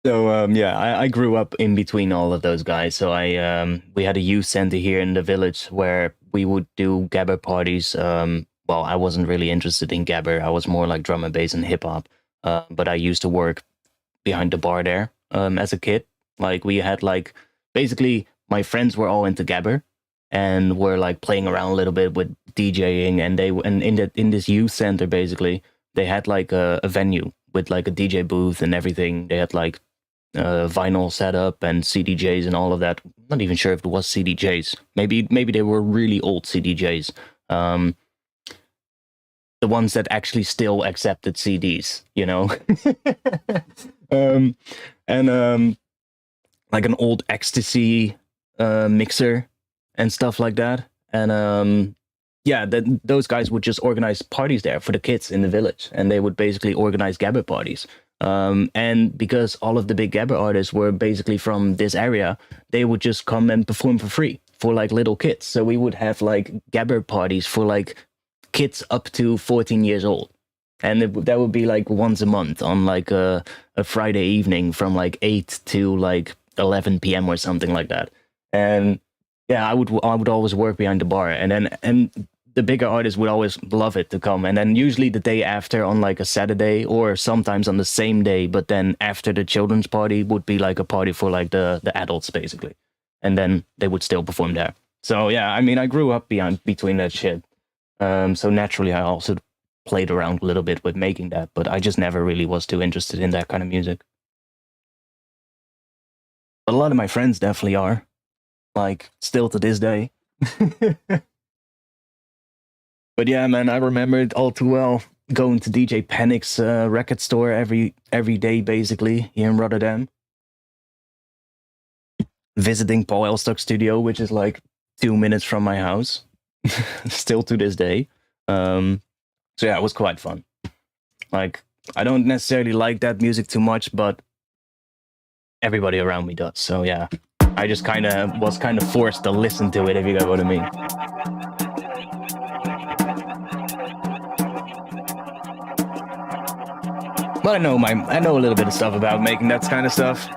so yeah, I grew up in between all of those guys. So we had a youth center here in the village where we would do gabber parties. Well, I wasn't really interested in gabber. I was more like drum and bass and hip hop. But I used to work behind the bar there as a kid. Like, we had, like, basically my friends were all into gabber and were like playing around a little bit with DJing, and in this youth center, basically they had like a venue with like a DJ booth and everything. They had like vinyl setup and CDJs and all of that. I'm not even sure if it was CDJs. Maybe they were really old CDJs. The ones that actually still accepted CDs, you know. Like an old ecstasy mixer and stuff like that. And yeah, those guys would just organize parties there for the kids in the village, and they would basically organize gabber parties. And because all of the big gabber artists were basically from this area, they would just come and perform for free for like little kids. So we would have like gabber parties for like kids up to 14 years old. and that would be like once a month on like a Friday evening from like 8 to like 11 p.m. or something like that. And yeah, I would always work behind the bar, and the bigger artists would always love it to come, and then usually the day after on like a Saturday, or sometimes on the same day, but then after the children's party would be like a party for like the adults basically, and then they would still perform there. So yeah, I mean, I grew up between that shit, so naturally I also played around a little bit with making that, but I just never really was too interested in that kind of music. But a lot of my friends definitely are, like, still to this day. But yeah, man, I remember it all too well, going to DJ Panic's record store every day, basically, here in Rotterdam. Visiting Paul Elstock's studio, which is like 2 minutes from my house, still to this day. So yeah, it was quite fun. Like, I don't necessarily like that music too much, but everybody around me does. So yeah, I just was kind of forced to listen to it, if you get what I mean. But I know a little bit of stuff about making that kind of stuff.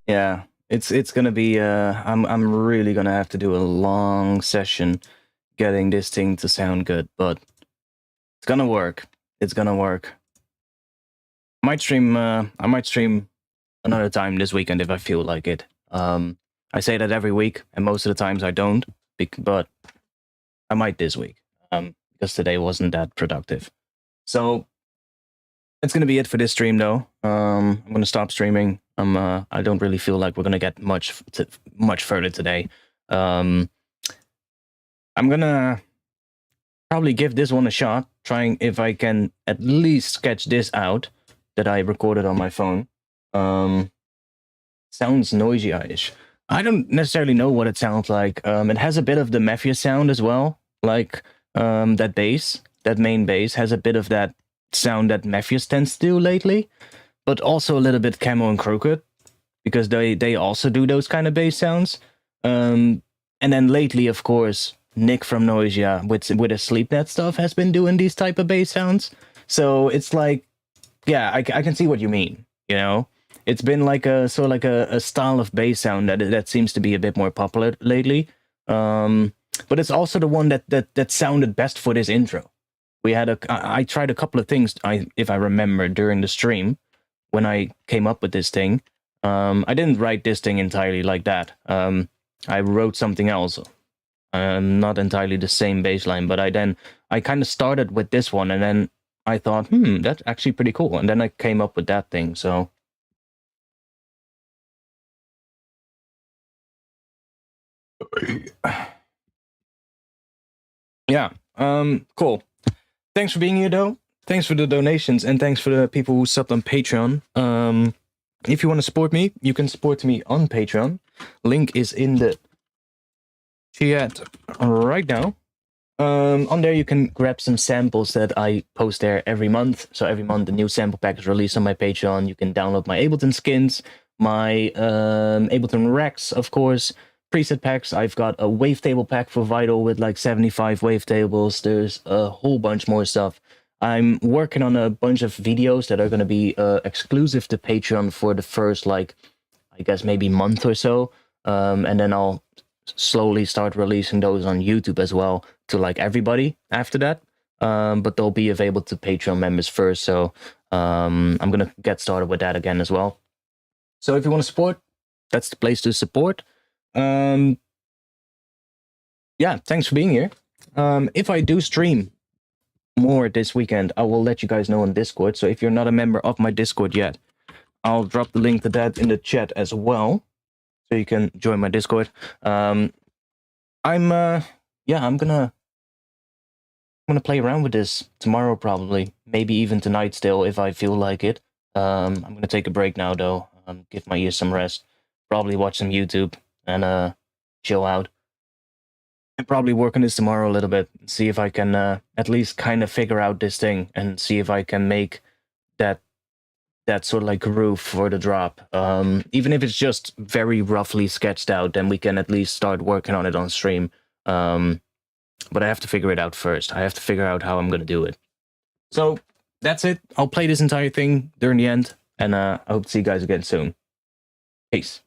Yeah, it's gonna be I'm really gonna have to do a long session getting this thing to sound good, but it's gonna work. It's gonna work. I might stream another time this weekend if I feel like it. I say that every week, and most of the times I don't, but I might this week, because today wasn't that productive. So that's gonna be it for this stream, though. I'm gonna stop streaming. I don't really feel like we're gonna get much further today. I'm gonna probably give this one a shot, trying if I can at least sketch this out that I recorded on my phone. Sounds noisy-ish. I don't necessarily know what it sounds like. It has a bit of the Mafia sound as well, like that bass, that main bass has a bit of that sound that Mafia tends to do lately, but also a little bit Camo and Crooked, because they also do those kind of bass sounds. And then lately, of course, Nick from Noisia with his SleepNet stuff has been doing these type of bass sounds. So it's like, yeah, I can see what you mean, you know? It's been like a style of bass sound that seems to be a bit more popular lately. But it's also the one that sounded best for this intro. I tried a couple of things, if I remember, during the stream when I came up with this thing. I didn't write this thing entirely like that. I wrote something else. Not entirely the same bass line, but I kind of started with this one, and then I thought, that's actually pretty cool. And then I came up with that thing, so. Yeah, cool. Thanks for being here, though. Thanks for the donations, and thanks for the people who subbed on Patreon. If you want to support me, you can support me on Patreon. Link is in the chat right now. On there you can grab some samples that I post there every month. So every month a new sample pack is released on my Patreon. You can download my Ableton skins, my Ableton racks, of course, preset packs. I've got a wavetable pack for Vital with like 75 wavetables. There's a whole bunch more stuff. I'm working on a bunch of videos that are going to be exclusive to Patreon for the first, like, I guess maybe month or so. And then I'll slowly start releasing those on YouTube as well to like everybody after that. But they'll be available to Patreon members first. So I'm going to get started with that again as well. So if you want to support, that's the place to support. Yeah, thanks for being here. If I do stream more this weekend, I will let you guys know on Discord. So if you're not a member of my Discord yet, I'll drop the link to that in the chat as well, so you can join my Discord. I'm gonna play around with this tomorrow, probably, maybe even tonight still if I feel like it. I'm gonna take a break now though, give my ears some rest, probably watch some YouTube and chill out. And probably work on this tomorrow a little bit, see if I can at least kind of figure out this thing and see if I can make that sort of like groove for the drop. Even if it's just very roughly sketched out, then we can at least start working on it on stream. But I have to figure it out first. I have to figure out how I'm going to do it. So that's it. I'll play this entire thing during the end, and I hope to see you guys again soon. Peace.